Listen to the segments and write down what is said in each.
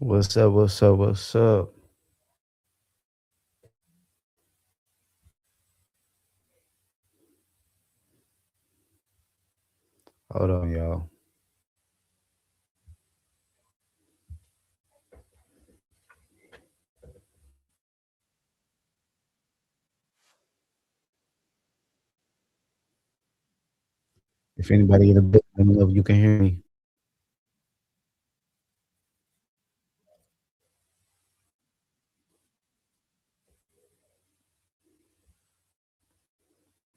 What's up? What's up? What's up? Hold on, y'all. If anybody in the building, let me know if you can hear me.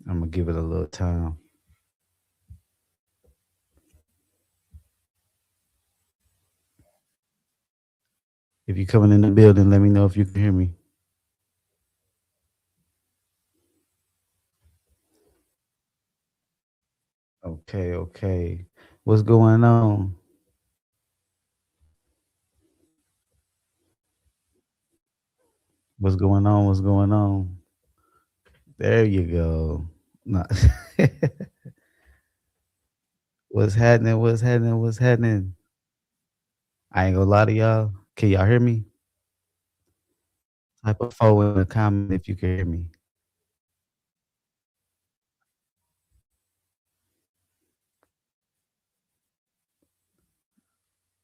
I'm gonna give it a little time. If you're coming in the building, let me know if you can hear me. Okay, okay. What's going on? What's going on? What's going on? There you go. Nah. What's happening? What's happening? What's happening? I ain't gonna lie to y'all. Can y'all hear me? Type a four in the comment if you can hear me.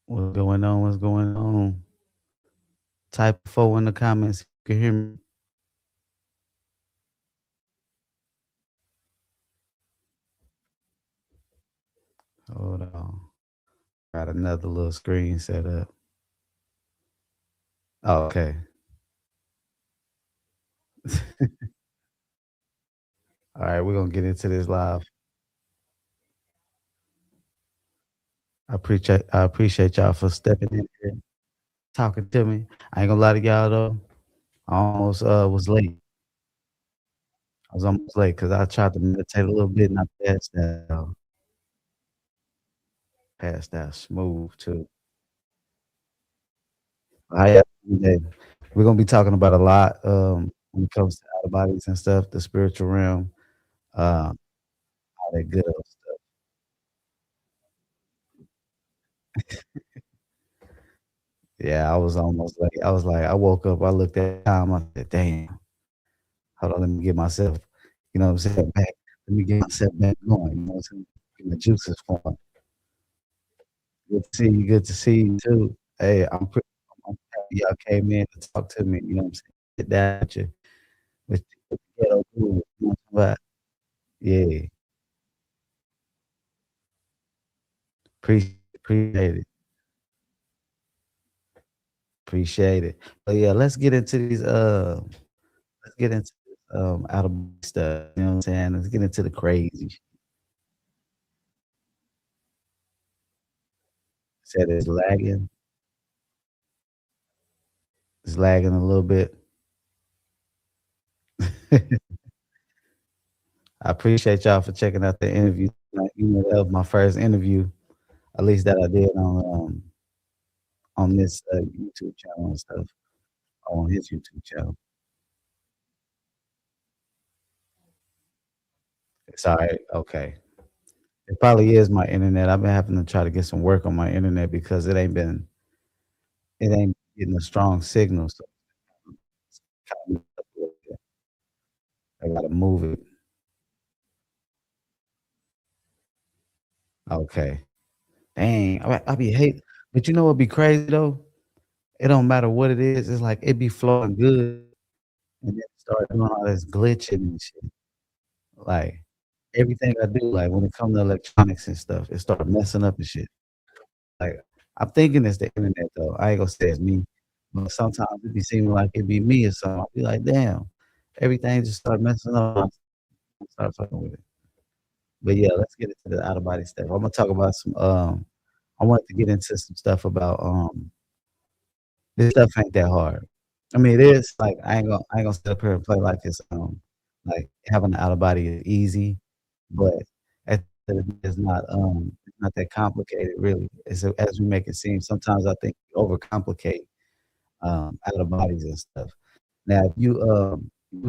What's going on? What's going on? Type a four in the comments if you can hear me. Hold on. Got another little screen set up. Oh, okay. All right, we're gonna get into this live. I appreciate y'all for stepping in here, talking to me. I ain't gonna lie to y'all though. I almost was late. I was almost late because I tried to meditate a little bit and I passed out smooth too. How y'all doing today? We're gonna be talking about a lot when it comes to out of bodies and stuff, the spiritual realm, all that good old stuff. Yeah, I was almost late. I was like, I woke up, I looked at time, I said, damn. Hold on, let me get myself, you know what I'm saying, back. Let me get myself back going, you know what I'm saying? Get my juices flowing. Good to see you, good to see you too. Hey, I'm happy y'all came in to talk to me, you know what I'm saying? Sit down with the ghetto groove, you know what I'm saying? Yeah, appreciate it, appreciate it. But yeah, let's get into this, out of stuff, you know what I'm saying? Let's get into the crazy said it's lagging a little bit. I appreciate y'all for checking out the interview tonight. You know, that was my first interview, at least that I did on this YouTube channel and stuff, on his YouTube channel. It's all right. Okay. It probably is my internet. I've been having to try to get some work on my internet because it ain't getting a strong signal. So it's kinda messed up a little bit. I gotta move it. Okay. Dang. I be hate, but you know what be crazy though? It don't matter what it is. It's like it be flowing good and then start doing all this glitching and shit. Like, everything I do, like, when it comes to electronics and stuff, it started messing up and shit. Like, I'm thinking it's the internet, though. I ain't gonna say it's me, but sometimes it be seeming like it be me or something. I'll be like, "Damn," everything just start messing up. I start fucking with it. But, yeah, let's get into the out of body stuff. Imma talk about I wanted to get into some stuff about, this stuff ain't that hard. I mean, it is, like, I ain't gonna sit up here and play like like, having an out of body is easy, but at the end of the day, it's not that complicated, really, as we make it seem. Sometimes I think we overcomplicate, out of bodies and stuff. Now, if you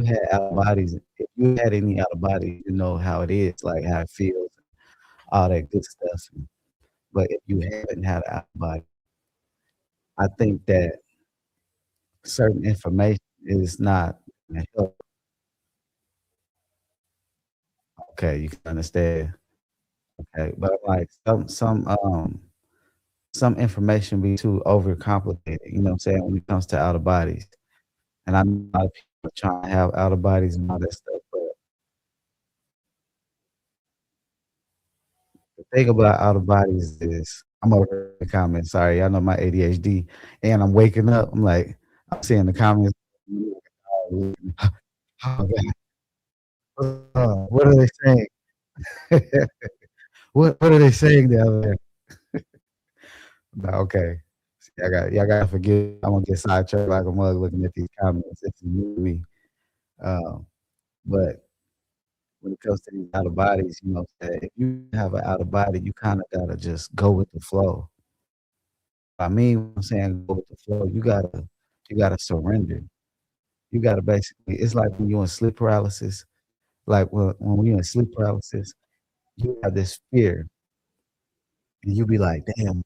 had out of bodies if you had any out of bodies, you know how it is, like, how it feels, all that good stuff, but if you haven't had an out of body, I think that certain information is not gonna help. Okay, you can understand. Okay, but, like, some information be too overcomplicated, you know what I'm saying, when it comes to outer bodies, and I know a lot of people are trying to have outer bodies and all that stuff, but the thing about outer bodies is I'm over here in the comments, sorry, y'all know my ADHD, and I'm waking up, I'm like, I'm seeing the comments, oh god, what are they saying? What are they saying down there? Nah, okay. See, y'all gotta forgive I'm gonna get sidetracked like a mug looking at these comments. It's new to me. Um, but when it comes to these outer bodies, you know, if you have an outer body, you kinda gotta just go with the flow. I mean, when I'm saying go with the flow, you gotta surrender. You gotta basically it's like when you're in sleep paralysis, like when you're in sleep paralysis, you have this fear, and you be like, "Damn,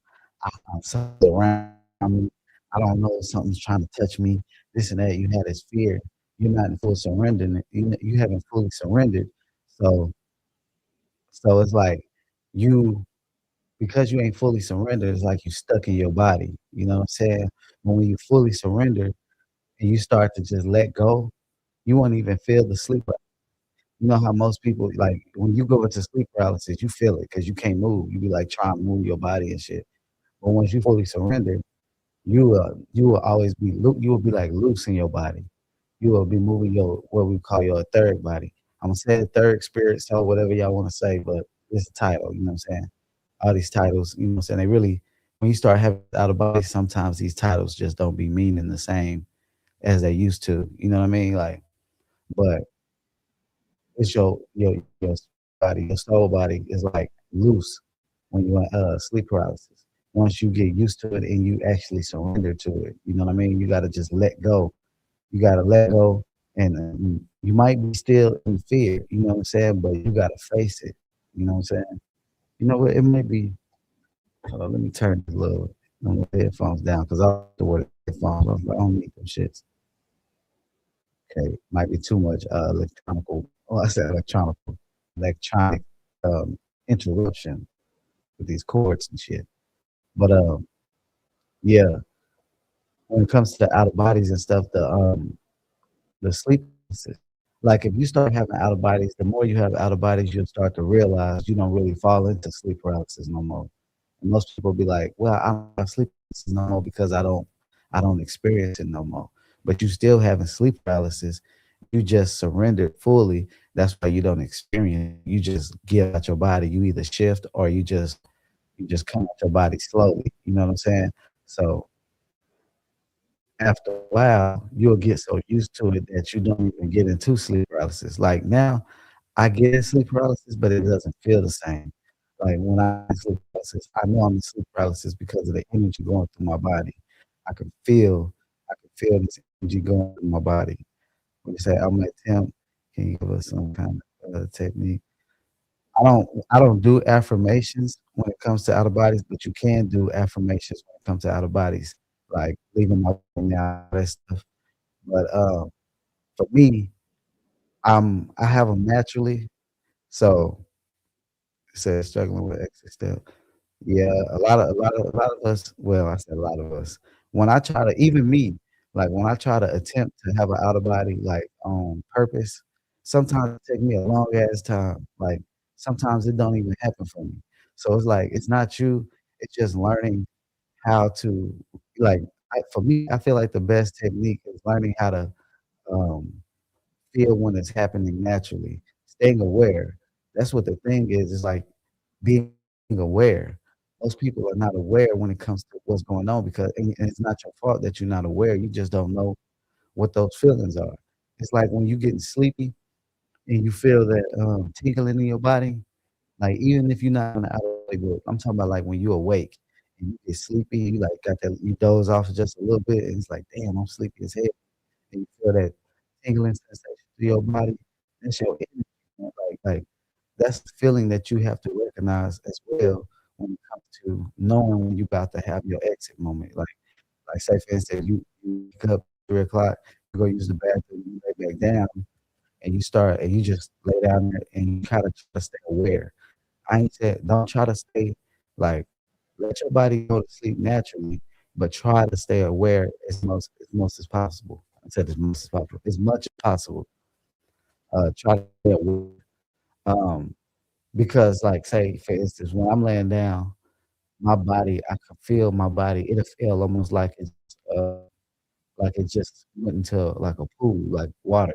something's around me. I don't know if something's trying to touch me, this and that." You have this fear. You're not in full surrender. You haven't fully surrendered. So so it's like you because you ain't fully surrendered, it's like you stuck in your body. You know what I'm saying? But when you fully surrender and you start to just let go, you won't even feel the sleep. You know how most people like when you go into sleep paralysis, you feel it because you can't move. You be like trying to move your body and shit. But once you fully surrender, you will always be you will be like loose in your body. You will be moving your what we call your third body. I'm gonna say the third spirit, so whatever y'all want to say, but it's a title. You know what I'm saying? All these titles, you know what I'm saying? They really when you start having out of body, sometimes these titles just don't be meaning the same as they used to. You know what I mean? Like, but it's your body, your soul body is like loose when you're in sleep paralysis. Once you get used to it and you actually surrender to it, you know what I mean? You got to just let go. You got to let go, and you might be still in fear. You know what I'm saying? But you got to face it. You know what I'm saying? You know what? It might be. Hold on, let me turn the little headphones down because I like the word headphones. I don't need them shits. Okay, might be too much electronical. Oh, I said electronic um, interruption with these cords and shit. But yeah, when it comes to the out of bodies and stuff, the sleep paralysis. Like if you start having out of bodies, the more you have out of bodies, you'll start to realize you don't really fall into sleep paralysis no more. And most people be like, "Well, I don't have sleep paralysis no more because I don't experience it no more." But you still having sleep paralysis. You just surrendered fully. That's why you don't experience. It. You just get out your body. You either shift or you just come out your body slowly. You know what I'm saying? So after a while, you'll get so used to it that you don't even get into sleep paralysis. Like now, I get in sleep paralysis, but it doesn't feel the same. Like when I'm in sleep paralysis, I know I'm in sleep paralysis because of the energy going through my body. I can feel, I can feel this energy going through my body. When you say, "I'm like Tim, can you give us some kind of technique?" I don't do affirmations when it comes to out of bodies, but you can do affirmations when it comes to out of bodies, like leaving my now that stuff. But for me, I have them naturally, so it says struggling with exit step. Yeah, a lot of us well, I said a lot of us. When I try to even me, like, when I try to attempt to have an out of body, like, on purpose, sometimes it take me a long ass time, like, sometimes it don't even happen for me. So it's like, it's not you, it's just learning how to like, for me, I feel like the best technique is learning how to, um feel when it's happening naturally, staying aware. That's what the thing is like being aware. Most people are not aware when it comes to what's going on because and it's not your fault that you're not aware. You just don't know what those feelings are. It's like when you're getting sleepy and you feel that tingling in your body, like even if you're not in the out of body book, I'm talking about like when you're awake and you get sleepy, you like got that you doze off just a little bit and it's like, damn, I'm sleepy as hell and you feel that tingling sensation through your body, that's your energy, man. Like that's the feeling that you have to recognize as well when it comes to knowing when you're about to have your exit moment. Like Like, say, for instance, you wake up 3 o'clock, you go use the bathroom, you lay back down, and you just lay down there and you kinda try to stay aware. I ain't said don't try to stay like, let your body go to sleep naturally, but try to stay aware as most as possible. I said as much as possible. As much as possible, try to stay aware, um, because, like, say, for instance, when I'm laying down, my body I can feel my body, it'll feel almost like it just went into, like, a pool, like water.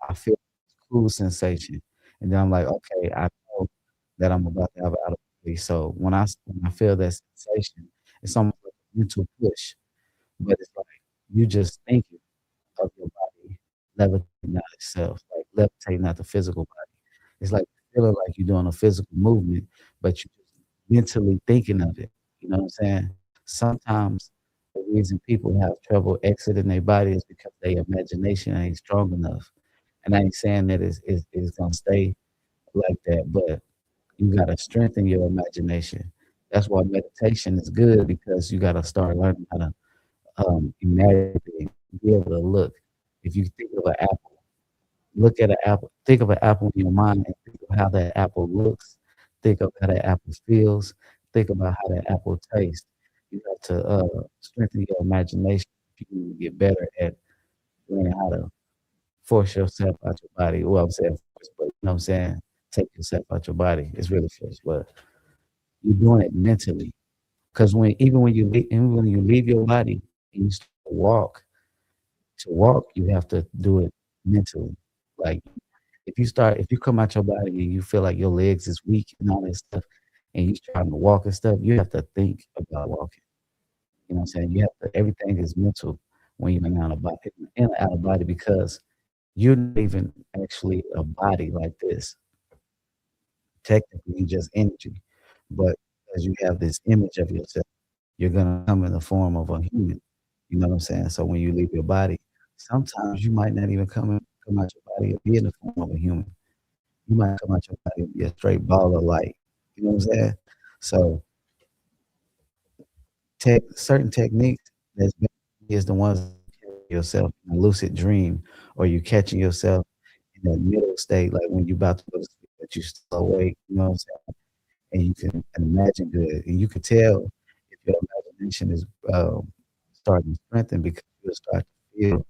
I feel this cool sensation, and then I'm like, "Okay, I know that I'm about to have an out of body." So when I feel that sensation, it's almost like a mental push, but it's like you just thinking of your body levitating out itself, like levitating out the physical body. It's like feeling like you're doing a physical movement, but you're just mentally thinking of it. You know what I'm saying? Sometimes the reason people have trouble exiting their body is because their imagination ain't strong enough. And I ain't saying that it's gonna stay like that, but you gotta strengthen your imagination. That's why meditation is good because you gotta start learning how to imagine things, be able to look. If you think of an apple, look at an apple, think of an apple in your mind and think of how that apple looks, think of how that apple feels, think about how that apple tastes. You have to strengthen your imagination if you want to get better at learning how to force yourself out your body. Well, I'm saying force, but you know what I'm saying? Take yourself out your body. It's really force, but you're doing it mentally. Because even when you leave your body and you start to walk, you have to do it mentally. Like if you come out your body and you feel like your legs is weak and all that stuff, and you trying to walk and stuff, you have to think about walking. You know what I'm saying? You have to everything is mental when you're in and out of body because you're not even actually a body like this. Technically, you're just energy. But as you have this image of yourself, you're gonna come in the form of a human. You know what I'm saying? So when you leave your body, sometimes you might not even come out your body and be in the form of a human. You might come out your body and be a straight ball of light. You know what I'm saying? So certain techniques that's been is the ones yourself in a lucid dream or you catching yourself in that middle state, like when you about to go to sleep, but you still awake, you know what I'm saying? And you can imagine good. And you can tell if your imagination is starting to strengthen because you'll start to feel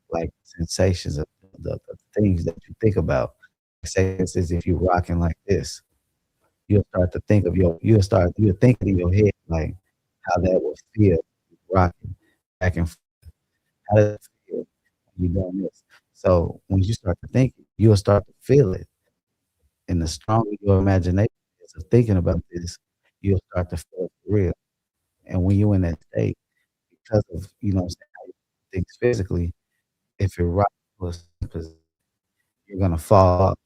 like sensations of the things that you think about. Say, for instance, if you're rocking like this, you'll think it in your head like how that would feel rocking back and forth. How does it feel when you're doing this? So when you start to think it, you'll start to feel it. And the stronger your imagination is of thinking about this, you'll start to feel it for real. And when you're in that state, because of, you know what I'm saying, how you do things physically, if you're rocking to a certain position, you're gonna fall off.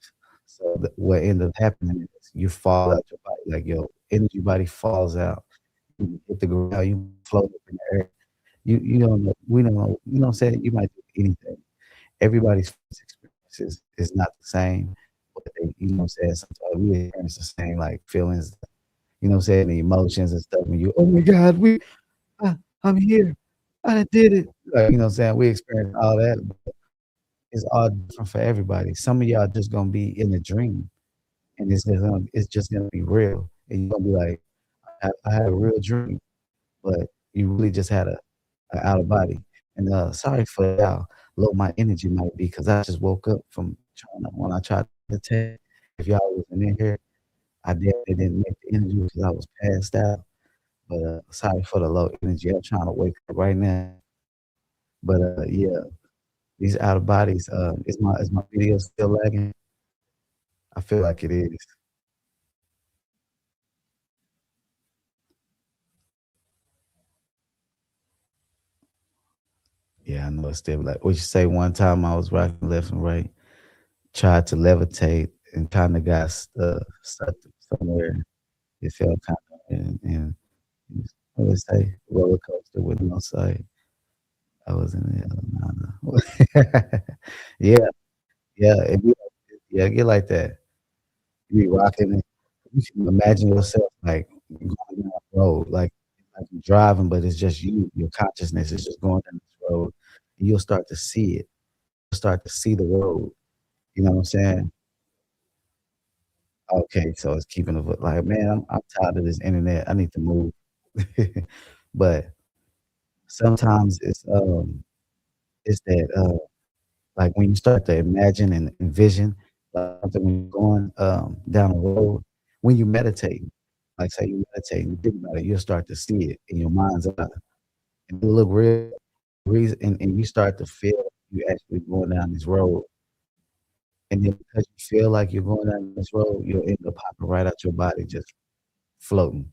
So what ends up happening is you fall out your body, like your energy body falls out. You hit the ground, you float up in the air. You don't know, we don't know, you know what I'm saying? You might do anything. Everybody's first experience is not the same, but they, you know what I'm saying? Sometimes we experience the same like feelings, you know what I'm saying, the emotions and stuff when you, oh my God, I'm here. I done did it. Like, you know what I'm saying? We experience all that. It's all different for everybody. Some of y'all just gonna be in a dream and it's just gonna be real. And you're gonna be like, I had a real dream, but you really just had a out of body. And sorry for how low my energy might be because I just woke up from trying to when I tried to meditate. If y'all wasn't in here, I definitely didn't make the energy because I was passed out. But sorry for the low energy. I'm trying to wake up right now. But yeah, these out of bodies, is my video still lagging? I feel like it is. Yeah, I know it's still like what you say one time I was rocking left and right, tried to levitate and kinda got stuck somewhere. It felt kinda and what do they say? Roller coaster with no sight. I was in the no. Yeah, yeah, it get like that. You be rocking it. You can imagine yourself, like, going down a road, like like you're driving, but it's just you. Your consciousness is just going down this road, and you'll start to see it. You'll start to see the road. You know what I'm saying? Okay, so it's keeping the foot like, man, I'm tired of this internet. I need to move. But sometimes it's that like when you start to imagine and envision like something when you're going down the road, when you meditate, like say you meditate and think about it, you'll start to see it in your mind's eye. And it'll look real reason and you start to feel you actually going down this road. And then because you feel like you're going down this road, you'll end up popping right out your body, just floating.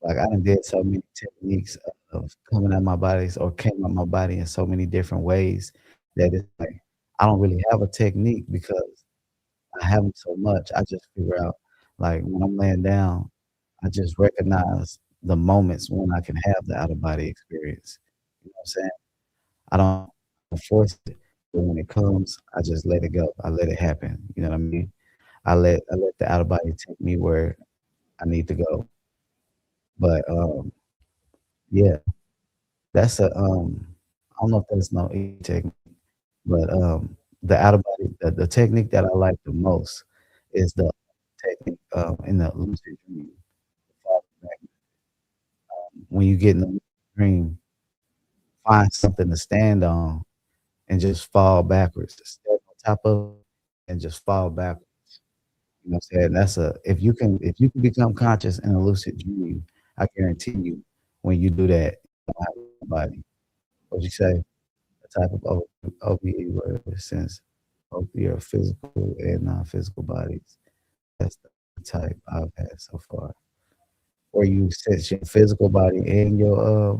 Like, I done did so many techniques of coming out my bodies or came out my body in so many different ways that it's like, I don't really have a technique because I have them so much. I just figure out, like, when I'm laying down, I just recognize the moments when I can have the out of body experience. You know what I'm saying? I don't force it, but when it comes, I just let it go. I let it happen. You know what I mean? I let the out of body take me where I need to go. But yeah, that's I don't know if that's no E technique, but the out of body the technique that I like the most is the technique in the lucid dream. When you get in the lucid dream, find something to stand on and just fall backwards. Just stand on top of it and just fall backwards. You know what I'm saying? That's a if you can become conscious in a lucid dream, I guarantee you when you do that, you don't have a body. What you say? A type of OBE where it sense both your physical and non-physical bodies. That's the type I've had so far. Where you sense your physical body and your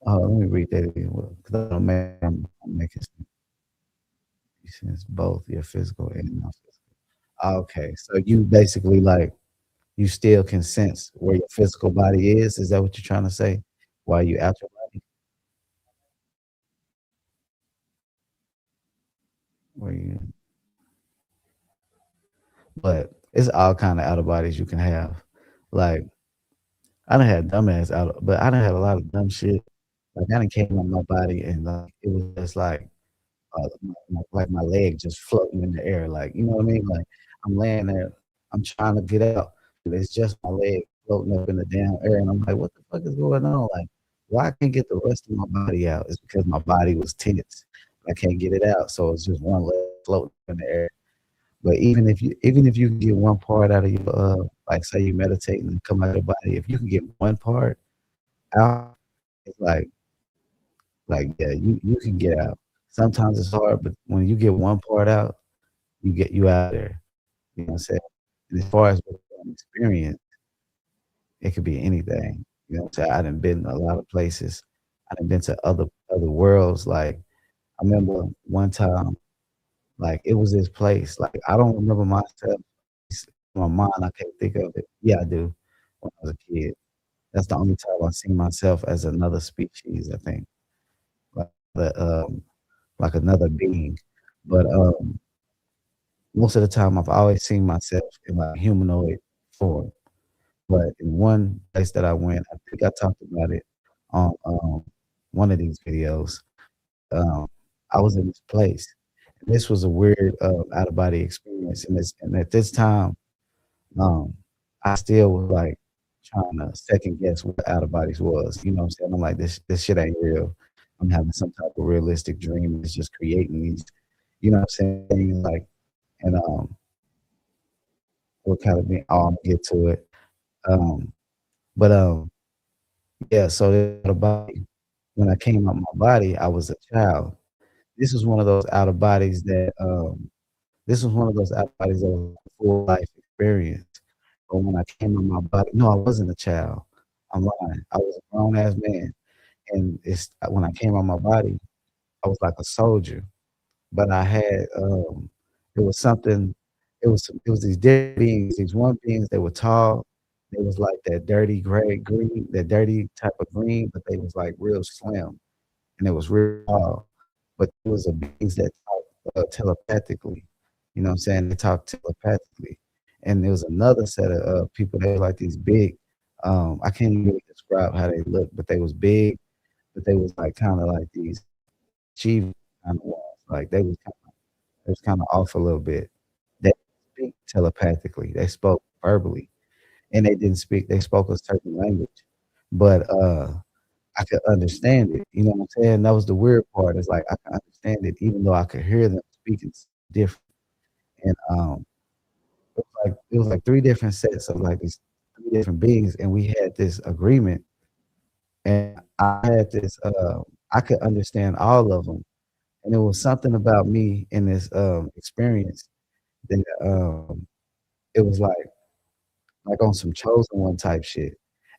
let me read that again. Well, 'cause I don't make I'm making sense. You sense both your physical and non-physical. Okay, so you basically like you still can sense where your physical body is. Is that what you're trying to say? While you out your body? Where you but it's all kind of out of bodies you can have. Like I done had dumbass out but I done had a lot of dumb shit. Like I done came on my body and like it was just like like my leg just floating in the air, like, you know what I mean? Like, I'm laying there, I'm trying to get out, and it's just my leg floating up in the damn air, and I'm like, "What the fuck is going on?" Like, why I can't get the rest of my body out? It's because my body was tense. I can't get it out, so it's just one leg floating in the air. But even if you can get one part out of your, like, say you meditate and come out of your body, if you can get one part out, it's like, yeah, you can get out. Sometimes it's hard, but when you get one part out, you out there. You know what I'm saying? And as far as with experience, it could be anything. You know what I'm saying? I done been a lot of places. I done been to other worlds. Like I remember one time, like it was this place. Like I don't remember myself. It's in my mind, I can't think of it. Yeah, I do. When I was a kid, that's the only time I seen myself as another species. I think, like the like another being. But most of the time, I've always seen myself in like humanoid form. But in one place that I went, I think I talked about it on one of these videos. Um, I was in this place. And this was a weird out of body experience, and at this time, um, I still was like trying to second guess what out of bodies was. You know what I'm saying? I'm like, this shit ain't real. I'm having some type of realistic dream. It's just creating these, you know what I'm saying? Like, and what kind of being? Oh, I'm gonna get to it. Um, but yeah. So the body, when I came out my body, I was a child. This was one of those out of bodies that this was one of those out of bodies that was a full life experience. But when I came out my body, no, I wasn't a child. I'm lying. I was a grown ass man, and it's when I came out my body, I was like a soldier. But I had it was something. It was these different beings. These one beings. They were tall. They was like that dirty gray green, that dirty type of green, but they was like real slim, and it was real tall. But it was a beings that talk telepathically. You know what I'm saying? They talk telepathically. And there was another set of people. They were like these big. I can't even really describe how they looked, but they was big, but they was, like, kinda like these chief kinda ones, like, they was kinda off a little bit. They speak telepathically, they spoke verbally, and they spoke a certain language, but, I could understand it, you know what I'm saying? That was the weird part, is, like, I could understand it even though I could hear them speaking different, and, it was like 3 different sets of, like, these 3 different beings, and we had this agreement, and I had this, I could understand all of them, and it was something about me in this, experience that, it was like on some chosen one type shit.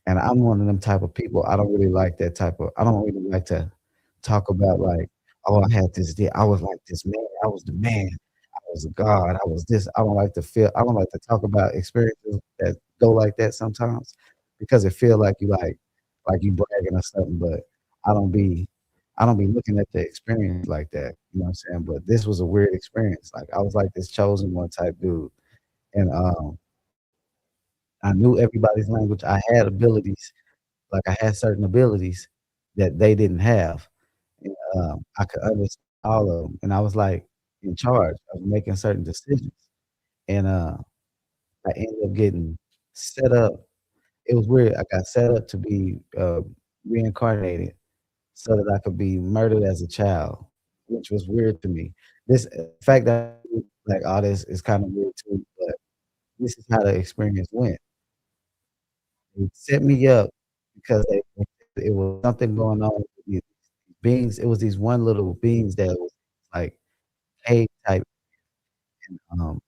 And I'm one of them type of people, I don't really like that type of I don't really like to talk about like, "Oh, I had this day. I was like this man. I was the man. I was a god. I was this." I don't like to talk about experiences that go like that sometimes because it feel like you bragging or something, but I don't be I don't be looking at the experience like that, you know what I'm saying? But this was a weird experience. Like, I was like this chosen one type dude, and, I knew everybody's language. I had abilities, like, I had certain abilities that they didn't have, and, I could understand all of them, and I was, like, in charge of making certain decisions, and, I ended up getting set up. It was weird. I got set up to be, reincarnated so that I could be murdered as a child, which was weird to me. The fact that like, all this is kinda weird too, but this is how the experience went. They set me up because it was something going on with these beings. It was these one little beings that was like cave type, and,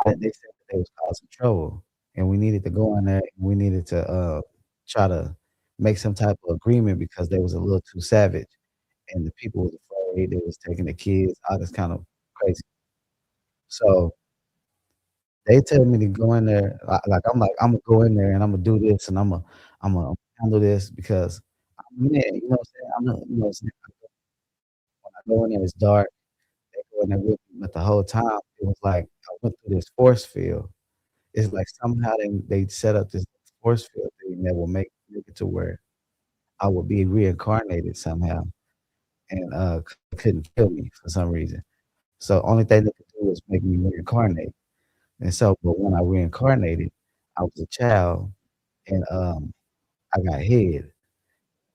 they said that they was causing trouble, and we needed to go in there, and we needed to, try to make some type of agreement because they was a little too savage, and the people was afraid. They was taking the kids, all this kind of crazy. So they tell me to go in there, I'm like, "Imma go in there and Imma do this and Imma handle this because I'm a man," you know what I'm saying? I'm not you know what I'm saying? When I go in there, it's dark, they go in there with me, but the whole time, it was like I went through this force field. It's like somehow they set up this force field thing that will make it to where I will be reincarnated somehow and, couldn't kill me for some reason. So, only thing they could do was make me reincarnate. And so but when I reincarnated, I was a child and, I got head.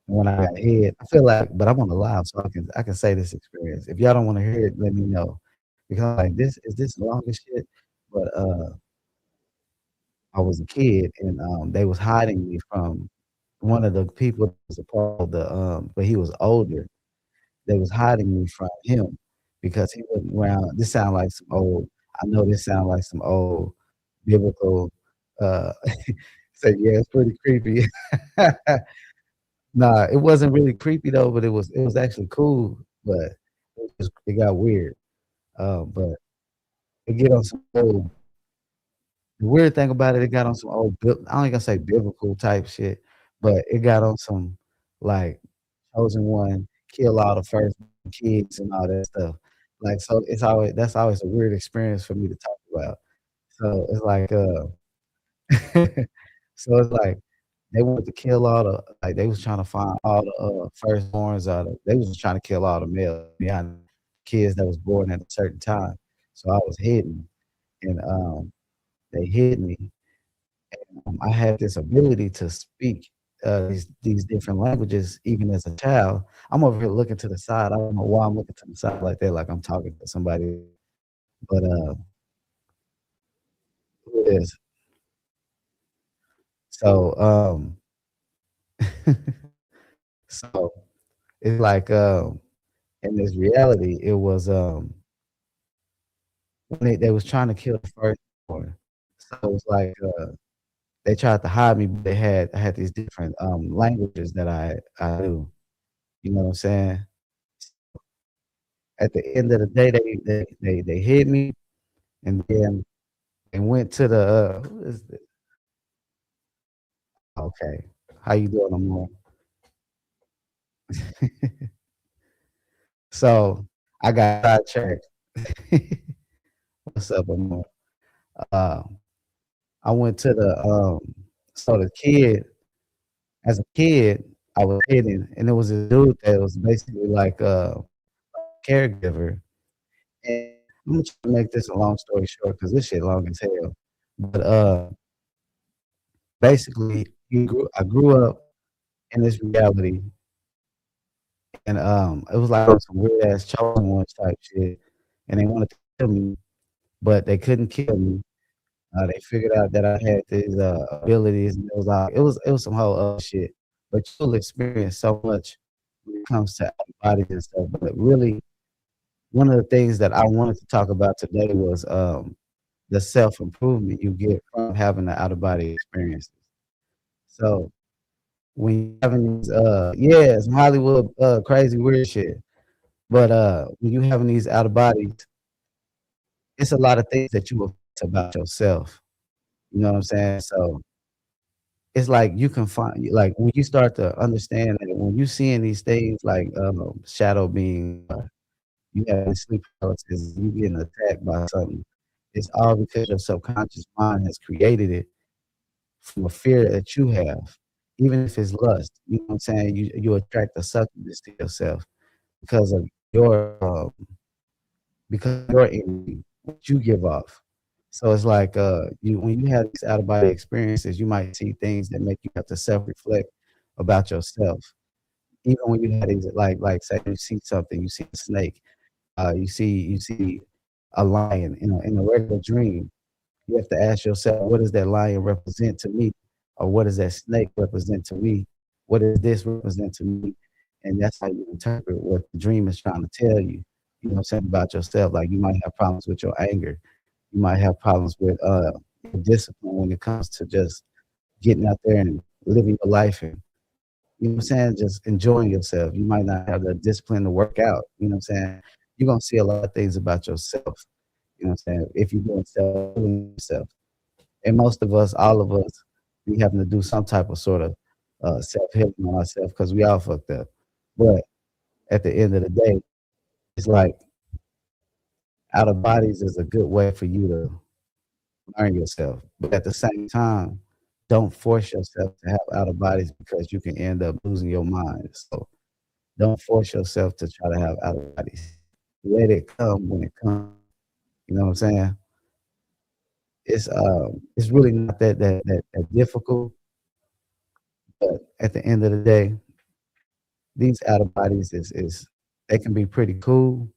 And when I got head, I feel like but I'm on the live, so I can say this experience. If y'all don't wanna hear it, let me know. Because, like, this long as shit? But, I was a kid and, they was hiding me from one of the people that was a part of the, but he was older. They was hiding me from him because he wasn't around. This sound like some old I know this sound like some old biblical, uh say, yeah, it's pretty creepy. Nah, it wasn't really creepy though, but it was actually cool, but it got weird. But it get on some old the weird thing about it, it got on some old I ain't gonna say biblical type shit, but it got on some, like, chosen one, kill all the first kids and all that stuff. Like, so that's always a weird experience for me to talk about. So, it's like, so it's like they wanted to kill all the like, they was trying to find all the, firstborns out of they was just trying to kill all the male, yeah, kids that was born at a certain time. So I was hidden, and, they hid me, and, I had this ability to speak, these different languages even as a child. I'm over here looking to the side. I don't know why I'm looking to the side like that, like I'm talking to somebody, but, who it is. So, so it's like, in this reality, it was, when they was trying to kill the firstborn. So it was like, they tried to hide me, but I had these different, languages that I knew, you know what I'm saying? At the end of the day, they hit me, and then they went to the, who is this? Okay. How you doing, Amor? So, I got sidetracked. What's up, Amor? Uh, I went to the, So the kid as a kid, I was hitting, and there was a dude that was basically like a caregiver, and I'm gonna try to make this a long story short because this shit long as hell. But, basically, I grew up in this reality, and, it was like on some weird ass chosen ones type shit, and they wanted to kill me, but they couldn't kill me. They figured out that I had these, abilities, and it was like it was some whole other shit. But you'll experience so much when it comes to out of bodies and stuff. But really, one of the things that I wanted to talk about today was, the self improvement you get from having the out of body experiences. So when you having these, yeah, some Hollywood, crazy weird shit. But, when you having these out of bodies, it's a lot of things that you will about yourself. You know what I'm saying? So it's like you can find like when you start to understand that when you seeing these things like shadow being you having sleep paralysis, you getting attacked by something, it's all because your subconscious mind has created it from a fear that you have. Even if it's lust, you know what I'm saying? You attract the succubus to yourself because of your because of your energy, what you give off. So it's like you when you have these out of body experiences, you might see things that make you have to self reflect about yourself. Even when you had these like say you see something, you see a snake, you see a lion in a regular dream. You have to ask yourself, what does that lion represent to me? Or what does that snake represent to me? What does this represent to me? And that's how you interpret what the dream is trying to tell you. You know what I'm saying about yourself. Like you might have problems with your anger. You might have problems with your discipline when it comes to just getting out there and living your life and you know what I'm saying, just enjoying yourself. You might not have the discipline to work out. You know what I'm saying? You're gonna see a lot of things about yourself. You know what I'm saying? If you're doing self, and most of us, all of us, we having to do some type of sort of self healing on ourselves because we all fucked up. But at the end of the day, it's like out of bodies is a good way for you to learn yourself. But at the same time, don't force yourself to have out of bodies because you can end up losing your mind. So don't force yourself to try to have out of bodies. Let it come when it comes. You know what I'm saying? It's really not that difficult. But at the end of the day, these out of bodies is they can be pretty cool.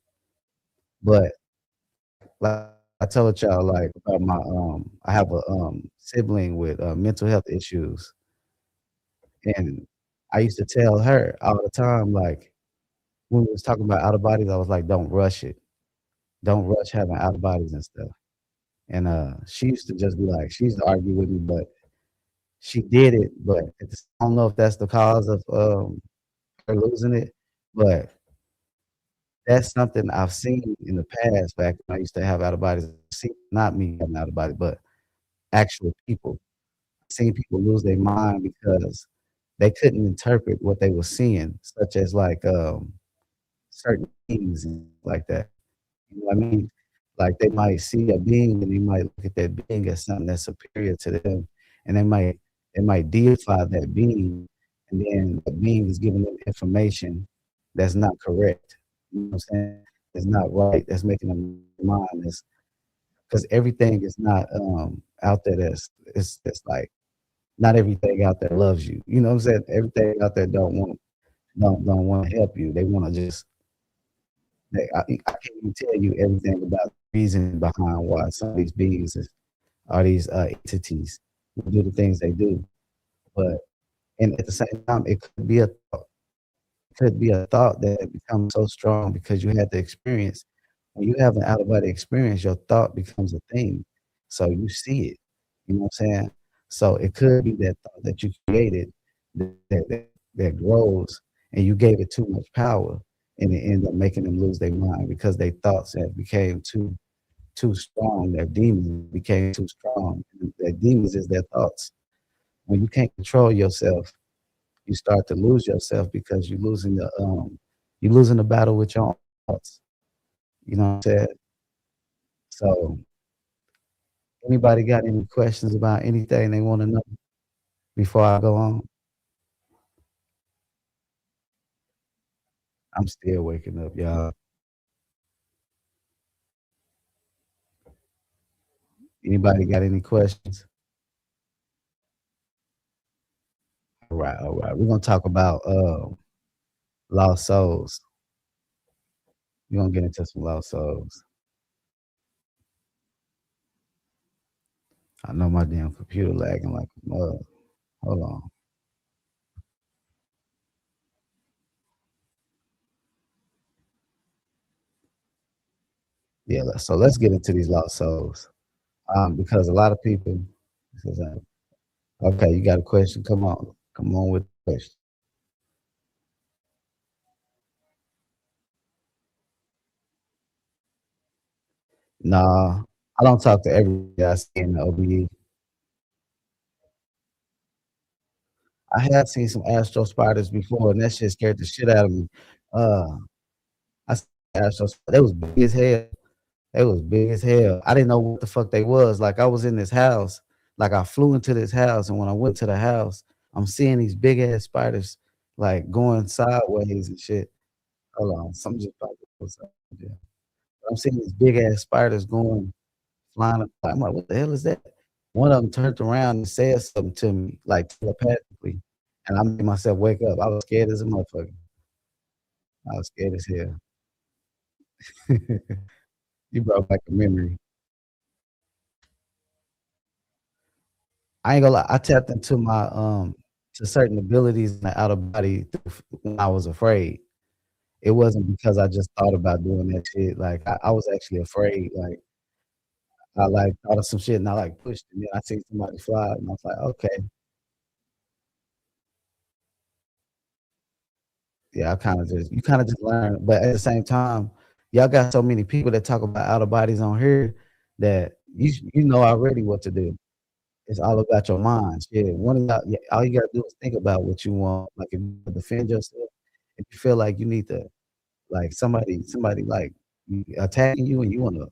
But like I told y'all, like about my I have a sibling with mental health issues, and I used to tell her all the time, like when we was talking about out of bodies, I was like, don't rush it. Don't rush having out of bodies and stuff. And she used to just be like, she used to argue with me, but she did it. But I don't know if that's the cause of her losing it, but that's something I've seen in the past back when I used to have out of bodies. See, not me having out of body, but actual people. Seen people lose their mind because they couldn't interpret what they were seeing, such as like certain things and like that. You know what I mean? Like they might see a being and they might look at that being as something that's superior to them, and they might deify that being, and then the being is giving them information that's not correct. You know what I'm saying? It's not right. That's making them mind. It's because everything is not out there. It's like not everything out there loves you. You know what I'm saying? Everything out there don't want to help you. They want to just I can't even tell you everything about the reason behind why some of these beings are these entities who do the things they do. But and at the same time, it could be a thought that becomes so strong because you had the experience. When you have an out of body experience, your thought becomes a thing. So you see it. You know what I'm saying? So it could be that thought that you created that grows and you gave it too much power and it ended up making them lose their mind because their thoughts have became too strong. Their demons became too strong. Their demons is their thoughts. When you can't control yourself, you start to lose yourself because you're losing the battle with your own thoughts. You know what I'm saying? So anybody got any questions about anything they want to know? before I go on? I'm still waking up, y'all. Anybody got any questions? Alright, alright. We're gonna talk about, lost souls. We're gonna get into some lost souls. I know my damn computer lagging like a mug. Hold on. Yeah, so let's get into these lost souls. Because a lot of people says, okay, you got a question? Come on. Come on with the question. Nah, I don't talk to everybody I see in the OBE. I have seen some astral spiders before, and that shit scared the shit out of me. Uh, I seen astral they was big as hell. They was big as hell. I didn't know what the fuck they was. Like I was in this house, like I flew into this house, and when I went to the house, I'm seeing these big ass spiders like going sideways and shit. Hold on, something just popped up. What's up? Yeah. I'm seeing these big ass spiders going flying up. I'm like, what the hell is that? One of them turned around and said something to me, like telepathically, and I made myself wake up. I was scared as a motherfucker. I was scared as hell. You brought back a memory. I ain't gonna lie, I tapped into my, to certain abilities in the outer body when I was afraid. It wasn't because I just thought about doing that shit, like, I was actually afraid, like, I, like, thought of some shit and I, like, pushed and then I seen somebody fly and I was like, "Okay." Yeah, I kinda just you kinda just learn, but at the same time, y'all got so many people that talk about outer bodies on here that you know already what to do. It's all about your mind. Shit, one of y'all, yeah, all you gotta do is think about what you want. Like, if you wanna defend yourself, if you feel like you need to, like, somebody, like, attacking you and you wanna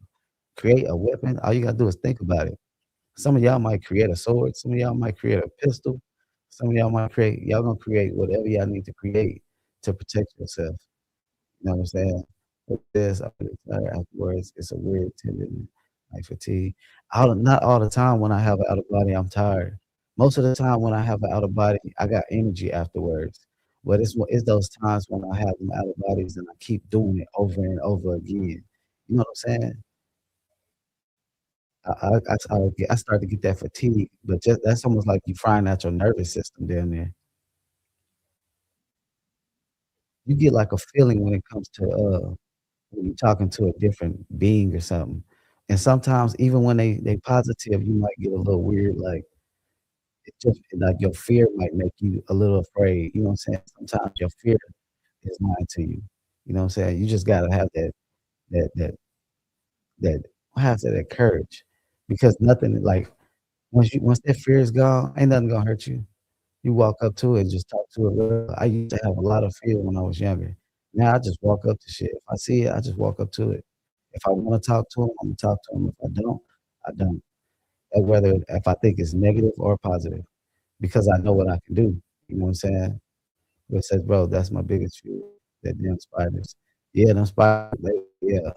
create a weapon, all you gotta do is think about it. Some of y'all might create a sword, some of y'all might create a pistol, some of y'all might create y'all gonna create whatever y'all need to create to protect yourself. You know what I'm saying? With this, I feel tired afterwards. It's a weird tendon, like fatigue. Not all the time when I have an out of body, I'm tired. Most of the time when I have an out of body, I got energy afterwards. But it's those times when I have them out of bodies and I keep doing it over and over again. You know what I'm saying? I start to get that fatigue, but just that's almost like you frying out your nervous system down there. You get like a feeling when it comes to when you're talking to a different being or something. And sometimes even when they positive, you might get a little weird, like, it just like your fear might make you a little afraid, you know what I'm saying? Sometimes your fear is lying to you. You know what I'm saying? You just gotta have that that that have that courage because nothing like once that fear is gone, ain't nothing gonna hurt you. You walk up to it and just talk to it real. I used to have a lot of fear when I was younger. Now I just walk up to shit. If I see it, I just walk up to it. If I wanna talk to him, Imma talk to him. If I don't, I don't. And whether if I think it's negative or positive, because I know what I can do. You know what I'm saying? But it says, "Bro, that's my biggest fear, that damn spiders." Yeah, them spiders, yeah,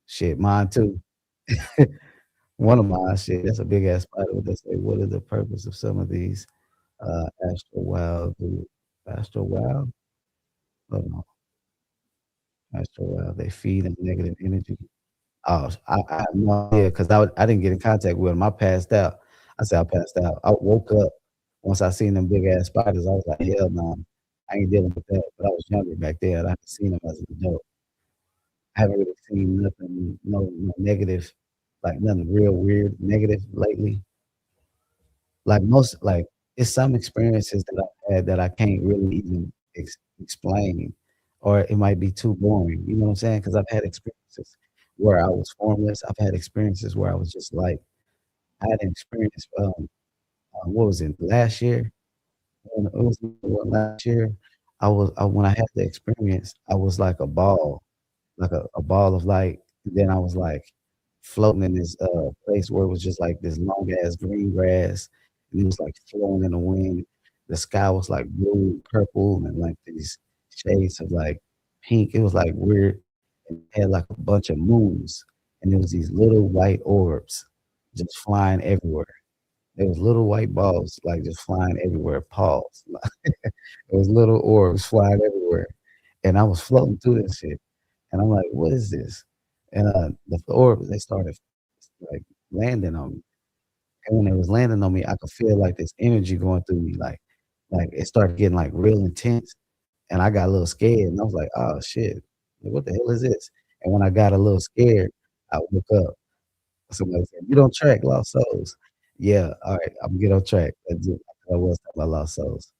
shit, mine too. One of mine, shit, that's a big ass spider. What they say, what is the purpose of some of these, astral wow, dude? Astral wow? Hold on. Astral wow, they feed on negative energy. Oh, I have no idea 'cause I didn't get in contact with them. I passed out. I said I passed out. I woke up once I seen them big ass spiders. I was like, "Hell no, I ain't dealing with that." But I was younger back then. I haven't seen them as an adult. I haven't really seen nothing, no negative, like nothing real weird negative lately. Like it's some experiences that I've had that I can't really even explain, or it might be too boring. You know what I'm saying? Because 'Cause I've had experiences where I was formless. I've had experiences where I was just like I had an experience, what was it, last year? It was last year. When I had the experience, I was like a ball, like a ball of light. And then I was, like, floating in this, place where it was just, like, this long ass green grass, and it was, like, flowing in the wind. The sky was, like, blue, purple, and, like, these shades of, like, pink. It was, like, weird, and it had, like, a bunch of moons, and there was these little white orbs just flying everywhere. There was little white balls, like, just flying everywhere, pause. It was little orbs flying everywhere, and I was floating through this shit, and I'm like, "What is this?" And, the orbs, they started, like, landing on me, and when it was landing on me, I could feel, like, this energy going through me, like, it started getting, like, real intense, and I got a little scared, and I was like, "Oh, shit. Like, what the hell is this?" And when I got a little scared, I woke up. Somebody said, "Get on track, Lost Souls." Yeah, alright, Imma get on track. Let's do I was talking about Lost Souls.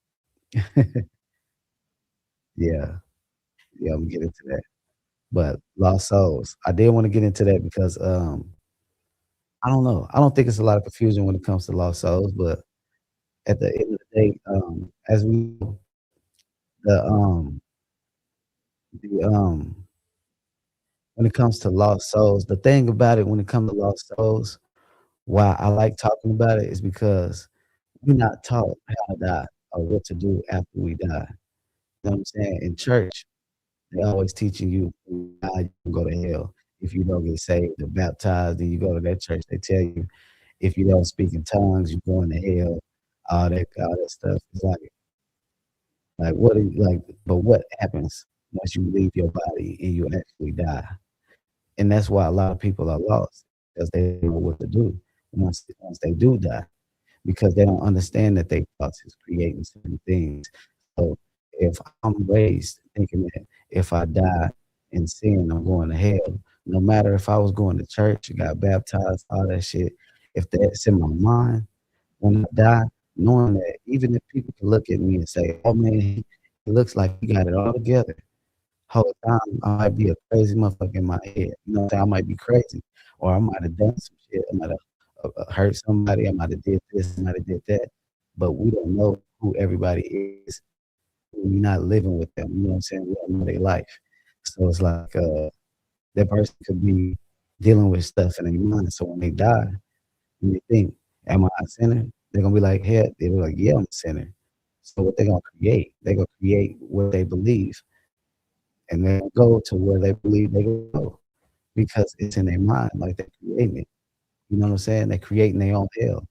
Yeah, yeah, Imma get into that. But Lost Souls, I did wanna get into that because, I don't know, I don't think it's a lot of confusion when it comes to Lost Souls, but at the end of the day, as we know, the, the, when it comes to Lost Souls, the thing about it when it comes to Lost Souls, why I like talking about it is because we're not taught how to die or what to do after we die. You know what I'm saying? In church, they always teaching you when you die, you can go to hell. If you don't get saved or baptized, then you go to that church. They tell you if you don't speak in tongues, you're going to hell. All that stuff. It's like what are you like? But what happens once you leave your body and you actually die? And that's why a lot of people are lost because they don't know what to do once they do die because they don't understand that they thoughts is creating certain things. So if I'm raised thinking that if I die in sin, I'm going to hell, no matter if I was going to church, got baptized, all that shit, if that's in my mind when I die, knowing that even if people can look at me and say, "Oh man, he looks like he got it all together," whole time I might be a crazy motherfucker in my head. You know what I'm saying? I might be crazy, or I might have done some shit. I might have hurt somebody. I might have did this. I might have did that. But we don't know who everybody is. We're not living with them. You know what I'm saying? We don't know their life. So it's like that person could be dealing with stuff in their mind. So when they die, when they think, "Am I a sinner?" They're gonna be like, "Hell," they're like, "Yeah, I'm a sinner." So what they gonna create? They're gonna create what they believe, and then go to where they believe they can go because it's in their mind, like they're creating it. You know what I'm saying? They're creating their own hell.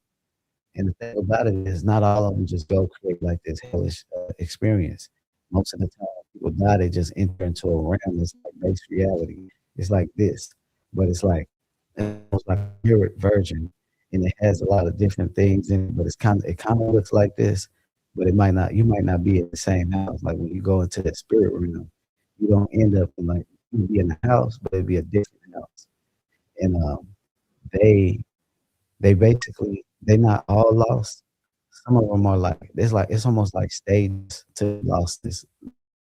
And the thing about it is not all of them just go create like this hellish, experience. Most of the time people die, they just enter into a realm that's like base reality. It's like this, but it's like almost like a mirrored version, and it has a lot of different things in it, but it kinda looks like this, but it might not you might not be in the same house. Like, when you go into that spirit realm, you don't end up in, like you'll be in the house, but it'd be a different house. And, they they basically they're not all lost. Some of them are like it's almost like stages to lostness.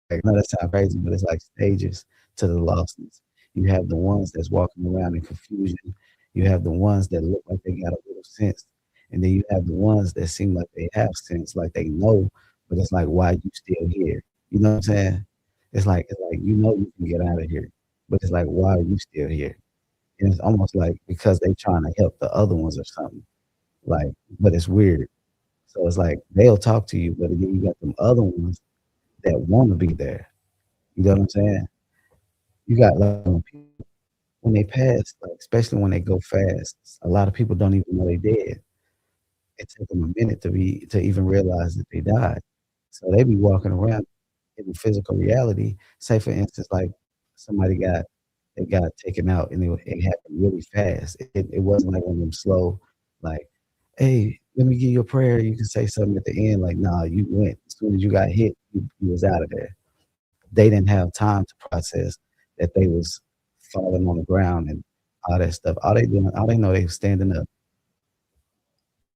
Like, I know that sounds crazy, but it's like stages to the lostness. You have the ones that's walking around in confusion. You have the ones that look like they got a little sense, and then you have the ones that seem like they have sense, like they know, but it's like, why you still here? You know what I'm saying? It's like you know you can get out of here, but it's like, why are you still here? And it's almost like because they trying to help the other ones or something. Like, but it's weird. So it's like they'll talk to you, but then you got them other ones that wanna be there. You know what I'm saying? You got like when they pass, like, especially when they go fast, a lot of people don't even know they dead. It take them a minute to even realize that they died. So they be walking around in the physical reality. Say for instance, like somebody got taken out and it happened really fast. It wasn't like one of them slow, like, "Hey, let me give you a prayer." You can say something at the end like, "Nah, you went. As soon as you got hit, you was out of there." They didn't have time to process that they was falling on the ground and all that stuff. All they know they was standing up.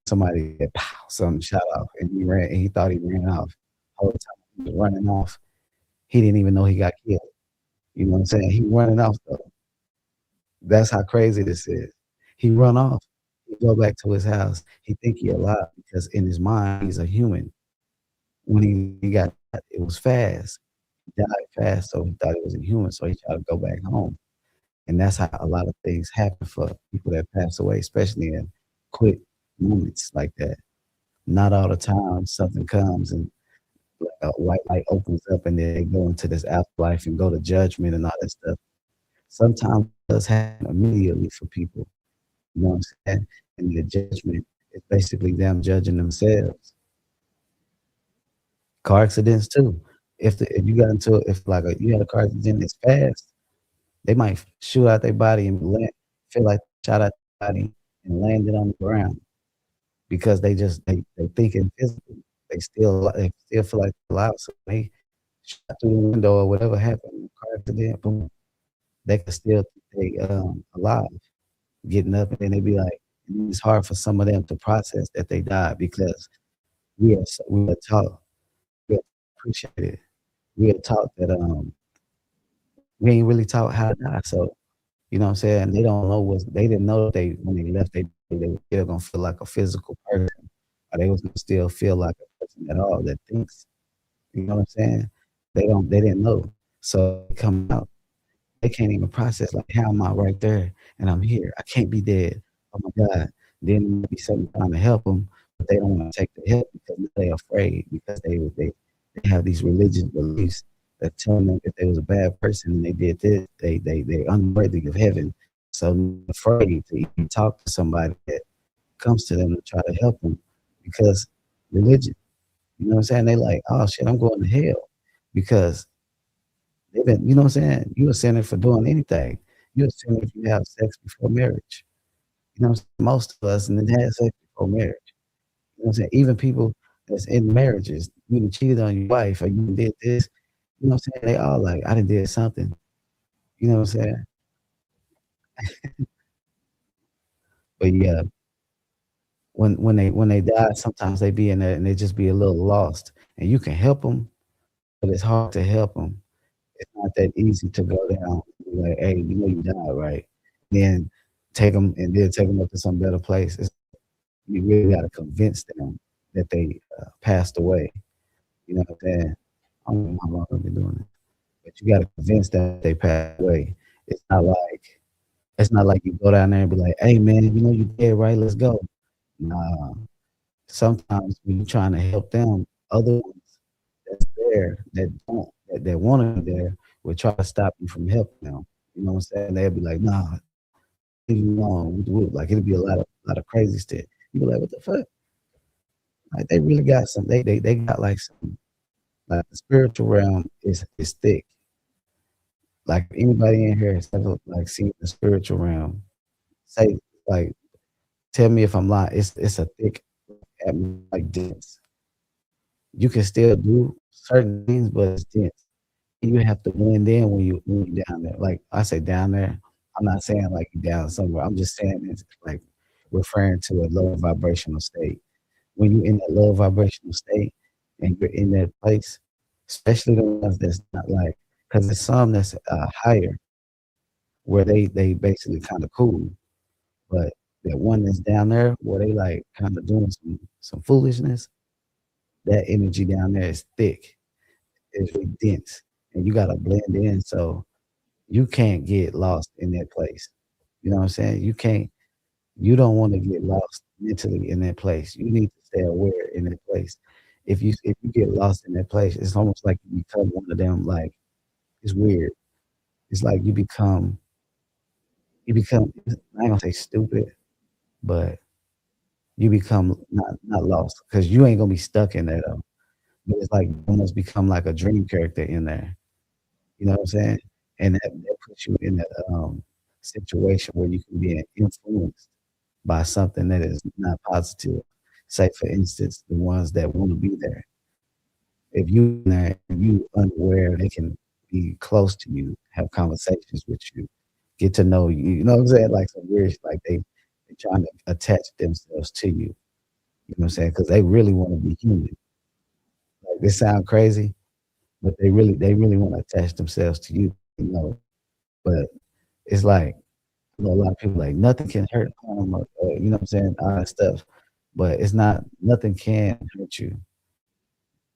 Somebody had pow, something shot off, and he thought he ran off. Whole time he was running off, he didn't even know he got killed. You know what I'm saying? He running off though. That's how crazy this is. He run off. He go back to his house. He think he alive because in his mind, he's a human. When he got shot, it was fast. He died fast, so he thought he was a human, so he tried to go back home. And that's how a lot of things happen for people that pass away, especially in quick moments like that. Not all the time something comes and like a white light opens up and then they go into this afterlife and go to judgment and all that stuff. Sometimes it does happen immediately for people, you know what I'm saying? And the judgment is basically them judging themselves. Car accidents too. If you got into if like you had a car accident that's fast, they might shoot out their body and feel like shot out their body and landed on the ground because they thinking physically. They still feel like they're alive, so they shot through the window or whatever happened, car accident, boom, they can still think they alive, getting up, and then they be like, and it's hard for some of them to process that they died because we are taught, we are appreciated, we are taught that we ain't really taught how to die. So you know what I'm saying? They don't know what they didn't know that they when they left they were still gonna feel like a physical person, or they was gonna still feel like a person at all that thinks. You know what I'm saying? They didn't know. So they come out, they can't even process like how am I right there and I'm here. I can't be dead. Oh my God. Then be something trying to help them, but they don't want to take the help because they're afraid because they have these religious beliefs that tell them if they was a bad person and they did this, they're unworthy of heaven. So they're afraid to even talk to somebody that comes to them to try to help them because religion, you know what I'm saying? They like, oh shit, I'm going to hell because they've been, you know what I'm saying? You a sinner for doing anything. You're a sinner if you have sex before marriage. You know what I'm saying? Most of us and then had sex before marriage. You know what I'm saying? Even people that's in marriages, you done cheated on your wife or you done did this, you know what I'm saying? They all like, I done did something. You know what I'm saying? But yeah, when they die, sometimes they be in there and they just be a little lost. And you can help them, but it's hard to help them. It's not that easy to go down and be like, "Hey, you know you died, right?" Then take them up to some better place. You really gotta convince them that they, passed away, you know what I'm saying? I don't know how long I've been doing it, but you gotta convince them they passed away. It's not like it's not like you go down there and be like, "Hey, man, you know you dead, right? Let's go." Nah, sometimes when you're trying to help them, other ones that's there that don't that wanna be there will try to stop you from helping them. You know what I'm saying? They'll be like, "Nah, leave me alone." Like it'll be a lot of crazy stuff. You be like, "What the fuck?" Like they really got some. They got like some. Like the spiritual realm is thick. Like anybody in here has ever like seen the spiritual realm, say like tell me if I'm lying. It's a thick, like dense. You can still do certain things, but it's dense. You have to blend in when you down there. Like I say down there, I'm not saying like you down somewhere. I'm just saying it's like referring to a lower vibrational state. When you're in that low vibrational state and you're in that place, especially the ones that's not like, because there's some that's higher where they basically kind of cool, but that one that's down there where they like kind of doing some foolishness, that energy down there is thick, it's really dense, and you gotta blend in so you can't get lost in that place. You know what I'm saying? You don't want to get lost mentally in that place. You need to stay aware in that place. If you get lost in that place, it's almost like you become one of them, like, it's weird. It's like you become I ain't gonna say stupid, but you become not lost because you ain't gonna be stuck in there though. But it's like you almost become like a dream character in there. You know what I'm saying? And that puts you in that situation where you can be influenced by something that is not positive. Say, for instance, the ones that want to be there. If you in there and you unaware, they can be close to you, have conversations with you, get to know you. You know what I'm saying? Like some weird, like they trying to attach themselves to you. You know what I'm saying? Because they really want to be human. Like this sound crazy, but they really want to attach themselves to you. You know, but it's like you know, a lot of people like nothing can hurt, harm, or you know what I'm saying, all that stuff. But it's not nothing can hurt you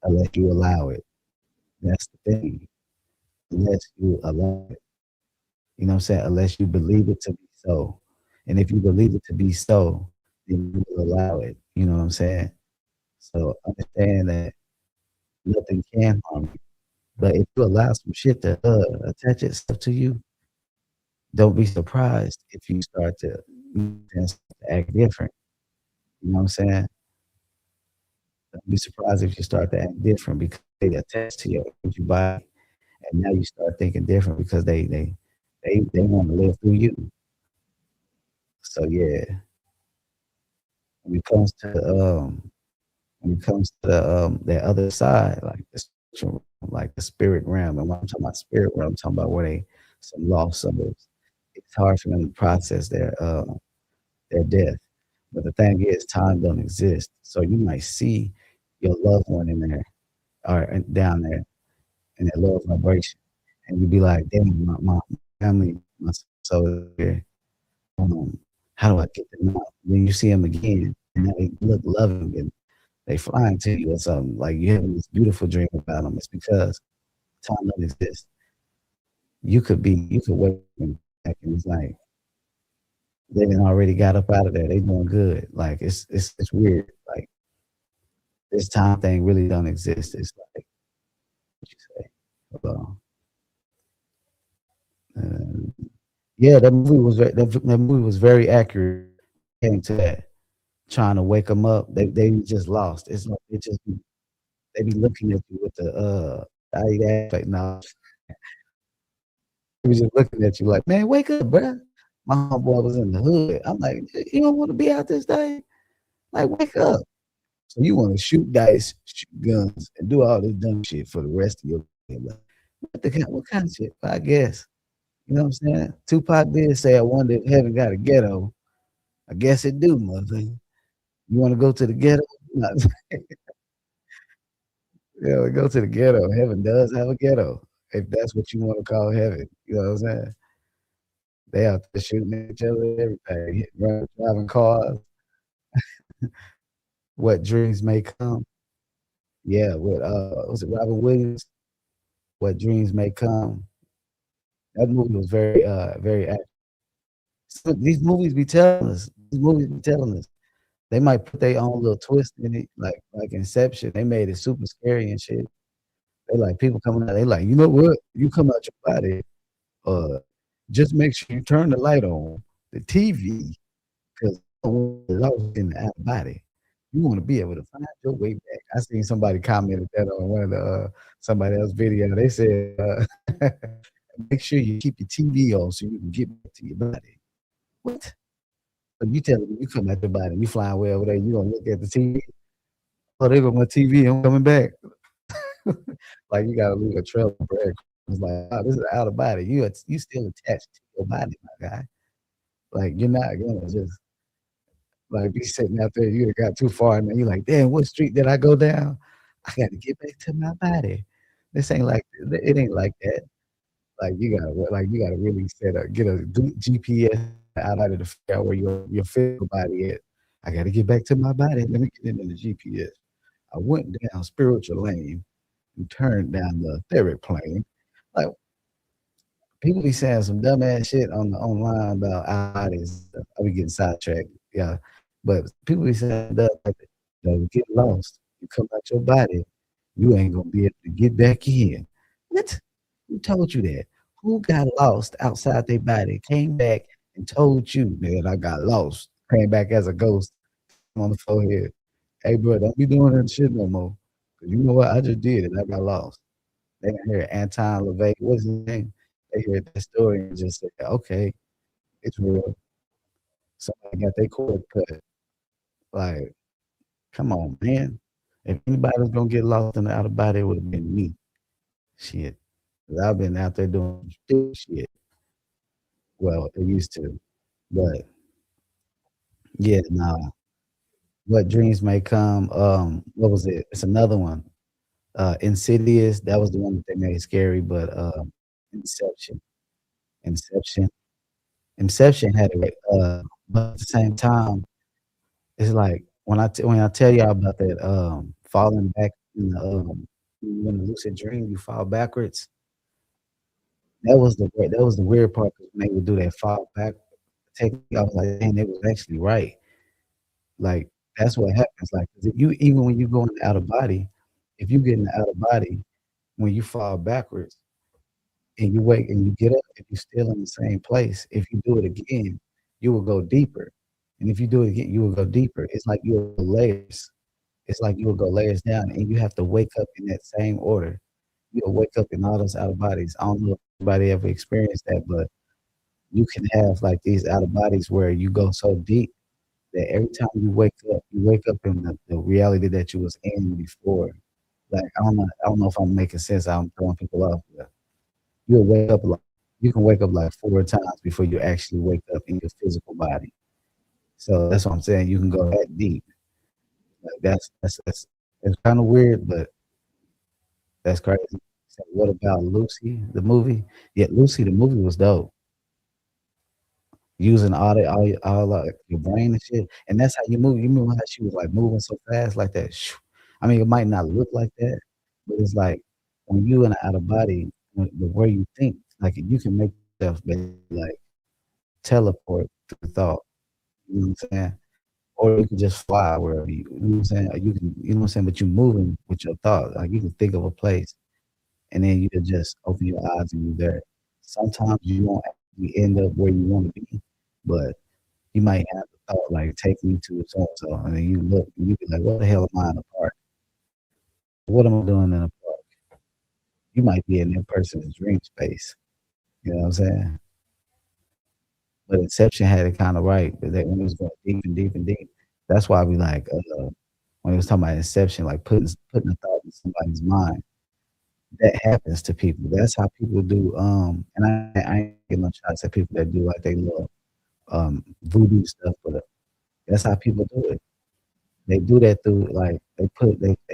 unless you allow it. That's the thing. Unless you allow it. You know what I'm saying? Unless you believe it to be so. And if you believe it to be so, then you will allow it. You know what I'm saying? So understand that nothing can harm you. But if you allow some shit to, attach itself to you, don't be surprised if you start to, act different, you know what I'm saying? Don't be surprised if you start to act different because they attach to your energy body, and now you start thinking different because they wanna live through you. So, yeah, when it comes to, when it comes to that other side, like the spiritual, like the spirit realm, and when I'm talking about spirit realm, I'm talking about where they some lost souls. It's hard for them to process their death. But the thing is, time don't exist. So you might see your loved one in there or down there in that low vibration, and you'd be like, "Damn, my family, my soul is here. Um, how do I get them out?" Then you see them again, and they look loving and they flying to you or something. Like you having this beautiful dream about them. It's because time don't exist. You could wake up back and it's like they done already got up out of there. They doing good. Like it's weird. Like this time thing really don't exist. It's like what you say. Hold on. Yeah, that movie was very accurate. Came to that, trying to wake them up. They just lost. It's like they be looking at you with the I like no, they was just looking at you like, man, wake up, bruh. My homeboy was in the hood. I'm like, you don't want to be out this day? Like, wake up. So you want to shoot dice, shoot guns, and do all this dumb shit for the rest of your life. Like, what kind of shit? I guess. You know what I'm saying? Tupac did say, I wonder if heaven got a ghetto. I guess it do, motherfucker. You wanna go to the ghetto? Nah, yeah, go to the ghetto. Heaven does have a ghetto, if that's what you wanna call heaven. You know what I'm saying? They out there shooting at each other, everything, driving cars. What dreams may come. Yeah, with, was it Robin Williams? What dreams may come. That movie was very accurate. So these movies be telling us. They might put their own little twist in it, like Inception. They made it super scary and shit. They like people coming out, they like, "You know what? You come out your body, uh, just make sure you turn the light on, the TV, 'cause lost in the out of body. You wanna be able to find your way back." I seen somebody commented that on one of the, somebody else video. They said, "Make sure you keep your TV on so you can get back to your body." What? So you telling me you come out your body, you flying way over there, you gonna look at the TV? "Oh, there go my TV, I'm coming back." Like, you gotta leave a trail of bread. It's like, "Oh, this is out of body." You still attached to your body, my guy. Like, you're not gonna just, like, be sitting out there, you done got too far, and then you're like, "Damn, what street did I go down? I gotta get back to my body." This ain't like it ain't like that. You gotta really get a GPS outside of the figure out where your physical body is. "I gotta get back to my body. Let me get into the GPS." I went down spiritual lane and turned down the etheric plane. Like, people be saying some dumbass shit on the online about our bodies and stuff. I be getting sidetracked, yeah. But people be saying stuff like, "Get lost. You come out your body, you ain't gonna be able to get back in." What? Who told you that? Who got lost outside their body, came back and told you, "Man, I got lost," came back as a ghost on the forehead. "Hey, bro, don't be doing that shit no more. 'Cause you know what? I just did it. I got lost." They done heard Anton LaVey, what's his name? They heard that story and just said, "Okay, it's real." Somebody got their cord cut. Like, come on, man. If anybody was gonna get lost in the outer body, it would've been me. Shit. 'Cause I've been out there doing stupid shit. Well, it used to. But yeah, nah. What dreams may come, what was it? It's another one. Insidious, that was the one that they made scary, but, Inception. Inception. Inception had it, but at the same time, it's like when I tell y'all about that, falling back in the, when the lucid dream, you fall backwards, that was the weird part 'cause when they would do that fall back technique, I was like, "Dang, they was actually right." Like, That's what happens, like, 'cause if you even when you go in the outer body, if you get in the outer body, when you fall backwards and you wake and you get up and you're still in the same place, if you do it again, you will go deeper, and if you do it again, you will go deeper. It's like you'll go layers. It's like you will go layers down, and you have to wake up in that same order. You'll wake up in all those outer bodies. I don't know if anybody ever experienced that, but you can have, like, these outer bodies where you go so deep that every time you wake up in the reality that you was in before. Like, I don't know if I'm making sense, I'm throwing people off, but you'll wake up like you can wake up like 4 times before you actually wake up in your physical body. So that's what I'm saying, you can go that deep. Like, that's it's kinda weird, but that's crazy. So what about Lucy, the movie? Yeah, Lucy, the movie was dope. Using all, like, your brain and shit, and that's how you move. You remember how she was, like, moving so fast like that? Shoo. I mean, it might not look like that, but it's like when you in a out of body, when the way you think, like, you can make stuff basically, like, teleport through thought, you know what I'm saying? Or you can just fly wherever you know what I'm saying? Or you can you know what I'm saying, but you moving with your thought, like, you can think of a place, and then you can just open your eyes and you're there. Sometimes you won't actually end up where you wanna be, but you might have the thought like, "Take me to so and so," and then you look and you be like, "What the hell am I in a park? What am I doing in a park?" You might be in that person's dream space, you know what I'm saying? But Inception had it kinda right, but that when it was going deep and deep and deep, that's why we like, when it was talking about Inception, like putting a thought in somebody's mind, that happens to people. That's how people do, and I ain't getting no shots at people that do like they little, voodoo stuff, but, that's how people do it. They do that through like they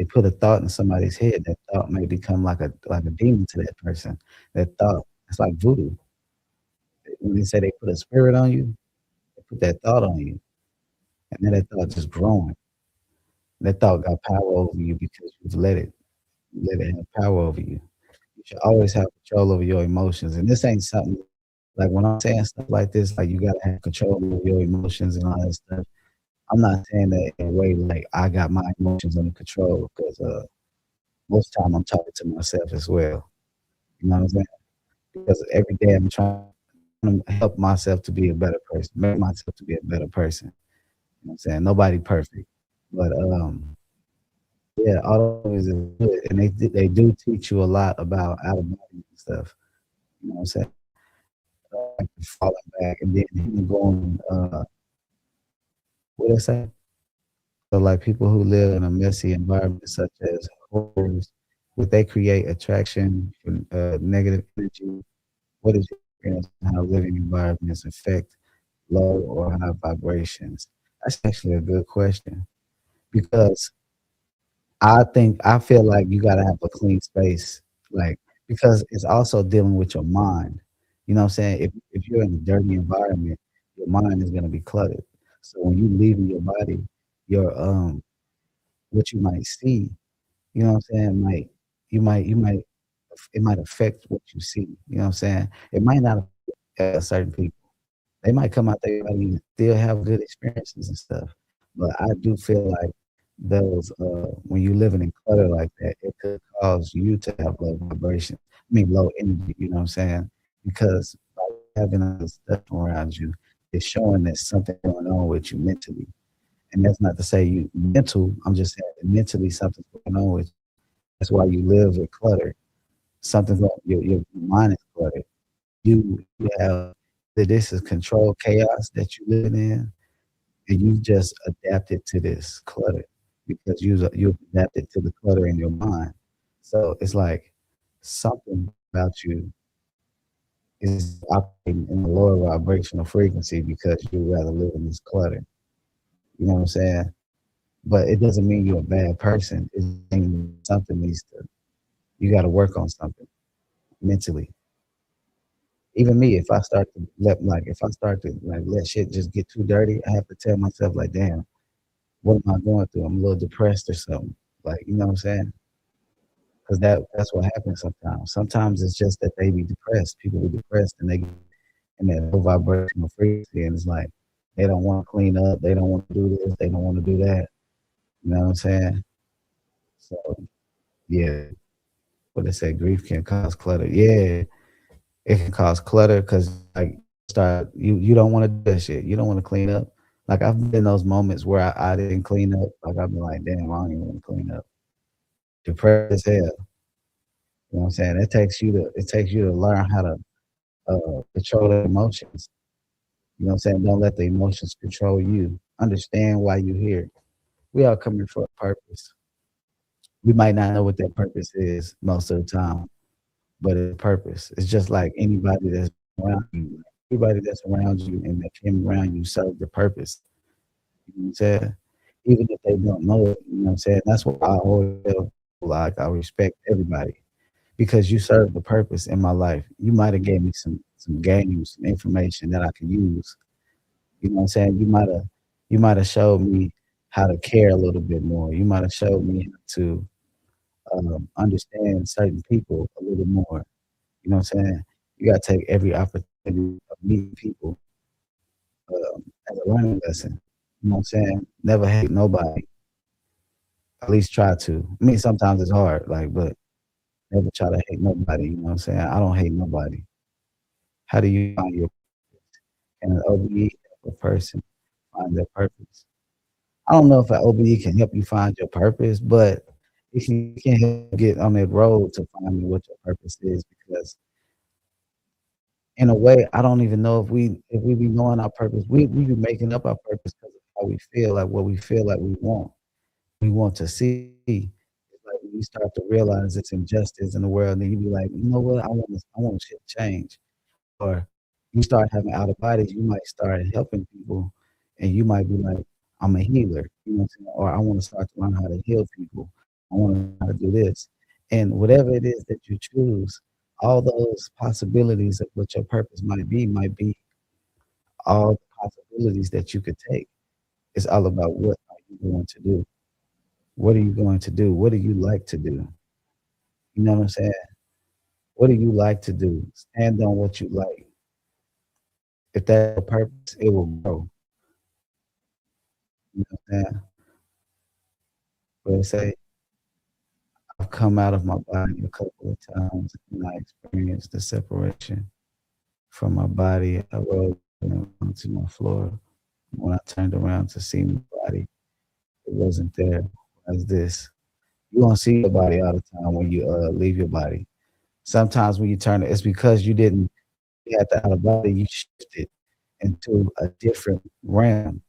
put a thought in somebody's head. That thought may become like a demon to that person. That thought, it's like voodoo. When they say they put a spirit on you, they put that thought on you, and then that thought just growing. That thought got power over you because you've let it have power over you. You should always have control over your emotions, and this ain't something like when I'm saying stuff like this, like you gotta have control over your emotions and all that stuff. I'm not saying that in a way like I got my emotions under control because most of the time I'm talking to myself as well. You know what I'm saying? Because every day I'm trying to help myself to be a better person, make myself to be a better person. You know what I'm saying? Nobody perfect. But yeah, all of it is good. And they do teach you a lot about out of body and stuff. You know what I'm saying? Like falling back and then even going what I say? So like people who live in a messy environment such as homes, would they create attraction for negative energy? What is your experience on how living environments affect low or high vibrations? That's actually a good question because I feel like you gotta have a clean space, like because it's also dealing with your mind. You know what I'm saying? If you're in a dirty environment, your mind is gonna be cluttered. So when you leave in your body, your what you might see, you know what I'm saying, you might it might affect what you see, you know what I'm saying? It might not affect certain people. They might come out there and still have good experiences and stuff, but I do feel like those, when you living in clutter like that, it could cause you to have low vibration, I mean, low energy, you know what I'm saying? Because by having all this stuff around you, it's showing that something going on with you mentally, and that's not to say you mental, I'm just saying that mentally something's going on with you. That's why you live with clutter. Something's wrong, your mind is cluttered. You have that this is controlled chaos that you living in, and you just adapted to this clutter because you've adapted to the clutter in your mind. So it's like something about you is operating in a lower vibrational frequency because you rather live in this clutter. You know what I'm saying? But it doesn't mean you're a bad person. It means something needs to you gotta work on something mentally. Even me, if I start to like let shit just get too dirty, I have to tell myself like, damn, what am I going through? I'm a little depressed or something. Like, you know what I'm saying? Because that's what happens sometimes. Sometimes it's just that they be depressed. People be depressed and they get in that low vibrational frequency, and it's like they don't want to clean up, they don't want to do this, they don't want to do that. You know what I'm saying? So, yeah, what they say, grief can cause clutter. Yeah, it can cause clutter because like you don't want to do that shit. You don't want to clean up. Like I've been in those moments where I didn't clean up. Like I've been like, damn, I don't even want to clean up. Depressed as hell. You know what I'm saying? It takes you to learn how to control the emotions. You know what I'm saying? Don't let the emotions control you. Understand why you're here. We all come here for a purpose. We might not know what that purpose is most of the time, but it's a purpose. It's just like anybody that's around you. Everybody that's around you and that came around you served the purpose. You know what I'm saying? Even if they don't know it, you know what I'm saying? That's why I always feel like I respect everybody because you served the purpose in my life. You might have gave me some games, some information that I can use. You know what I'm saying? You might have showed me how to care a little bit more. You might have showed me how to understand certain people a little more. You know what I'm saying? You gotta take every opportunity of meeting people as a learning lesson. You know what I'm saying? Never hate nobody. At least try to. I mean, sometimes it's hard, like, but never try to hate nobody. You know what I'm saying? I don't hate nobody. How do you find your can an OBE help a person find their purpose? I don't know if an OBE can help you find your purpose, but it can help you get on that road to finding what your purpose is because in a way, I don't even know if we be knowing our purpose. We be making up our purpose because of how we feel, like what we feel like we want to see. It's like when you start to realize it's injustice in the world, then you be like, you know what, I want shit to change. Or you start having out of bodies, you might start helping people, and you might be like, I'm a healer, you know what I'm saying? Or I want to start to learn how to heal people. I want to learn how to do this. And whatever it is that you choose, all those possibilities of what your purpose might be all the possibilities that you could take. It's all about what are you going to do? What are you going to do? What do you like to do? You know what I'm saying? What do you like to do? Stand on what you like. If that's your purpose, it will grow. You know what I'm saying? But they say I've come out of my body a couple of times and I experienced the separation from my body. I rolled onto my floor. When I turned around to see my body, it wasn't there. As this, you won't see your body all the time when you leave your body. Sometimes when you turn it, it's because you had the out of body, you shifted into a different realm.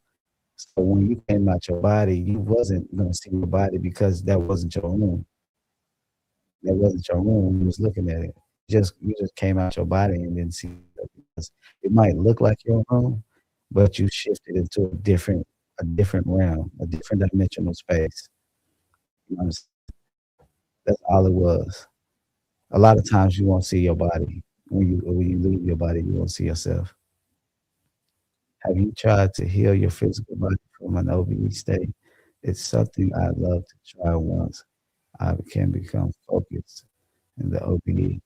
So when you came out your body, you wasn't gonna see your body because that wasn't your room. That wasn't your room. You was looking at it. You just came out your body and didn't see it because it might look like your room, but you shifted into a different realm, a different dimensional space. You know what I'm saying? That's all it was. A lot of times you won't see your body. When you leave your body, you won't see yourself. Have you tried to heal your physical body from an OBE state? It's something I'd love to try once I can become focused in the OBE.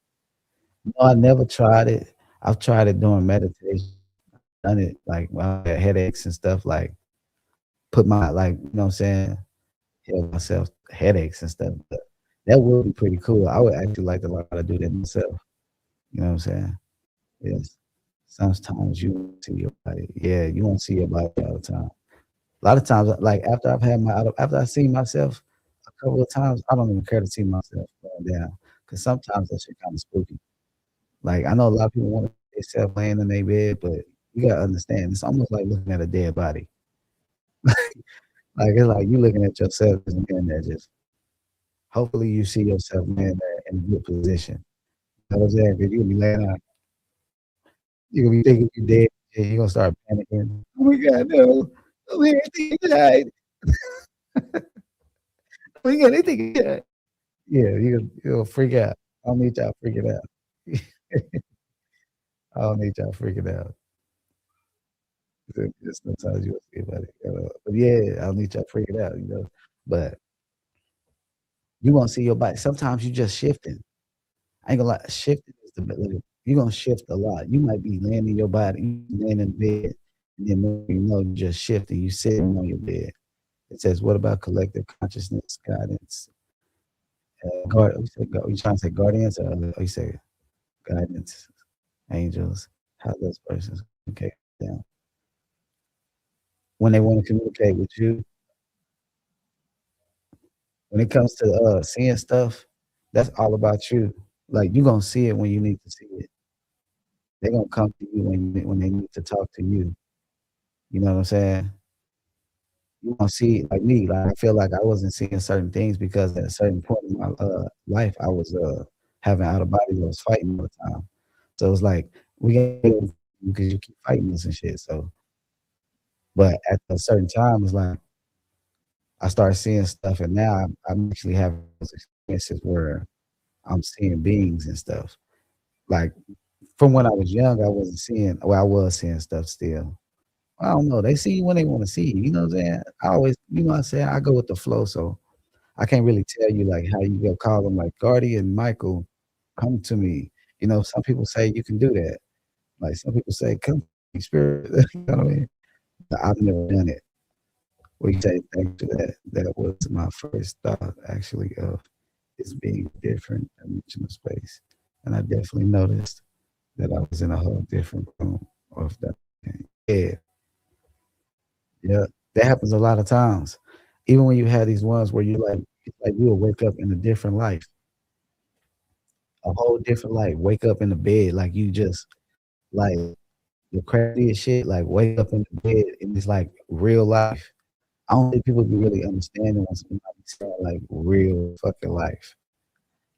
No, I never tried it. I've tried it during meditation. Done it like when I had headaches and stuff, like put my like, you know what I'm saying, heal myself headaches and stuff. But that would be pretty cool. I would actually like to learn how to do that myself. You know what I'm saying? Yes. Sometimes you won't see your body. Yeah, you won't see your body all the time. A lot of times, like after I see myself a couple of times, I don't even care to see myself going down because sometimes that shit kind of spooky. Like I know a lot of people want to see themselves laying in their bed, but you gotta understand it's almost like looking at a dead body. Like it's like you looking at yourself as a man that just hopefully you see yourself laying there in a good position. You know what I'm saying? Because you'll be laying out, you're gonna be thinking you're dead, and you're gonna start panicking. Oh my god, no. Oh my god, I think he died. Oh my god, I think he died. Yeah, you'll freak out. I don't need y'all freaking out. I don't need y'all freaking out. Just sometimes you will see about it, but yeah, I don't need y'all freaking out, you know. But you won't see your body. Sometimes you just shifting. I ain't gonna lie, shifting is the like, you're gonna shift a lot. You might be laying in your body, you laying in bed, and then you know you just shifting, you sitting on your bed. It says, "What about collective consciousness, guidance, you said you trying to say guardians or you say guidance, angels? How those persons communicate with them when they want to communicate with you? When it comes to seeing stuff, that's all about you. Like you gonna see it when you need to see it. They're gonna come to you when they need to talk to you. You know what I'm saying? You gonna see like me, like I feel like I wasn't seeing certain things because at a certain point in my life I was having out of bodies, I was fighting all the time. So it's like we got because you keep fighting us and shit. So but at a certain time it's like I started seeing stuff and now I'm actually having those experiences where I'm seeing beings and stuff. Like from when I was young, I wasn't seeing well, I was seeing stuff still. I don't know. They see you when they want to see you. You know what I'm saying? I always, you know what I'm saying? I go with the flow. So I can't really tell you like how you go call them like Guardian Michael, come to me. You know, some people say you can do that. Like some people say, come to me, spirit. You know what I mean? But I've never done it. We say thank you to that. That was my first thought actually of it's being different dimensional space. And I definitely noticed that I was in a whole different room of that. Yeah, yeah. That happens a lot of times. Even when you have these ones where you it's like you'll wake up in a different life, a whole different life. Wake up in the bed like you just like the craziest shit. Like wake up in the bed and it's like real life. I don't think people be really understanding when somebody saying like real fucking life.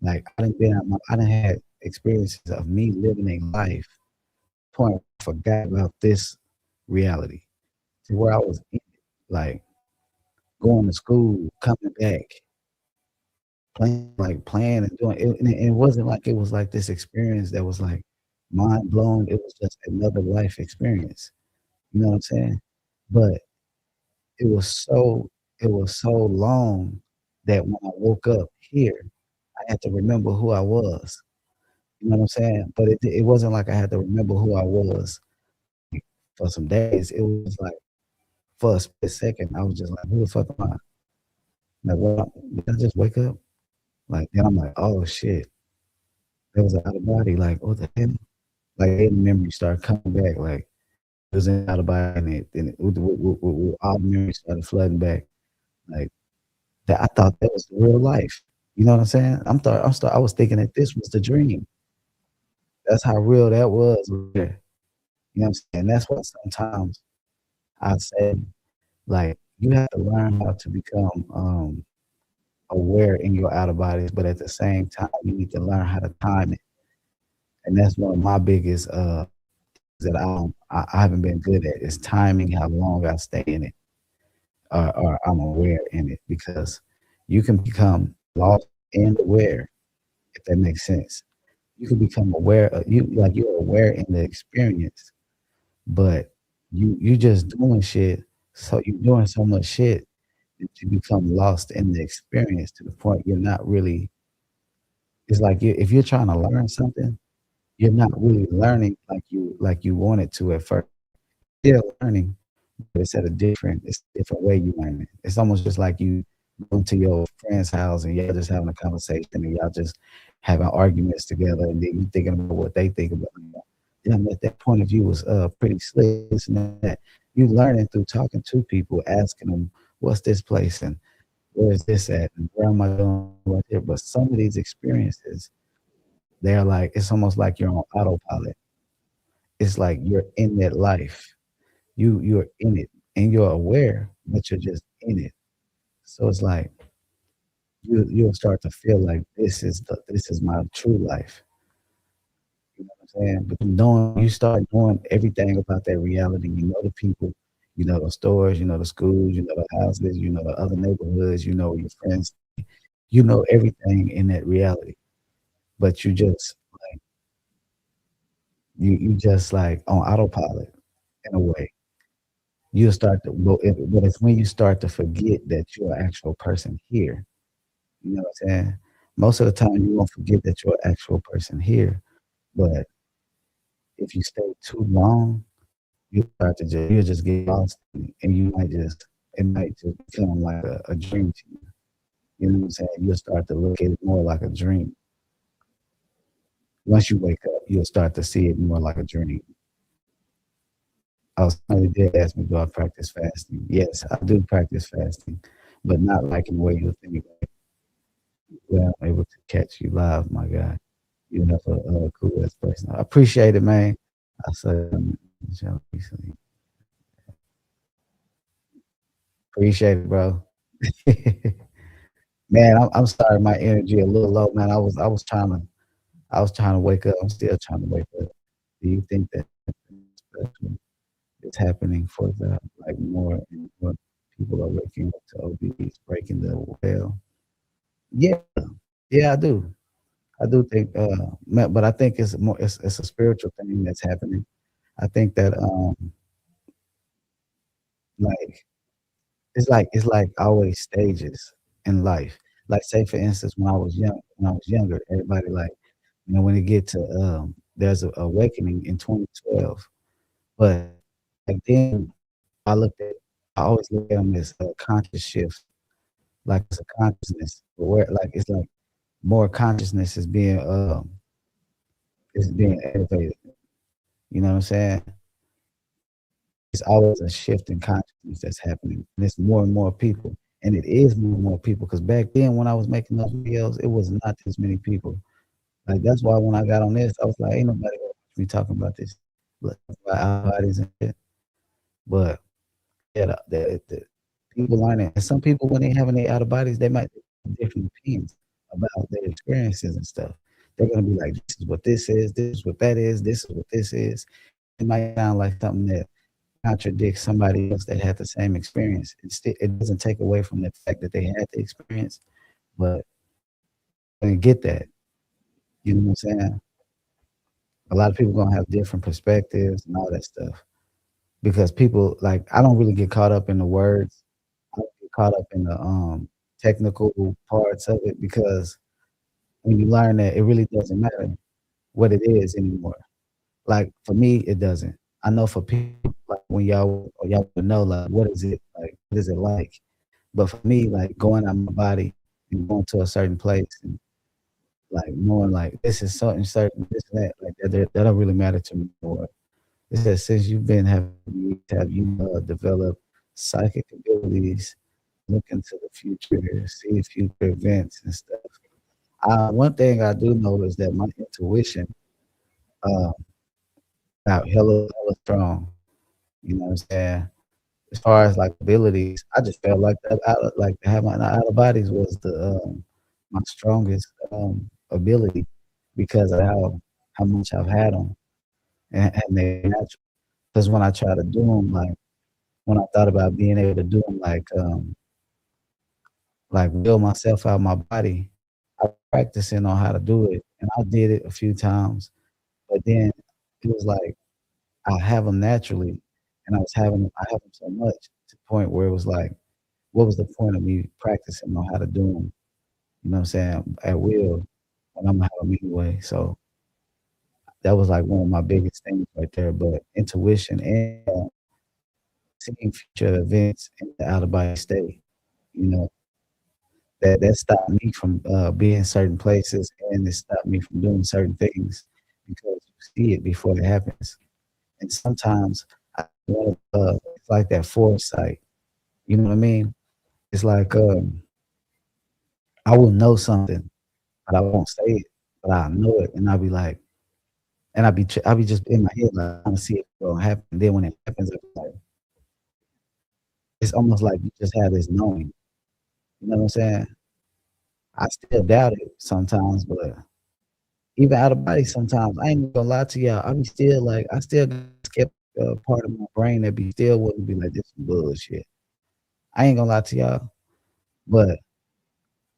Like I done had experiences of me living a life point I forgot about this reality to where I was in it, like going to school, coming back, playing and doing it, and it wasn't like it was like this experience that was like mind blown. It was just another life experience. You know what I'm saying? But it was so it was so long that when I woke up here, I had to remember who I was. You know what I'm saying? But it wasn't like I had to remember who I was for some days. It was like for a split second, I was just like, "Who the fuck am I?" Like, "What? Did I just wake up?" Like, then I'm like, "Oh shit, that was out of body." Like, what the hell? Like, then memories started coming back. Like, it was in out of body, and all the memories started flooding back. Like that, I thought that was real life. You know what I'm saying? I was thinking that this was the dream. That's how real that was. Yeah. You know what I'm saying? That's why sometimes I say, like, you have to learn how to become aware in your outer bodies, but at the same time, you need to learn how to time it. And that's one of my biggest that I haven't been good at is timing how long I stay in it or I'm aware in it because you can become lost and aware if that makes sense. You can become aware of you like you're aware in the experience, but you just doing shit. So you're doing so much shit that you become lost in the experience to the point you're not really. It's like if you're trying to learn something, you're not really learning like you wanted to at first. Still learning, but it's a different way you learn it. It's almost just like you go to your friend's house and y'all just having a conversation and y'all just having arguments together and then you thinking about what they think about you. Damn, that point of view was pretty slick, this and that. You learning through talking to people, asking them, what's this place and where is this at and where am I going right here? But some of these experiences, they're like it's almost like you're on autopilot. It's like you're in that life. You're in it and you're aware, but you're just in it. So it's like you'll start to feel like this is my true life. You know what I'm saying? But you start knowing everything about that reality. You know the people, you know the stores, you know the schools, you know the houses, you know the other neighborhoods, you know your friends. You know everything in that reality. But you just like on autopilot in a way. You'll start to but it's when you start to forget that you're an actual person here. You know what I'm saying? Most of the time, you won't forget that you're an actual person here, but if you stay too long, you'll just get lost in it, and you might just it might just become like a dream to you. You know what I'm saying? You'll start to look at it more like a dream. Once you wake up, you'll start to see it more like a dream. Oh, somebody did ask me, do I practice fasting? Yes, I do practice fasting, but not like in the way you think. Well, I'm able to catch you live, my guy. You have a cool ass person. I appreciate it, man. I said, recently. Appreciate it, bro. Man, I'm sorry, my energy a little low, man. I was trying to wake up. I'm still trying to wake up. Do you think that special is happening for the like more and more people are waking up to OBs, breaking the whale? Yeah, yeah, I do. I do think, but I think it's more, it's a spiritual thing that's happening. I think that, like, it's like always stages in life. Like, say for instance, when I was younger, everybody like, when it get to, there's a awakening in 2012, but like then I looked at, I always look at them as a conscious shift, like it's a consciousness, where like it's like more consciousness is being elevated. You know what I'm saying? It's always a shift in consciousness that's happening, and it's more and more people, and it is more and more people. Because back then when I was making those videos, it was not this many people. Like, that's why when I got on this, I was like, "Ain't nobody gonna watch me talking about this, look, about our bodies and shit." But, yeah, the people learning, and some people, when they having their out of bodies, they might have different opinions about their experiences and stuff. They're gonna be like, "This is what this is what that is, this is what this is." It might sound like something that contradict somebody else that had the same experience. It doesn't take away from the fact that they had the experience, but I get that. You know what I'm saying? A lot of people gonna have different perspectives and all that stuff because people like I don't really get caught up in the words. I don't get caught up in the technical parts of it because when you learn that it really doesn't matter what it is anymore. Like for me, it doesn't. I know for people like when y'all would know like what is it like? What is it like? But for me, like going out my body and going to a certain place and like knowing like this is something certain, this and that, like that don't really matter to me anymore. It says since you've been having have you developed psychic abilities, look into the future, see future events and stuff. One thing I do know is that my intuition uh got hella strong. You know what I'm saying? As far as like abilities, I just felt like that out like having out of bodies was the my strongest ability because of how much I've had them and they natural. Because when I try to do them, like when I thought about being able to do them, like will myself out of my body, I was practicing on how to do it, and I did it a few times, but then it was like I have them naturally, and I have them so much to the point where it was like, what was the point of me practicing on how to do them? You know what I'm saying? At will, when I'm gonna have them anyway. So that was like one of my biggest things right there. But intuition and seeing future events in the out of body state, you know, that stopped me from being certain places and it stopped me from doing certain things because you see it before it happens. And sometimes I it's like that foresight. You know what I mean? It's like I will know something, but I won't say it, but I know it, and I'll be like, and I'll be just in my head like, I wanna see it gonna happen. Then when it happens, I'll be like, it's almost like you just have this knowing. You know what I'm saying? I still doubt it sometimes, but even out of body sometimes, I ain't gonna lie to y'all. I be still like, I still got a skeptical part of my brain that be still wouldn't be like, this is bullshit. I ain't gonna lie to y'all, but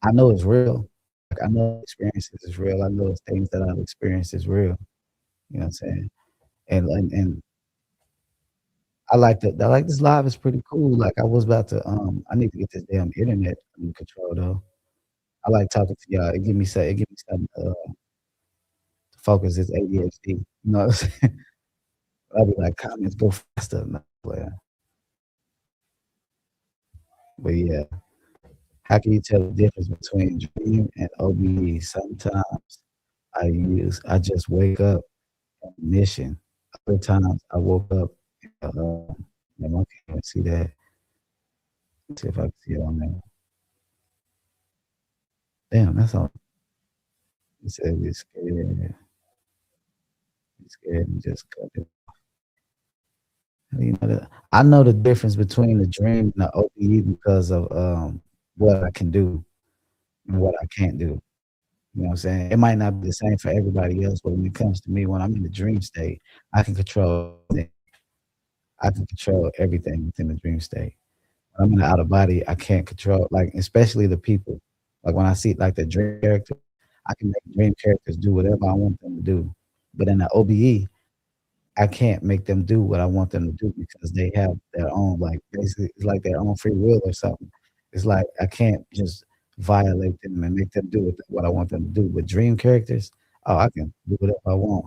I know it's real. Like I know experiences is real. I know it's things that I've experienced is real. You know what I'm saying? And I like this live is pretty cool. Like I was about to I need to get this damn internet under control though. I like talking to y'all. It give me something to focus this ADHD. You know what I'm saying? I'll be like comments go faster. Nah, player. But yeah, how can you tell the difference between dream and OBE? Sometimes I just wake up on a mission. Other times I woke up and I can't even see that. Let's see if I can see it on there. Damn, that's all. It said be scared. Be scared and just cut it. You know that I know the difference between the dream and the OBE because of what I can do and what I can't do. You know what I'm saying? It might not be the same for everybody else, but when it comes to me, when I'm in the dream state, I can control everything. I can control everything within the dream state. When I'm in the outer body, I can't control, like, especially the people. Like when I see like the dream character, I can make dream characters do whatever I want them to do. But in the OBE, I can't make them do what I want them to do because they have their own, like, basically, it's like their own free will or something. It's like I can't just violate them and make them do what I want them to do. With dream characters, oh, I can do whatever I want.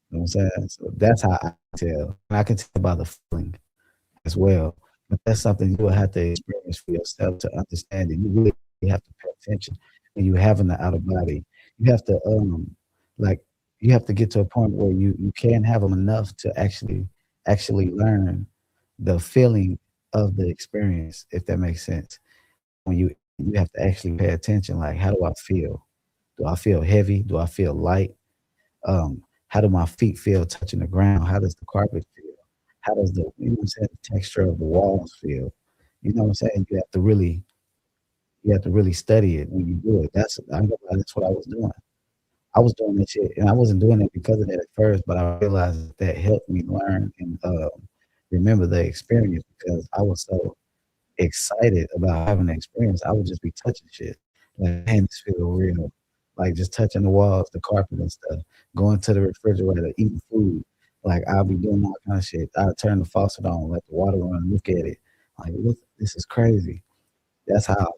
You know what I'm saying? So that's how I tell. And I can tell by the feeling as well. But that's something you will have to experience for yourself to understand it. You really have to pay attention when you having the outer body. You have to like you have to get to a point where you can have them enough to actually learn the feeling of the experience, if that makes sense. When you have to actually pay attention, like how do I feel? Do I feel heavy? Do I feel light? How do my feet feel touching the ground? How does the carpet feel? How does you know what I'm saying, the texture of the walls feel? You know what I'm saying? You have to really study it when you do it. That's what I was doing. I was doing that shit, and I wasn't doing it because of that at first, but I realized that helped me learn and remember the experience because I was so excited about having the experience. I would just be touching shit. Like, man, this feel real. Like just touching the walls, the carpet and stuff, going to the refrigerator, eating food. Like I'll be doing all kind of shit. I'll turn the faucet on, let the water run, look at it. Like, look, this is crazy. That's how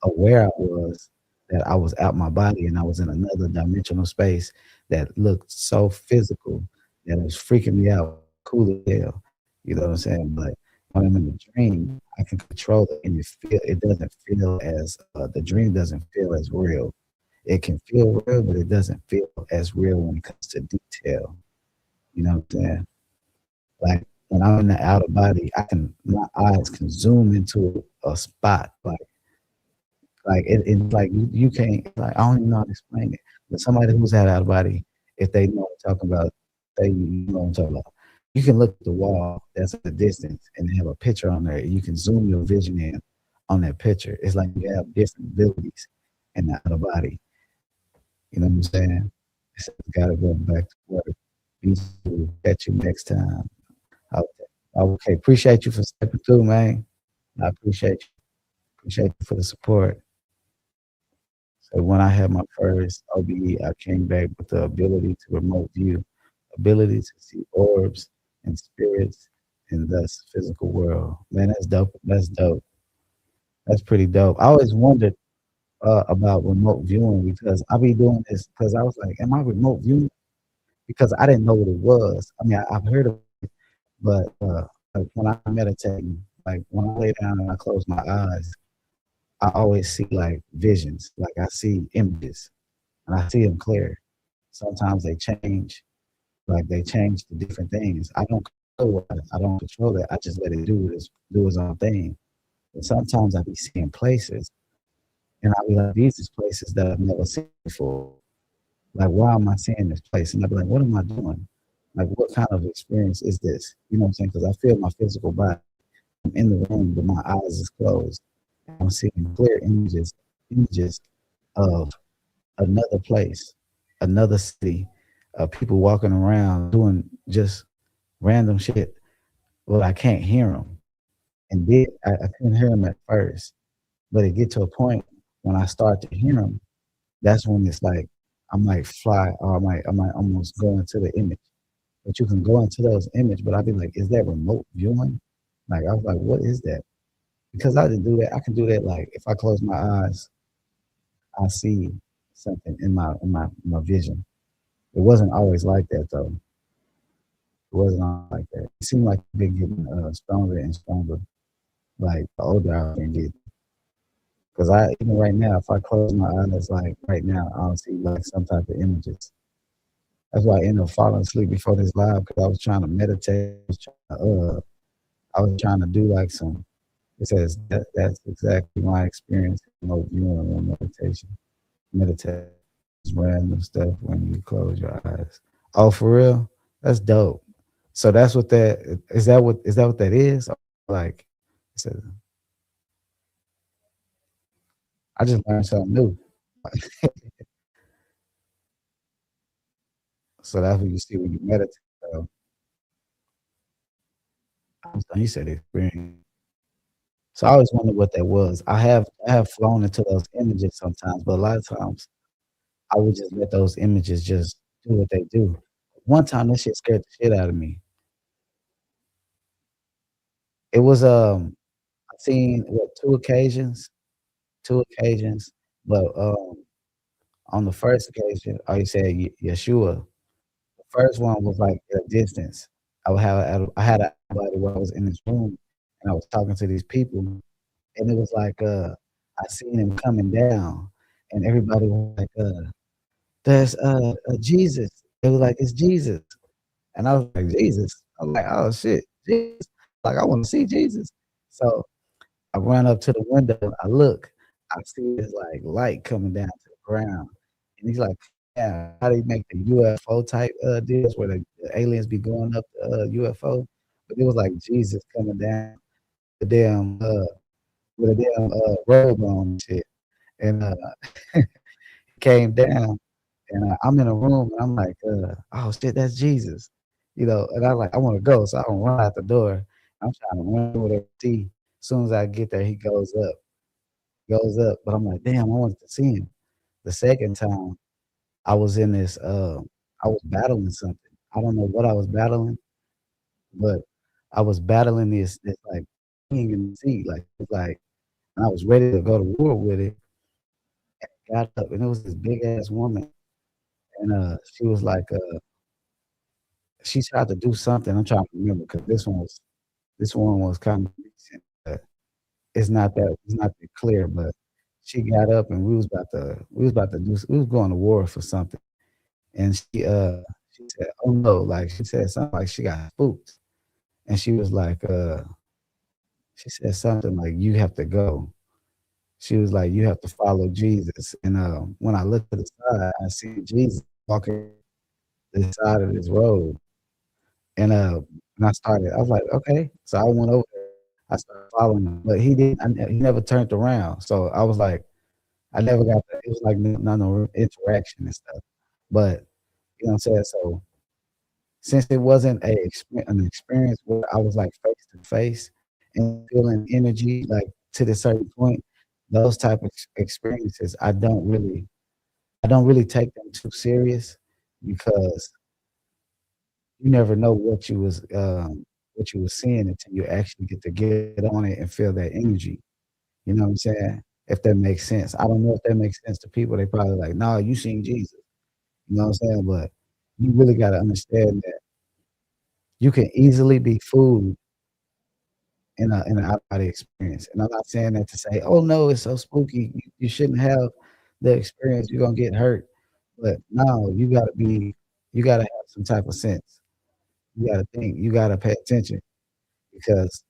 aware I was that I was out my body and I was in another dimensional space that looked so physical that it was freaking me out, cool as hell. You know what I'm saying? But when I'm in the dream, I can control it and it doesn't feel as the dream doesn't feel as real. It can feel real, but it doesn't feel as real when it comes to detail. You know what I'm saying? Like when I'm in the outer body, my eyes can zoom into a spot like it's like you can't like I don't even know how to explain it. But somebody who's had out of body, if they know what I'm talking about, you know what I'm talking about. You can look at the wall that's at a distance and have a picture on there. You can zoom your vision in on that picture. It's like you have different abilities in the outer body. You know what I'm saying? So gotta go back to work. Be to catch you next time. Okay. Okay. Appreciate you for stepping through, man. I appreciate you. Appreciate you for the support. So when I had my first OBE, I came back with the ability to remote view, ability to see orbs and spirits in thus physical world. Man, that's dope. That's dope. That's pretty dope. I always wondered about remote viewing because I be doing this because I was like, am I remote viewing? Because I didn't know what it was. I mean, I've heard of it, but like when I'm meditating, like when I lay down and I close my eyes, I always see like visions, like I see images and I see them clear. Sometimes they change, like they change to different things. I don't control that. I just let it do its own thing. And sometimes I be seeing places, and I'll be like, these is places that I've never seen before. Like, why am I seeing this place? And I'll be like, what am I doing? Like, what kind of experience is this? You know what I'm saying? Because I feel my physical body. I'm in the room, but my eyes is closed. I'm seeing clear images of another place, another city, people walking around doing just random shit. Well, I can't hear them, and I couldn't hear them at first, but it get to a point when I start to hear them. That's when it's like I might fly, or I might almost go into the image. But you can go into those image, but I'd be like, is that remote viewing? Like I was like, what is that? Because I didn't do that. I can do that. Like if I close my eyes, I see something in my vision. It wasn't always like that though. It wasn't always like that. It seemed like they're getting stronger and stronger. like, the older I've been getting. 'Cause I even right now, if I close my eyes, like, right now, I'll see, like, some type of images. That's why I ended up falling asleep before this live, 'cause I was trying to meditate, I was trying to do, like, some it says that's exactly my experience, remote viewing and meditation. Meditate is random stuff when you close your eyes. Oh, for real? That's dope. So that's what that that is? Like, it's a I just learned something new. So that's what you see when you meditate, so you said experience. So I always wondered what that was. I have flown into those images sometimes, but a lot of times I would just let those images just do what they do. One time, that shit scared the shit out of me. It was, I seen, what, 2 occasions, but, on the first occasion, you said Yeshua. The first one was, like, at a distance. I had a buddy where I was in this room, and I was talking to these people, and it was like, I seen him coming down, and everybody was like, "There's, Jesus." They were like, "It's Jesus." And I was like, "Jesus?" I was like, "Oh, shit, Jesus?" Like, I wanna see Jesus. So I run up to the window, I look, I see this, like, light coming down to the ground, and he's like, "Yeah, how they make the UFO type, deals where the aliens be going up the, UFO?" But it was like Jesus coming down the damn, with a damn, robe on and shit, and, he came down, and, I'm in a room, and I'm like, "Oh, shit, that's Jesus," and I'm like, "I wanna go," so I run out the door. I'm trying to run over there, see. Soon as I get there, he goes up, but I'm like, "Damn, I wanted to see him." The second time, I was in this, I was battling something. I don't know what I was battling, but I was battling this, like, thing in the sea, like, it's like and I was ready to go to war with it, got up, and it was this big ass woman, and, she was like, she tried to do something, I'm trying to remember because this one was kinda recent, but it's not that clear, but she got up and we was about to we was going to war for something, and she said, "Oh, no," like, she said something like she got spooked, and she was like, she said something like, "You have to go." She was like, "You have to follow Jesus," and, when I looked to the side, I see Jesus walking the side of this road, and, I was like, "Okay." So I went over there, I started following him, but he never turned around, so I was like, I never got that. It was like no interaction and stuff. But, you know what I'm saying? So, since it wasn't an experience where I was, like, face to face and feeling energy, like, to this certain point, those type of experiences, I don't really take them too serious because you never know what you was seeing until you actually get to get on it and feel that energy. You know what I'm saying? If that makes sense. I don't know if that makes sense to people. They probably like, "No, you seen Jesus." You know what I'm saying? But you really gotta understand that you can easily be fooled in a out body experience. And I'm not saying that to say, "Oh, no, it's so spooky. You shouldn't have the experience. You're gonna get hurt." But no, you gotta have some type of sense. You gotta think. You gotta pay attention because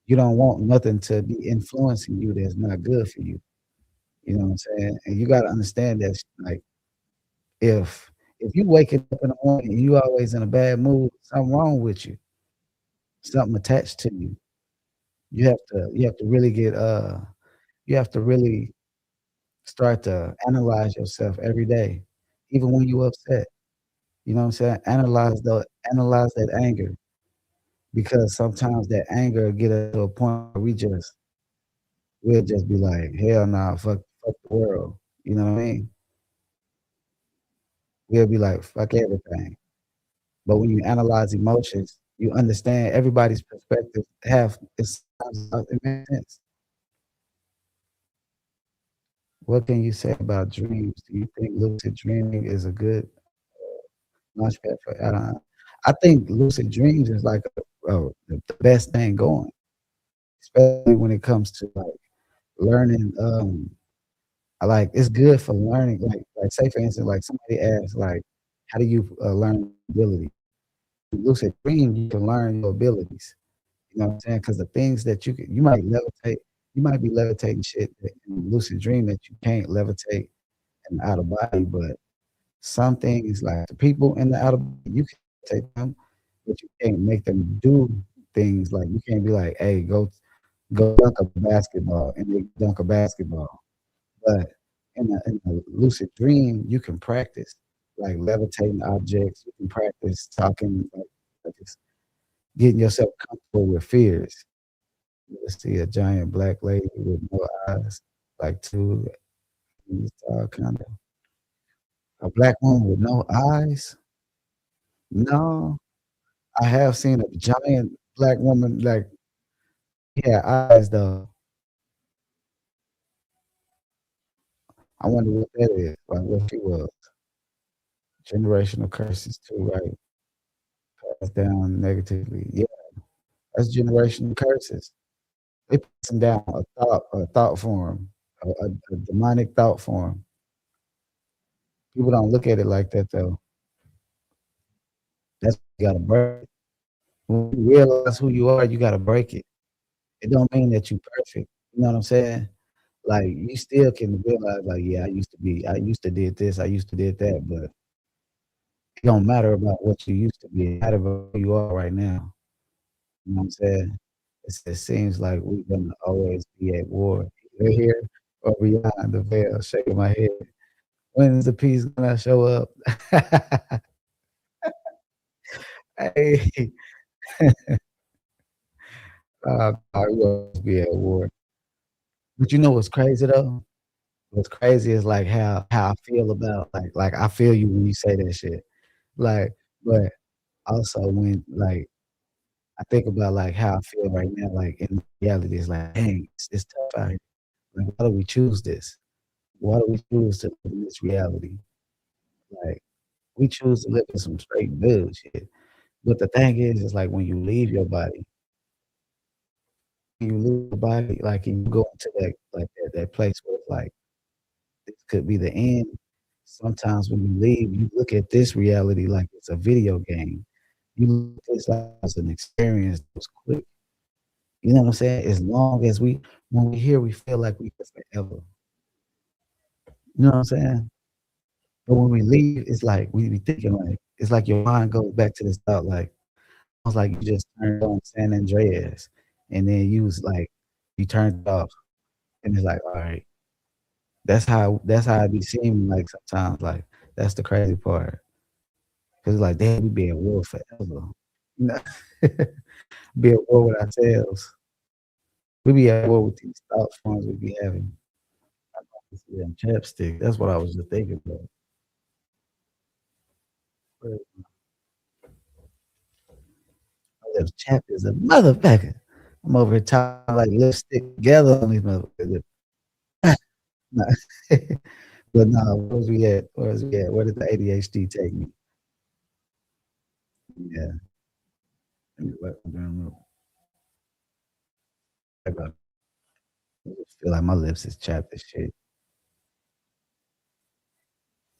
you don't want nothing to be influencing you that's not good for you. You know what I'm saying? And you gotta understand that, like, if you waking up in the morning and you always in a bad mood, something wrong with you, something attached to you. You have to really you have to really start to analyze yourself every day, even when you upset. You know what I'm saying? Analyze that anger because sometimes that anger get us to a point where we'll just be like, "Hell nah, fuck the world." You know what I mean? We'll be like, "Fuck everything." But when you analyze emotions, you understand everybody's perspective have it's it makes sense. What can you say about dreams? Do you think lucid dreaming is a good launchpad for I think lucid dreams is like the best thing going, especially when it comes to, like, learning, like, it's good for learning, like, say, for instance, like, somebody asks, like, "How do you, learn ability?" In lucid dream, you can learn your abilities, you know what I'm saying? Because the things that you might levitate you might be levitating shit that in lucid dream that you can't levitate in outer body, but some things, like, the people in the outer body, you can take them, but you can't make them do things, like, you can't be like, "Hey, go dunk a basketball," and they dunk a basketball. But in a lucid dream, you can practice, like, levitating objects, you can practice talking, like, just getting yourself comfortable with fears. You will see a giant black lady with no eyes, like 2 kinda. A black woman with no eyes? No, I have seen a giant black woman, like, yeah, eyes though. I wonder what that is, like, what she was. Generational curses too, right? Passed down negatively. Yeah, that's generational curses. They passing down a thought form, a demonic thought form. People don't look at it like that though. That's you gotta break it. When you realize who you are, you gotta break it. It don't mean that you perfect. You know what I'm saying? Like, you still can realize, like, yeah, I used to did this, I used to did that, but it don't matter about what you used to be. It matter about who you are right now. You know what I'm saying? It seems like we're gonna always be at war, either here or beyond the veil, shaking my head. When is the peace gonna show up? Hey, we'll always be at war. But you know what's crazy though? What's crazy is like how I feel about I feel you when you say that shit. Like, but also when I think about like how I feel right now, like in reality, it's like, dang, it's tough out here. Like, why do we choose this? Why do we choose to live in this reality? Like, we choose to live in some straight bullshit. But the thing is like when you leave your body, like and you go into that place where it's like this could be the end. Sometimes when you leave, you look at this reality like it's a video game. You look at this like it's an experience that was quick. You know what I'm saying? As long as when we here, we feel like we here forever. You know what I'm saying? But when we leave, it's like we be thinking like it's like your mind goes back to this thought like almost like you just turned on San Andreas and then you was like you turned it off and it's like, all right. That's how it be seeming like sometimes, like, that's the crazy part. 'Cause it's like, damn, we be at war forever. You know? Be at war with ourselves. We be at war with these thought forms we be having. I know this damn chapstick, that's what I was just thinking about. But my lips chapped as a motherfucker. I'm over here talking like lipstick together on these motherfuckers. Nah. But no, where was we at? Where was we at? Where did the ADHD take me? Yeah. I just feel like my lips is chapped as shit.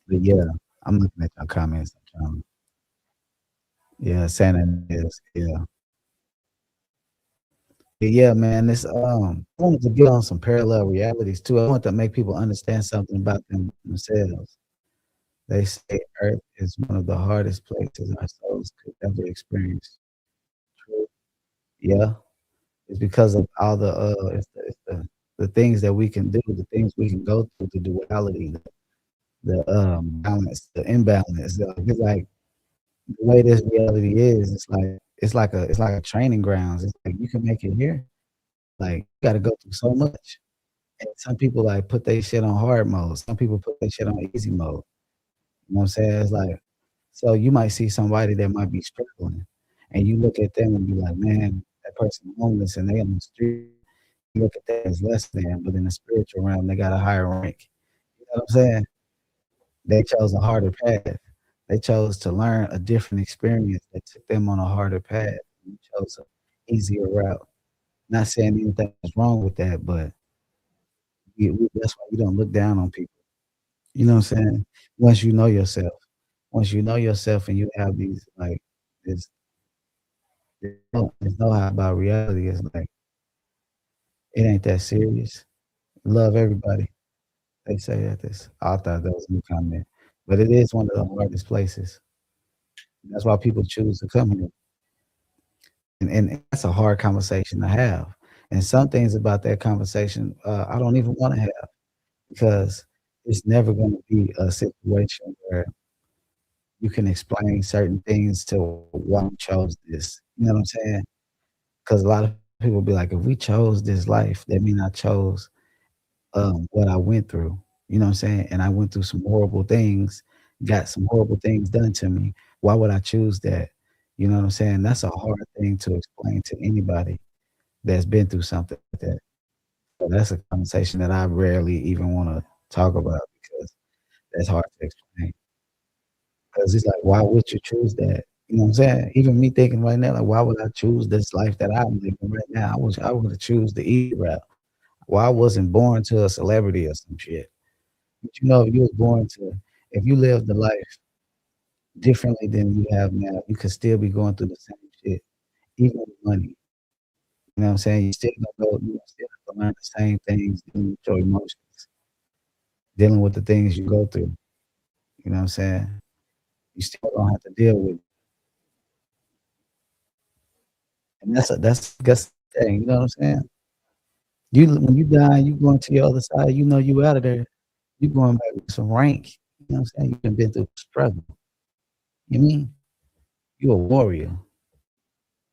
But yeah, I'm looking at your comments. Yeah, San Andreas, yeah. But yeah, man, I wanted to get on some parallel realities too. I want to make people understand something about themselves. They say Earth is one of the hardest places our souls could ever experience. True. Yeah, it's because of all the things that we can do, the things we can go through, the duality, balance, the imbalance. It's like the way this reality is, it's like a training grounds. It's like you can make it here. Like you gotta go through so much. And some people like put their shit on hard mode. Some people put their shit on easy mode. You know what I'm saying? It's like so you might see somebody that might be struggling and you look at them and be like, man, that person homeless and they on the street. You look at that as less than, but in the spiritual realm, they got a higher rank. You know what I'm saying? They chose a harder path. They chose to learn a different experience that took them on a harder path. You chose a easier route. Not saying anything is wrong with that, but that's why you don't look down on people. You know what I'm saying? Once you know yourself. Once you know yourself and you have these, like, this this know-how about reality, it's like, it ain't that serious. Love everybody. They say that this I thought that was a new comment, but it is one of the hardest places. That's why people choose to come here, and that's a hard conversation to have, and some things about that conversation, I don't even wanna have because it's never gonna be a situation where you can explain certain things to why you chose this, you know what I'm saying? 'Cause a lot of people be like, "If we chose this life, that mean I chose, what I went through." You know what I'm saying? And I went through some horrible things, got some horrible things done to me. Why would I choose that? You know what I'm saying? That's a hard thing to explain to anybody that's been through something like that. So that's a conversation that I rarely even wanna talk about because that's hard to explain. 'Cause it's like, why would you choose that? You know what I'm saying? Even me thinking right now, like, why would I choose this life that I'm living right now? I would choose the easy route. Well, I wasn't born to a celebrity or some shit. But you know, if you was born to if you lived the life differently than you have now, you could still be going through the same shit, even with money. You know what I'm saying? You still have to learn the same things, dealing with your emotions, dealing with the things you go through. You know what I'm saying? You still gonna have to deal with it. And that's the thing, you know what I'm saying? When you die, you going to your other side, you know you out of there. You going back with some rank. You know what I'm saying? You done been through the struggle. You mean? You a warrior.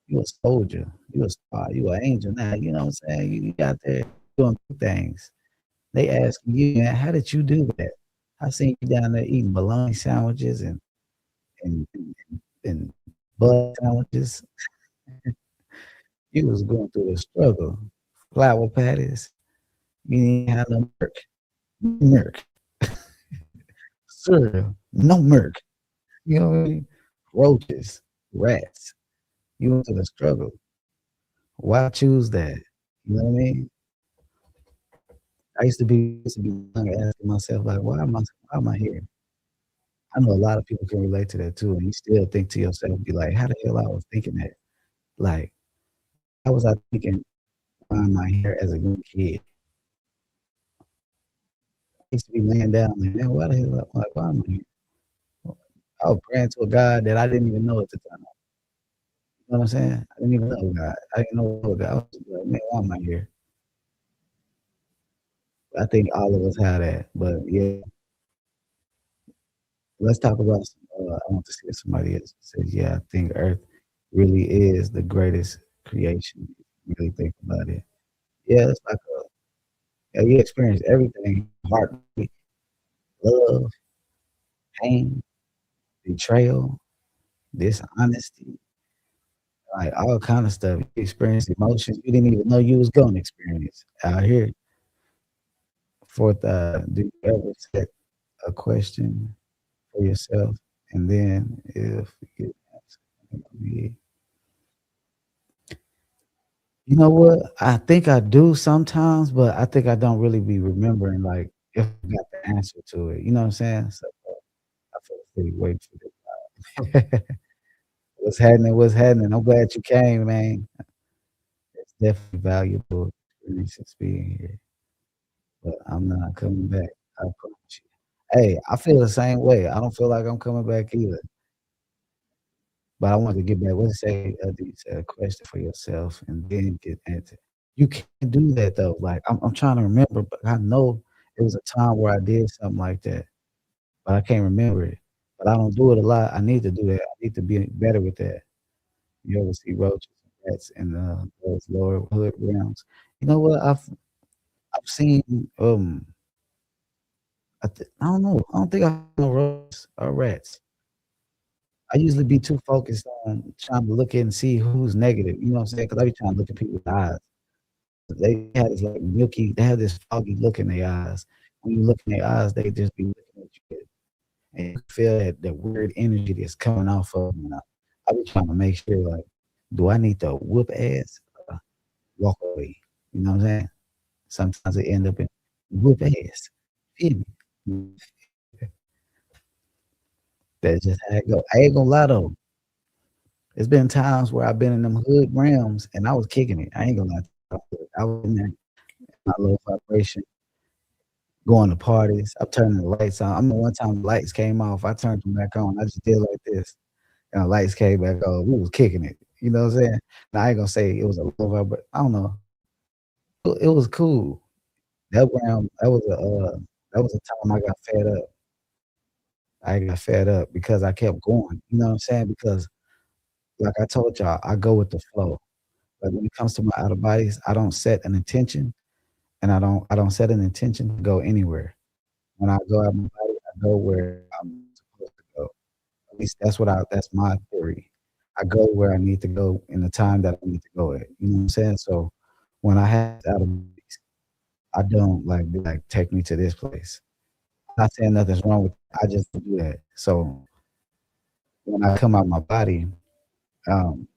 You a soldier. You a spy. You an angel now. You know what I'm saying? You out there doing good things. They asking you, man, how did you do that? I seen you down there eating bologna sandwiches and bug sandwiches. You was going through the struggle. Flour patties. You didn't have no milk. Milk. Cereal. No milk. You know what I mean? Roaches, rats. You went through the struggle. Why choose that? You know what I mean? I used to be young asking myself, like, why am I here? I know a lot of people can relate to that too, and you still think to yourself, be like, how the hell I was thinking that? Like, how was I thinking, why am I here as a young kid? I used to be laying down like, man, why the hell like, why am I here? I was praying to a God that I didn't even know at the time. You know what I'm saying? I didn't even know God. I didn't know God. I was just like, man, why am I here? I think all of us have that, but yeah, let's talk about I want to see if somebody else says, yeah, I think Earth really is the greatest creation. If you really think about it. Yeah, it's like yeah, you experience everything, heartbreak, love, pain, betrayal, dishonesty, like all kind of stuff. You experience emotions you didn't even know you was gonna experience out here. Fourth, do you ever set a question for yourself, and then if you get an answer, you know what? I think I do sometimes, but I think I don't really be remembering, like, if I got the answer to it, you know what I'm saying? So, I feel pretty waiting for this. What's happening? What's happening? I'm glad you came, man. It's definitely valuable experiences being here, but I'm not coming back, I promise you. Hey, I feel the same way. I don't feel like I'm coming back either. But I wanted to get back. Let's say these question for yourself, and then get into. You can't do that though. Like I'm trying to remember, but I know it was a time where I did something like that, but I can't remember it. But I don't do it a lot. I need to do that. I need to be better with that. You ever see roaches and rats in those lower hood realms? You know what? I've seen I don't know. I don't think I know roaches or rats. I usually be too focused on trying to look and see who's negative, you know what I'm saying? 'Cause I be trying to look at people's eyes. They have this foggy look in their eyes. When you look in their eyes, they just be looking at you, and you feel that weird energy that's coming off of them, and I be trying to make sure, like, do I need to whoop ass? walk away. You know what I'm saying? Sometimes it end up in whoop ass. Feel me? That's just how it go. I ain't gonna lie though. There's been times where I've been in them hood realms and I was kicking it. I ain't gonna lie to you. I was in there, my low vibration, going to parties. I'm turning the lights on. I remember one time the lights came off. I turned them back on. I just did like this, and the lights came back on. We was kicking it. You know what I'm saying? Now I ain't gonna say it was a low vibe, but I don't know. It was cool. That round, that was a time I got fed up. I got fed up because I kept going. You know what I'm saying? Because like I told y'all, I go with the flow. Like when it comes to my out of bodies, I don't set an intention, and I don't set an intention to go anywhere. When I go out of my body, I go where I'm supposed to go. At least that's my theory. I go where I need to go in the time that I need to go at. You know what I'm saying? So when I have out of bodies, I don't like be like, take me to this place. I'm not saying nothing's wrong with it, I just don't do that. So when I come out my body, um,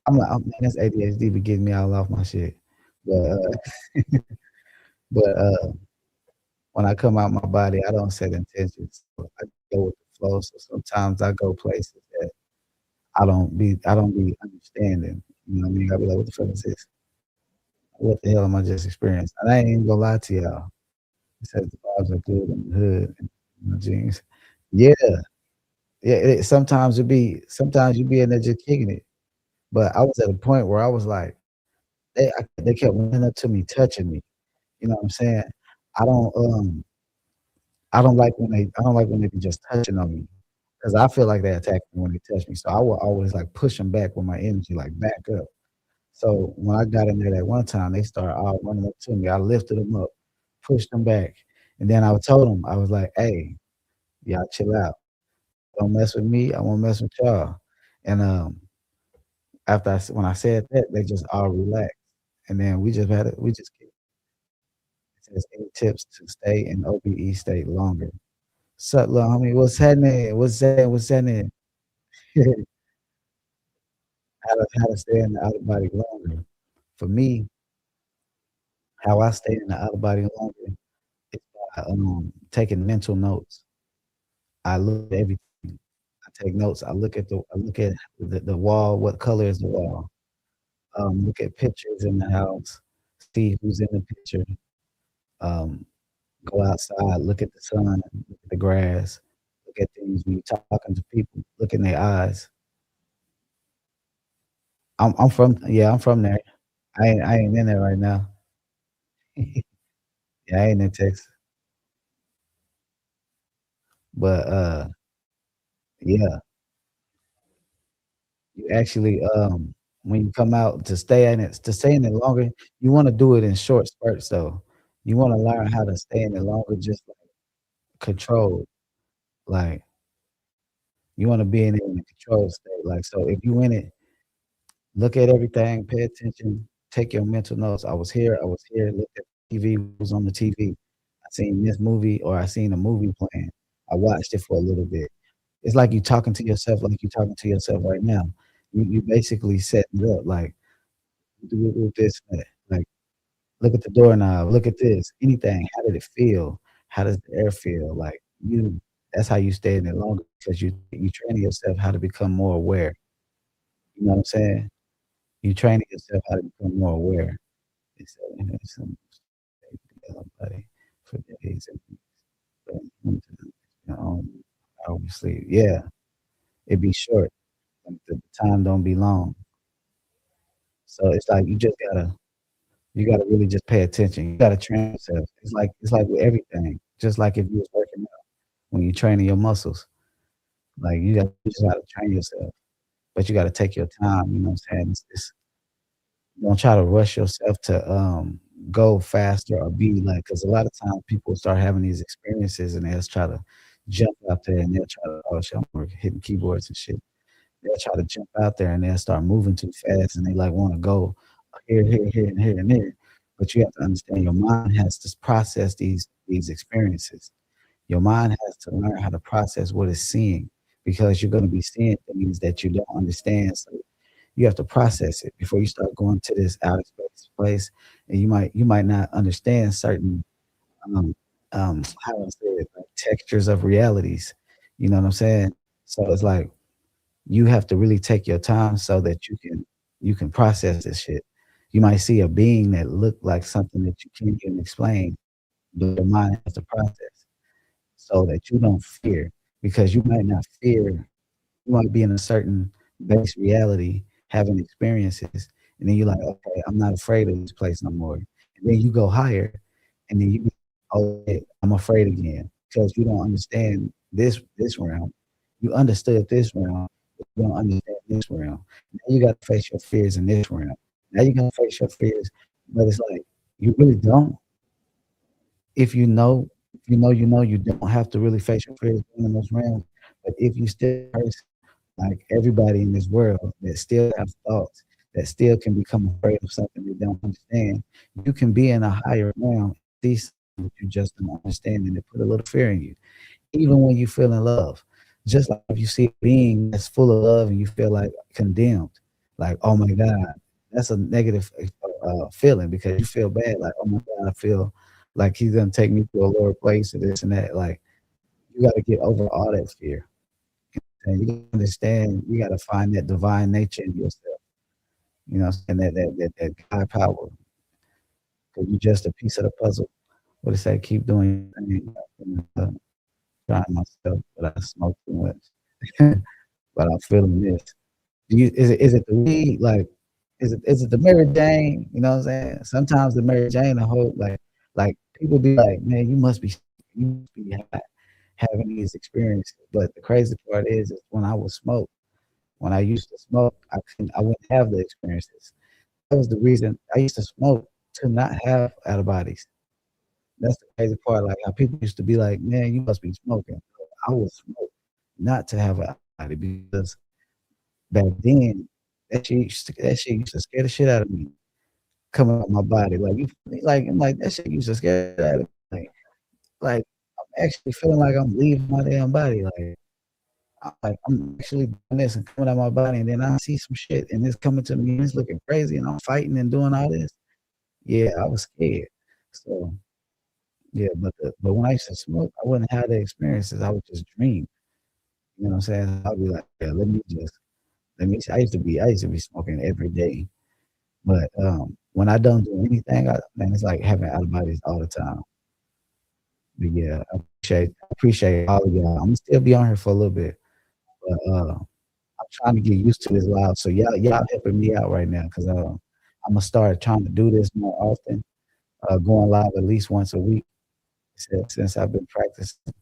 I'm like, oh man, this ADHD be getting me all off my shit. But but when I come out my body, I don't set intentions. So I go with the flow. So sometimes I go places that I don't be understanding. You know what I mean? I'll be like, what the fuck is this? What the hell am I just experiencing? And I ain't even gonna lie to y'all. It says the vibes are good in the hood and my jeans. Yeah, yeah. Sometimes you be in there just kicking it. But I was at a point where I was like, they kept running up to me, touching me. You know what I'm saying? I don't I don't like when they be just touching on me, 'cause I feel like they attack me when they touch me. So I will always like push them back with my energy, like back up. So when I got in there that one time, they started all running up to me. I lifted them up, pushed them back, and then I told them, I was like, "Hey, y'all chill out. Don't mess with me. I won't mess with y'all." And when I said that, they just all relaxed. And then we just kicked. It says any tips to stay in OBE state longer. Sup, little homie? What's happening? What's happening? How to stay in the out of body longer. For me, how I stay in the out of body longer is by, taking mental notes. I look at everything. I take notes. I look at the wall, what color is the wall? Look at pictures in the house, see who's in the picture, um, go outside, look at the sun, look at the grass, look at things when you're talking to people, look in their eyes. I'm from there. I ain't in there right now. Yeah, I ain't in Texas, but, yeah, you actually, when you come out to stay in it longer, you wanna do it in short spurts, though. You wanna learn how to stay in it longer, just like controlled, like, you wanna be in it in a controlled state, like, so if you in it, look at everything, pay attention, take your mental notes. I was here, look at TV, what was on the TV. I seen this movie or I seen a movie playing. I watched it for a little bit. It's like you talking to yourself like you talking to yourself right now. You basically setting it up like, do this, like, look at the doorknob, look at this, anything. How did it feel? How does the air feel? Like, that's how you stay in it longer because you training yourself how to become more aware. You know what I'm saying? You training yourself how to become more aware. It's, buddy, for days and weeks, but, obviously, yeah, it be short, and the time don't be long. So it's like you gotta really just pay attention. You gotta train yourself. It's like with everything, just like if you was working out, when you training your muscles, like, you just gotta train yourself, but you gotta take your time, you know what I'm saying? Don't try to rush yourself to, go faster or be like, because a lot of times people start having these experiences and they'll try to jump out there and they'll try to oh shit, I'm hitting keyboards and shit. They'll try to jump out there and they'll start moving too fast and they like wanna go here, here, here, and here, and there. But you have to understand your mind has to process these experiences. Your mind has to learn how to process what it's seeing because you're gonna be seeing things that you don't understand. So you have to process it before you start going to this outer space place, and you might not understand certain, um, how do I say it, like, textures of realities, you know what I'm saying? So it's like, you have to really take your time so that you can process this shit. You might see a being that look like something that you can't even explain, but your mind has to process so that you don't fear, because you might not fear, you might be in a certain base reality having experiences, and then you're like, "Okay, I'm not afraid of this place no more." And then you go higher, and then you be, "Oh, shit, I'm afraid again," because you don't understand this realm. You understood this realm, but you don't understand this realm. Now you gotta face your fears in this realm. Now you gotta face your fears, but it's like, you really don't. If you don't have to really face your fears in those realms, but if you still like everybody in this world that still have thoughts, that still can become afraid of something they don't understand. You can be in a higher realm, see something that you just don't understand, and it put a little fear in you, even when you feel in love. Just like if you see a being that's full of love and you feel like condemned, like, oh my God, that's a negative feeling because you feel bad, like, oh my God, I feel like he's gonna take me to a lower place or this and that. Like, you got to get over all that fear. And you gotta understand, you gotta find that divine nature in yourself. You know what I'm saying? That God power. Because you're just a piece of the puzzle. What it say? Keep doing your thing. Trying myself, but I smoke too much. But I'm feeling this. Is it the weed? Like, is it the Mary Jane? You know what I'm saying? Sometimes the Mary Jane, I hope, like people be like, man, you must be high, having these experiences. But the crazy part is when I would smoke. When I used to smoke, I wouldn't have the experiences. That was the reason I used to smoke, to not have out of bodies. That's the crazy part, like, how people used to be like, "Man, you must be smoking." I would smoke not to have a out of body because back then, that shit used to scare the shit out of me coming out my body. Like, I'm like, that shit used to scare the shit out of me. Like, I'm actually feeling like I'm leaving my damn body. I'm actually doing this and coming out my body, and then I see some shit, and it's coming to me, and it's looking crazy, and I'm fighting and doing all this. Yeah, I was scared. So, yeah, but when I used to smoke, I wouldn't have the experiences. I would just dream. You know what I'm saying? I'd be like, yeah, let me. I used to be smoking every day, but when I don't do anything, man, it's like having out of bodies all the time. But yeah, I appreciate all of y'all. I'm gonna still be on here for a little bit, but I'm trying to get used to this live. So y'all helping me out right now because I'm gonna start trying to do this more often, going live at least once a week. Since I've been practicing,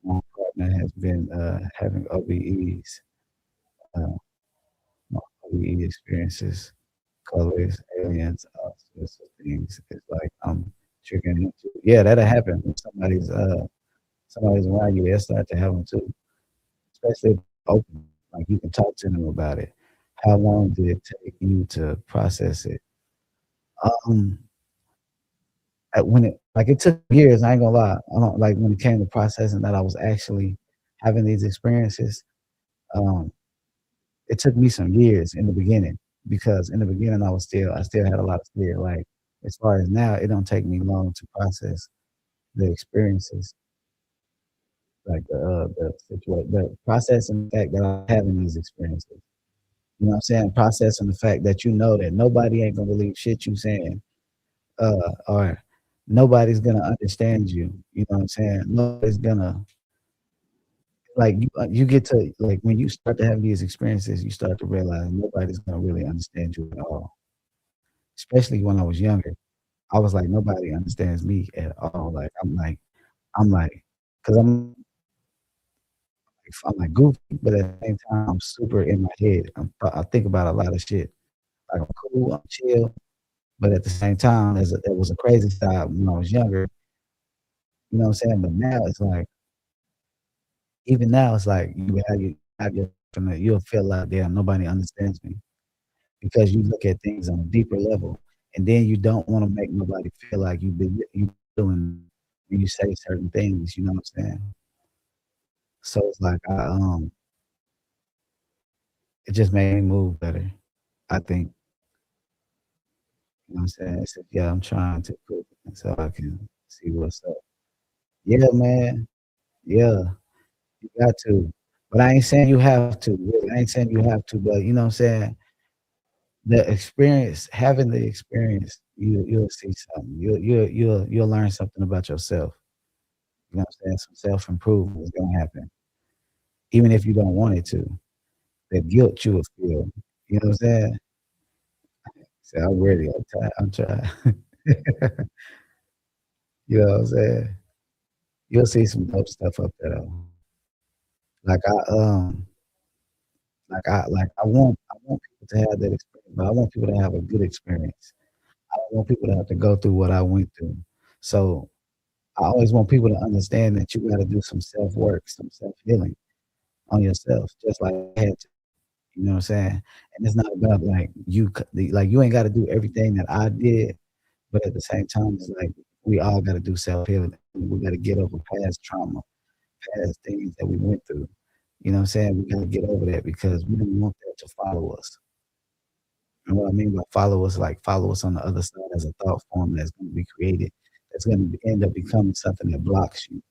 my partner has been having OBEs, uh, my OBE experiences, colors, aliens, all sorts of things. It's like I'm triggering into. Yeah, that'll happen when somebody's around you. They'll start to have them too, especially if they're open. Like you can talk to them about it. How long did it take you to process it? Um, when it took years. I ain't gonna lie. I don't like when it came to processing that I was actually having these experiences. Um, it took me some years in the beginning because in the beginning I still had a lot of fear. Like as far as now, it don't take me long to process the experiences, like the situation, the processing the fact that I'm having these experiences. You know what I'm saying? Processing the fact that you know that nobody ain't gonna believe shit you saying, or nobody's gonna understand you. You know what I'm saying? Nobody's gonna like you get to like when you start to have these experiences, you start to realize nobody's gonna really understand you at all. Especially when I was younger, I was like, nobody understands me at all. Like I'm like, because I'm like goofy, but at the same time, I'm super in my head. I think about a lot of shit. Like I'm cool, I'm chill, but at the same time, there was a crazy side when I was younger. You know what I'm saying? But now it's like, even now, it's like you have your and you'll feel like, damn, nobody understands me because you look at things on a deeper level, and then you don't want to make nobody feel like you doing when you say certain things. You know what I'm saying? So it's like it just made me move better. I think, you know what I'm saying? So, yeah, I'm trying to cook so I can see what's up. Yeah, man. Yeah, you got to. But I ain't saying you have to, really. I ain't saying you have to, but you know what I'm saying? The experience, having the experience, you'll see something. You'll learn something about yourself. You know what I'm saying? Some self-improvement is gonna happen, even if you don't want it to. That guilt you will feel. You know what I'm saying? Say, "I'm ready. I'm trying." You know what I'm saying? You'll see some dope stuff up there, though. Like, I want people to have that experience, but I want people to have a good experience. I don't want people to have to go through what I went through. So, I always want people to understand that you gotta do some self-work, some self-healing on yourself, just like I had to, you know what I'm saying? And it's not about, like, you ain't gotta do everything that I did, but at the same time, it's like we all gotta do self-healing. We gotta get over past trauma, past things that we went through. You know what I'm saying? We gotta get over that because we don't want that to follow us. And what I mean by follow us, like follow us on the other side as a thought form that's gonna be created, that's gonna end up becoming something that blocks you.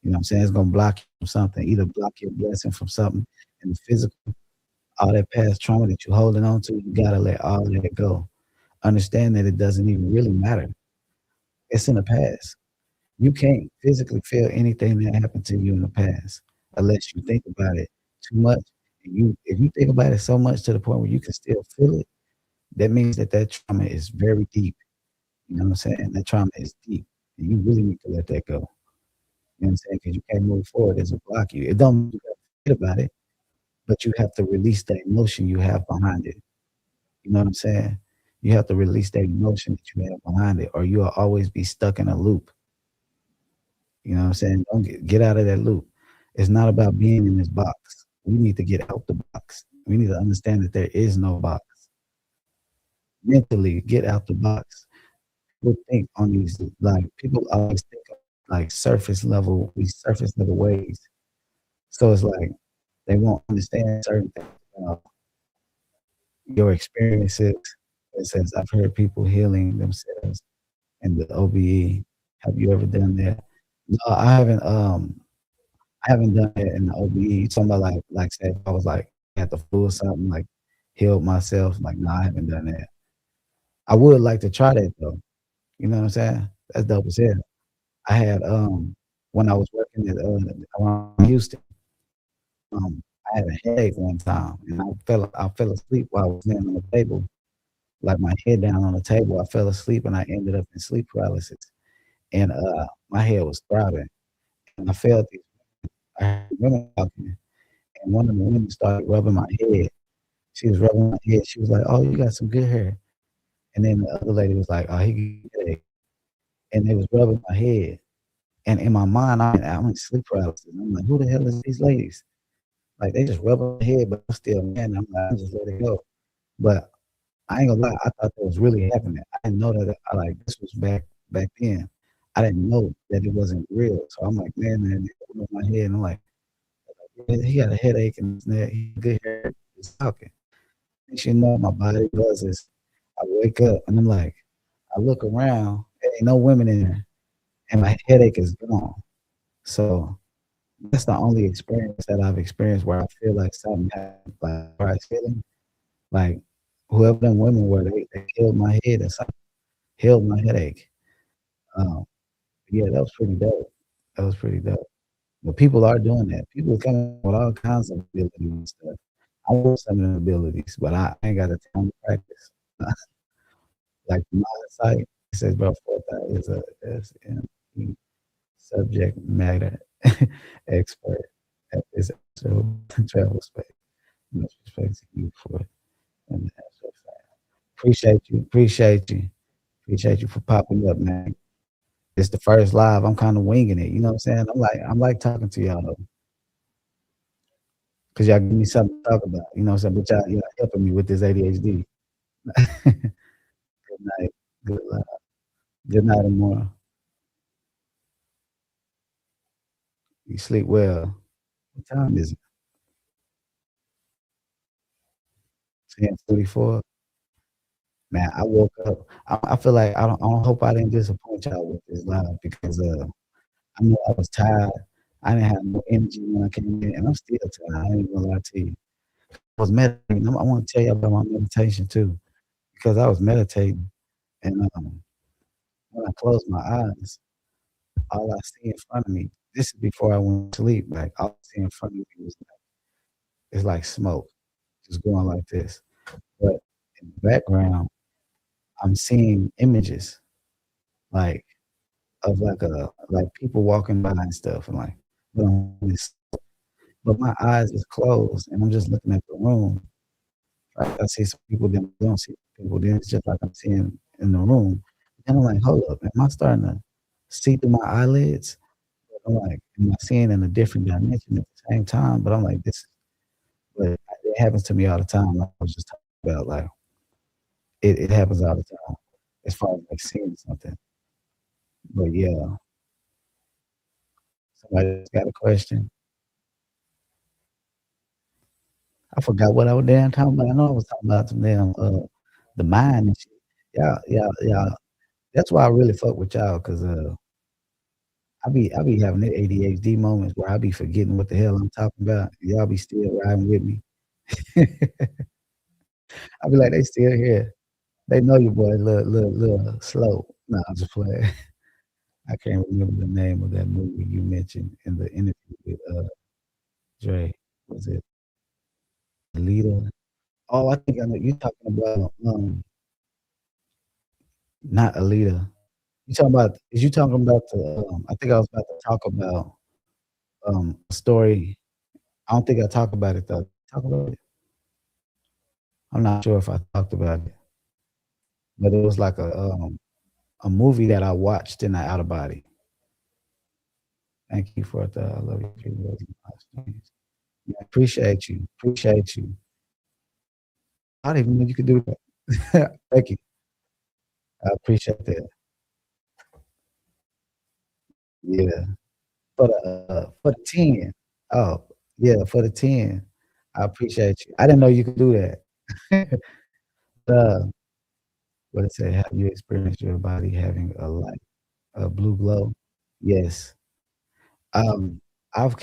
You know what I'm saying? It's gonna block you from something, either block your blessing from something in the physical, all that past trauma that you're holding on to, you gotta let all that go. Understand that it doesn't even really matter. It's in the past. You can't physically feel anything that happened to you in the past unless you think about it too much. And if you think about it so much to the point where you can still feel it, that means that that trauma is very deep. You know what I'm saying? That trauma is deep, and you really need to let that go. You know what I'm saying? Because you can't move forward, as it block you. It don't mean you gotta forget about it, but you have to release the emotion you have behind it. You know what I'm saying? You have to release that emotion that you have behind it, or you'll always be stuck in a loop. You know what I'm saying? Don't get out of that loop. It's not about being in this box. We need to get out the box. We need to understand that there is no box. Mentally, get out the box. People think on these like people always think of like these surface level ways. So it's like they won't understand certain things about your experiences. It says I've heard people healing themselves in the OBE. Have you ever done that? No, I haven't done that in the OBE. You talking about like say if I was like at the flu or something, like healed myself. Like, no, I haven't done that. I would like to try that though. You know what I'm saying? That's dope as hell. I had when I was working at around Houston, I had a headache one time and I fell asleep while I was laying on the table, like my head down on the table. I fell asleep and I ended up in sleep paralysis. And my head was throbbing. And I felt these I heard women talking and one of the women started rubbing my head. She was rubbing my head. She was like, "Oh, you got some good hair." And then the other lady was like, "Oh, he got a headache." And they was rubbing my head. And in my mind, I'm in sleep paralysis. I'm like, "Who the hell is these ladies?" Like, they just rubbing my head, but I'm still man. I'm like, I just let it go. But I ain't gonna lie, I thought that was really happening. I didn't know that I like this was back then. I didn't know that it wasn't real. So I'm like, man, they rubbing my head. And I'm like, he got a headache and this and that. He good hair. He's talking. Next you know, my body buzzes. I wake up and I'm like, I look around, there ain't no women in there, and my headache is gone. So that's the only experience that I've experienced where I feel like something happened, like surprise feeling. Like whoever them women were, they healed my head or something, healed my headache. Um, yeah, that was pretty dope. That was pretty dope. But people are doing that. People are coming with all kinds of abilities and stuff. I want some of them abilities, but I ain't got the time to practice. Like my site, it says about 4thEye is a SME subject matter expert at this astral travel space. Much respect to you for an astral fan. Appreciate you for popping up, man. It's the first live. I'm kind of winging it. You know what I'm saying? I'm like talking to y'all though, because y'all give me something to talk about. You know what I'm saying? But y'all helping me with this ADHD. Good night. Good luck. Good night, tomorrow. You sleep well. What time is it? Seeing 44, man, I woke up I feel like I don't hope I didn't disappoint y'all with this live because, I know I was tired. I didn't have no energy when I came in, and I'm still tired, I ain't even gonna lie to you. I was meditating. I wanna tell you about my meditation too, because I was meditating and, when I closed my eyes, all I see in front of me this is before I went to sleep, like, all I see in front of me was like smoke just going like this, but in the background, I'm seeing images, like, of like people walking by and stuff and, like, this but my eyes is closed, and I'm just looking at the room. I see some people, then I don't see people, then it's just like I'm seeing in the room. And I'm like, "Hold up, am I starting to see through my eyelids?" I'm like, "Am I seeing in a different dimension at the same time?" But I'm like, "This" but it happens to me all the time, like I was just talking about, like, it happens all the time as far as, like, seeing something. But yeah, somebody else got a question? I forgot what I was damn talking about. I know I was talking about some damn, the mind and shit. Y'all that's why I really fuck with y'all 'cause, I be having the ADHD moments where I be forgetting what the hell I'm talking about, y'all be still riding with me. I be like, "They still here." They know your boy little slow. Nah, I'm just playing. I can't remember the name of that movie you mentioned in the interview with, Dre. Was it Alita? Oh, I think I know you talking about, not Alita. You talking about is you talking about the, I think I was about to talk about, a story. I don't think I talked about it though. Talk about it? I'm not sure if I talked about it, but it was like a movie that I watched in the outer body. Thank you for the I love you too, words and milestones. Yeah, appreciate you, appreciate you. I didn't even know you could do that. Thank you. I appreciate that. Yeah. For the 10. Oh, yeah, for the 10. I appreciate you. I didn't know you could do that. Uh, what it say? Have you experienced your body having a light, a blue glow? Yes. Um, I've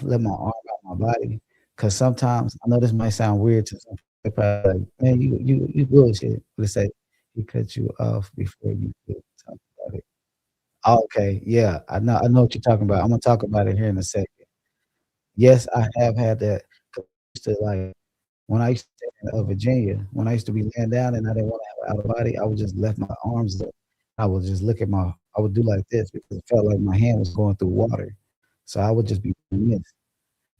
let my arm out my body because sometimes I know this might sound weird to some people, they probably like, "Man, you bullshit." But it say, "He cut you off before you could talk about it." Oh, okay, yeah, I know what you're talking about. Imma talk about it here in a second. Yes, I have had that 'cause I used to, like when I used to stay in, Virginia, when I used to be laying down and I didn't wanna have an outer body, I would just left my arms up. I would just look at my I would do like this because it felt like my hand was going through water. So I would just be doing this,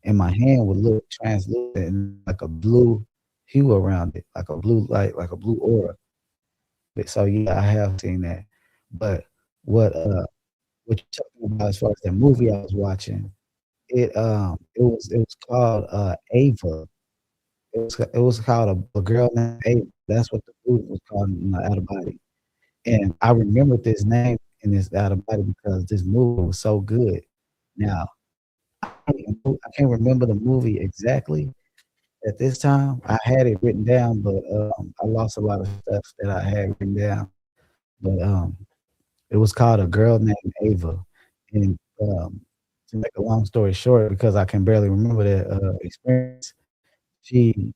and my hand would look translucent and like a blue hue around it, like a blue light, like a blue aura. But so, yeah, I have seen that. But what, what you're talking about as far as that movie I was watching, it was called, Ava. It was called A Girl Named Ava. That's what the movie was called in the Outer Body, and I remembered this name in this Outer Body because this movie was so good. Now, I can't remember the movie exactly at this time. I had it written down, but, I lost a lot of stuff that I had written down, but, it was called A Girl Named Ava, and, to make a long story short, because I can barely remember that, experience, she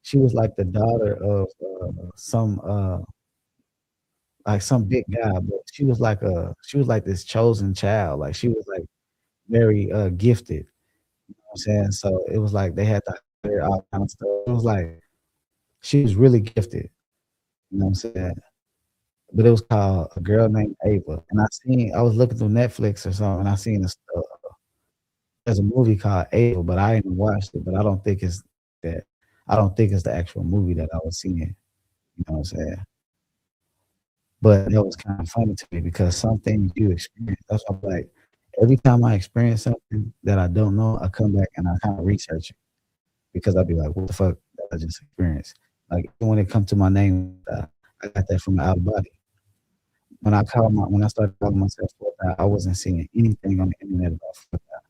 she was like the daughter of, some big guy, but she was like this chosen child, like, she was, like, very, gifted, you know what I'm saying? So, it was like they had to hire all kind of stuff. It was like she was really gifted, you know what I'm saying? But it was called A Girl Named Ava, and I was looking through Netflix or something, and I seen this, there's a movie called Ava, but I ain't watched it, but I don't think it's that I don't think it's the actual movie that I was seeing, you know what I'm saying? But that was kinda funny to me because some things you experience that's why I'm like, every time I experience something that I don't know, I come back and I kinda research it because I'll be like, "What the fuck did I just experience?" Like, even when it come to my name, I got that from the outer body. When I started calling myself 4thEye, I wasn't seeing anything on the internet about 4thEye.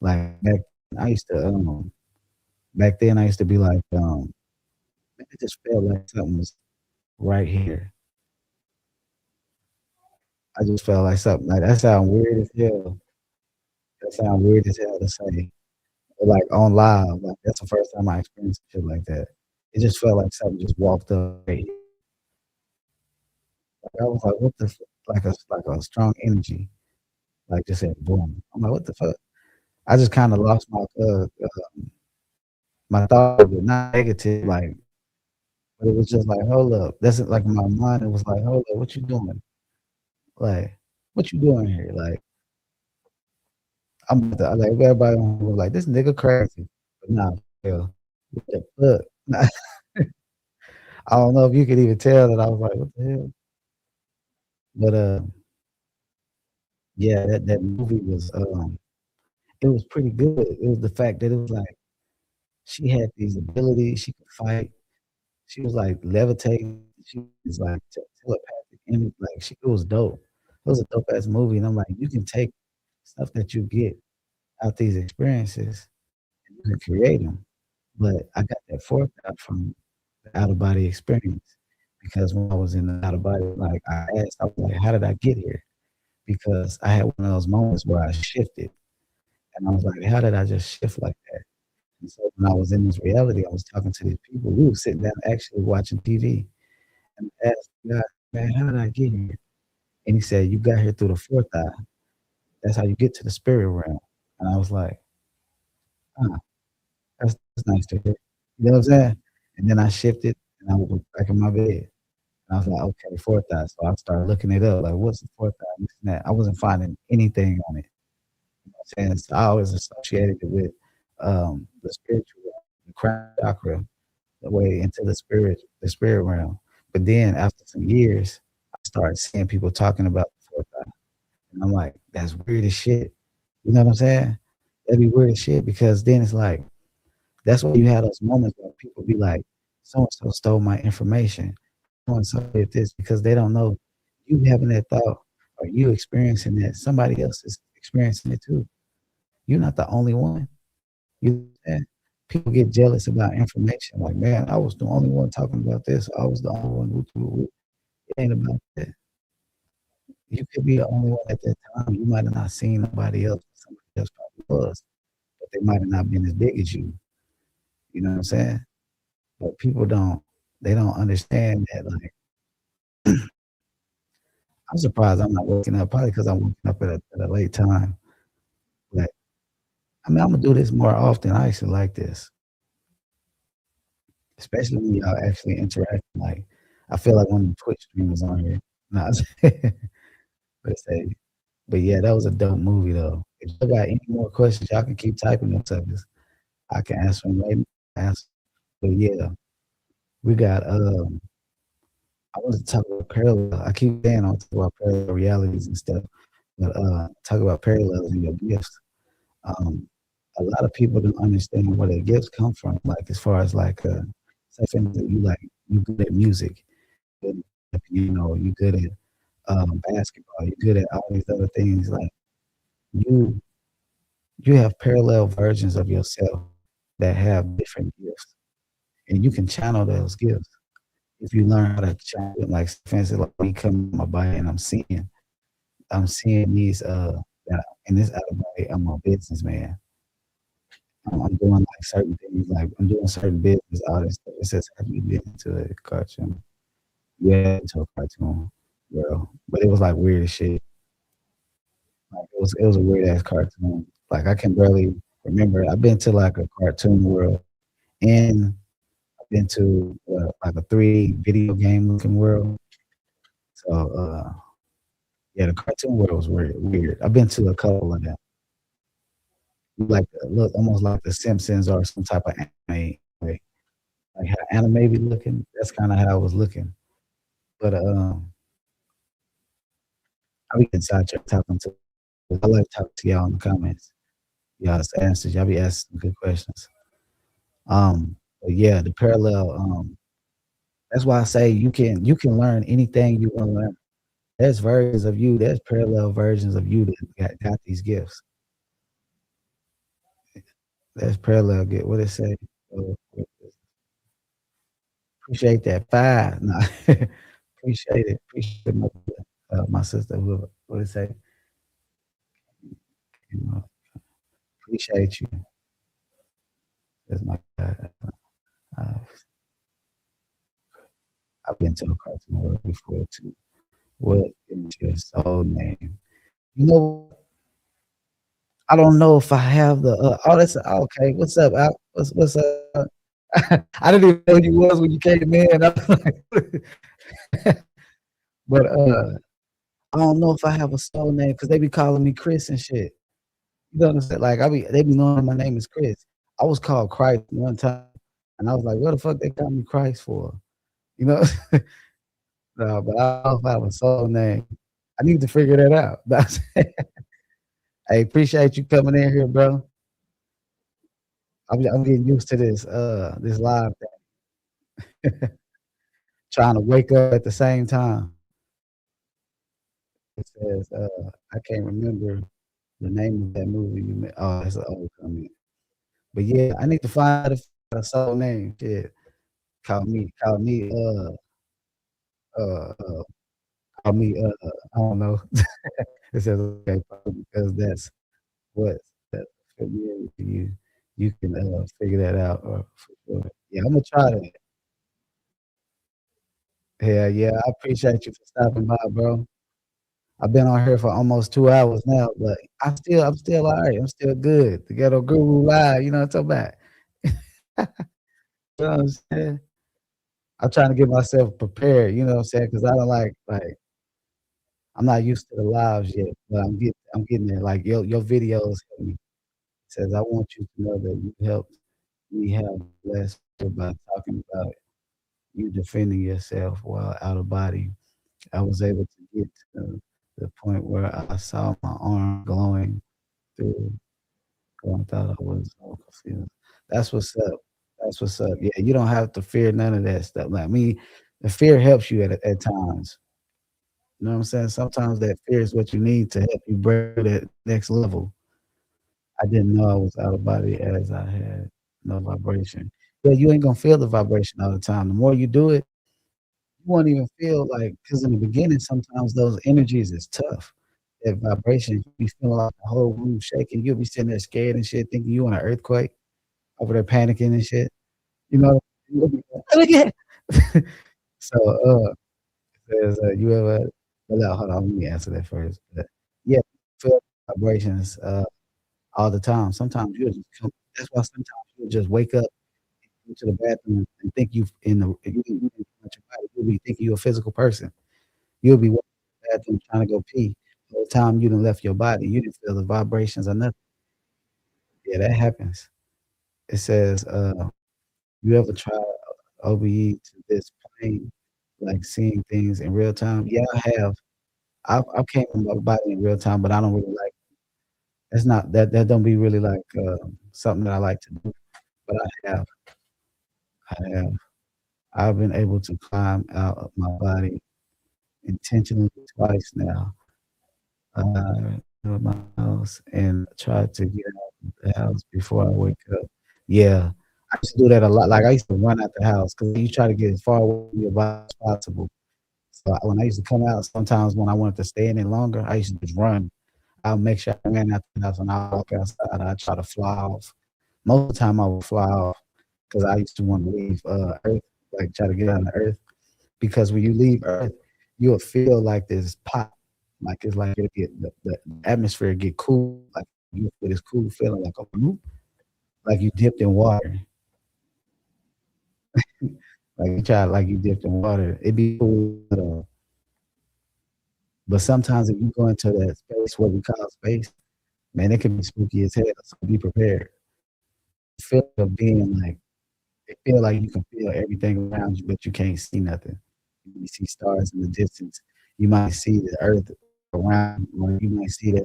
Like, I used to, back then, I used to be like, It just felt like something was right here. I just felt like something like that sound weird as hell. That sound weird as hell to say, but, like, on live, like, that's the first time I experienced shit like that. It just felt like something just walked up right here. Like, I was like, "What the f" like a strong energy, like, just said, "Boom." I'm like, "What the fuck?" I just kinda lost my thought of it, not negative, like, but it was just like, "Hold up." That's it, like, in my mind, it was like, "Hold up, what you doing?" Like, "What you doing here?" Like, I'm the like, everybody was like, "This nigga crazy." But nah, yeah. What the fuck? Nah, I don't know if you could even tell that I was like, "What the hell?" But, yeah, that movie was, it was pretty good. It was the fact that it was like, she had these abilities, she could fight, she was, like, levitating, she was, like, telepathic, and, like, she it was dope. It was a dope ass movie, and I'm like, you can take stuff that you get out these experiences, and you can create them. But I got that fourth out from the out of body experience because when I was in the out of body, like, I was like, "How did I get here?" Because I had one of those moments where I shifted, and I was like, "How did I just shift like that?" And so when I was in this reality, I was talking to these people. We were sitting down actually watching TV, and I asked God, "Man, how did I get here?" And he said, "You got here through the fourth eye. That's how you get to the spirit realm." And I was like, "Huh, that's nice to hear." You know what I'm saying? And then I shifted, and I was back in my bed. And I was like, "Okay, fourth eye." So I started looking it up, like, "What's the fourth eye?" This and that. I wasn't finding anything on it. You know what I'm saying? So I always associated it with, the spiritual realm, the crown chakra, the way into the spirit realm. But then after some years, I started seeing people talking about the fourth eye, and I'm like, "That's weird as shit." You know what I'm saying? That'd be weird as shit because then it's like that's why you have those moments where people be like, "So and so stole my information. So and so did this," because they don't know you having that thought or you experiencing that, somebody else is experiencing it too. You're not the only one. You know what I'm saying? People get jealous about information, like, "Man, I was the only one talking about this. I was the only one who" It ain't about that. You could be the only one at that time. You might have not seen nobody else. Somebody else probably was, but they might have not been as big as you. You know what I'm saying? But people they don't understand that, like, I'm surprised I'm not waking up, probably 'cause I'm waking up at a late time, but, I mean, Imma do this more often, I actually like this, especially when y'all actually interact, like, I feel like one of the Twitch streamers on here. Nah, but say but yeah, that was a dope movie, though. If y'all got any more questions, y'all can keep typing them to us. I can answer them later. Answer but yeah, we got, I wanted to talk about parallel. I keep saying I want to talk about parallel realities and stuff, but, talk about parallels in your gifts. Um, a lot of people don't understand where their gifts come from, like, as far as, like, say for instance, you good at music, good at piano, you good at, basketball, you good at all these other things, like, you you have parallel versions of yourself that have different gifts, and you can channel those gifts if you learn how to channel it, like, for instance, like, me coming to my body and I'm seeing these, that in this out of body, I'm a businessman. I'm doing, like, certain things, like, I'm doing certain business, all this stuff. It says, "Have you been into a cartoon?" Yeah, into a cartoon, girl, but it was, like, weird as shit. Like, it was a weird ass cartoon. Like, I can barely remember it. I've been to, like, a cartoon world, and I've been to, like, a 3D video game looking world. So, yeah, the cartoon world was weird. I've been to a couple of them. Like, look almost like The Simpsons or some type of anime, like how anime be looking, that's kinda how it was looking. But, I be getting sidetracked talking to I like talking to y'all in the comments. Y'all's answers, y'all be asking some good questions. But yeah, the parallel, that's why I say you can learn anything you wanna learn. There's versions of you, there's parallel versions of you that got these gifts. There's parallel get what it say? Uh, Appreciate that 5. Nah, appreciate my sister, whoever what it say? You know, appreciate you. That's my guy. Uh, I've been to a cartoon world before too. What is your soul name? You know, I don't know if I have the, oh, that's okay. What's up, Al? What's up? I didn't even know who you was when you came in. I was like, but I don't know if I have a soul name because they be calling me Chris and shit. You know what I'm saying? Like they be knowing my name is Chris. I was called Christ one time, and I was like, "What the fuck they call me Christ for?" You know? No, but I don't know if I have a soul name. I need to figure that out. That's Hey, appreciate you coming in here, bro. I'm getting used to this live thing. Trying to wake up at the same time. It says, I can't remember the name of that movie you made. Oh, it's an old comment. But yeah, I need to find out if I got a soul name. Shit. Call me, uh, uh, call me, I don't know. It says, okay, because that's what that familiar to you. You can figure that out for sure. Yeah, I'm gonna try that. Hell yeah, I appreciate you for stopping by, bro. I've been on here for almost 2 hours now, but I'm still all right. I'm still good. The Ghetto Guru Live, you know what I'm talking about? You know what I'm saying? I'm trying to get myself prepared, you know what I'm saying? Because I don't like I'm not used to the lives yet, but I'm getting there. Like your videos help me. It says I want you to know that you helped me have less by talking about you defending yourself while out of body. I was able to get to the point where I saw my arm glowing through. I thought I was so confused. That's what's up. That's what's up. Yeah, you don't have to fear none of that stuff. Like me, the fear helps you at times. You know what I'm saying? Sometimes that fear is what you need to help you break through that next level. I didn't know I was out of body as I had no vibration. Yeah, you ain't gonna feel the vibration all the time. The more you do it, you won't even feel like because in the beginning, sometimes those energies is tough. That vibration, you be feeling like the whole room shaking. You'll be sitting there scared and shit, thinking you in an earthquake over there panicking and shit. You know, you'll be like, "Oh, yeah." So, says, you ever well, no, hold on, let me answer that first. But yeah, feel vibrations, all the time. Sometimes you'll just come that's why sometimes you'll just wake up, go to the bathroom and think you in the you think about your body, you'll be thinking you're a physical person. You'll be walking to the bathroom trying to go pee. The whole time you done left your body, you didn't feel the vibrations or nothing. Yeah, that happens. It says, "You ever try OBE to this plane, like seeing things in real time?" Yeah, I have. I've came in my body in real time, but I don't really like that's not that don't be really like, something that I like to do, but I have. I've been able to climb out of my body intentionally twice now. Out of my house and try to get out of the house before I wake up. Yeah, I used to do that a lot. Like, I used to run out the house because you try to get as far away from your body as possible. So, when I used to come out, sometimes when I wanted to stay in it longer, I used to just run. I'll make sure I ran out the house. When I walk outside, I try to fly off. Most of the time, I would fly off because I used to want to leave, Earth, like, try to get out of Earth because when you leave Earth, you'll feel like this pop, like it's like it'll get the atmosphere get cool, like you feel this cool feeling like a whoop, like you dipped in water, like you try like you dipped in water. It'd be cool, but sometimes if you go into that space, what we call space, man, it can be spooky as hell. So be prepared. The feeling of being like it feel like you can feel everything around you, but you can't see nothing. You see stars in the distance. You might see the earth around, or you might see that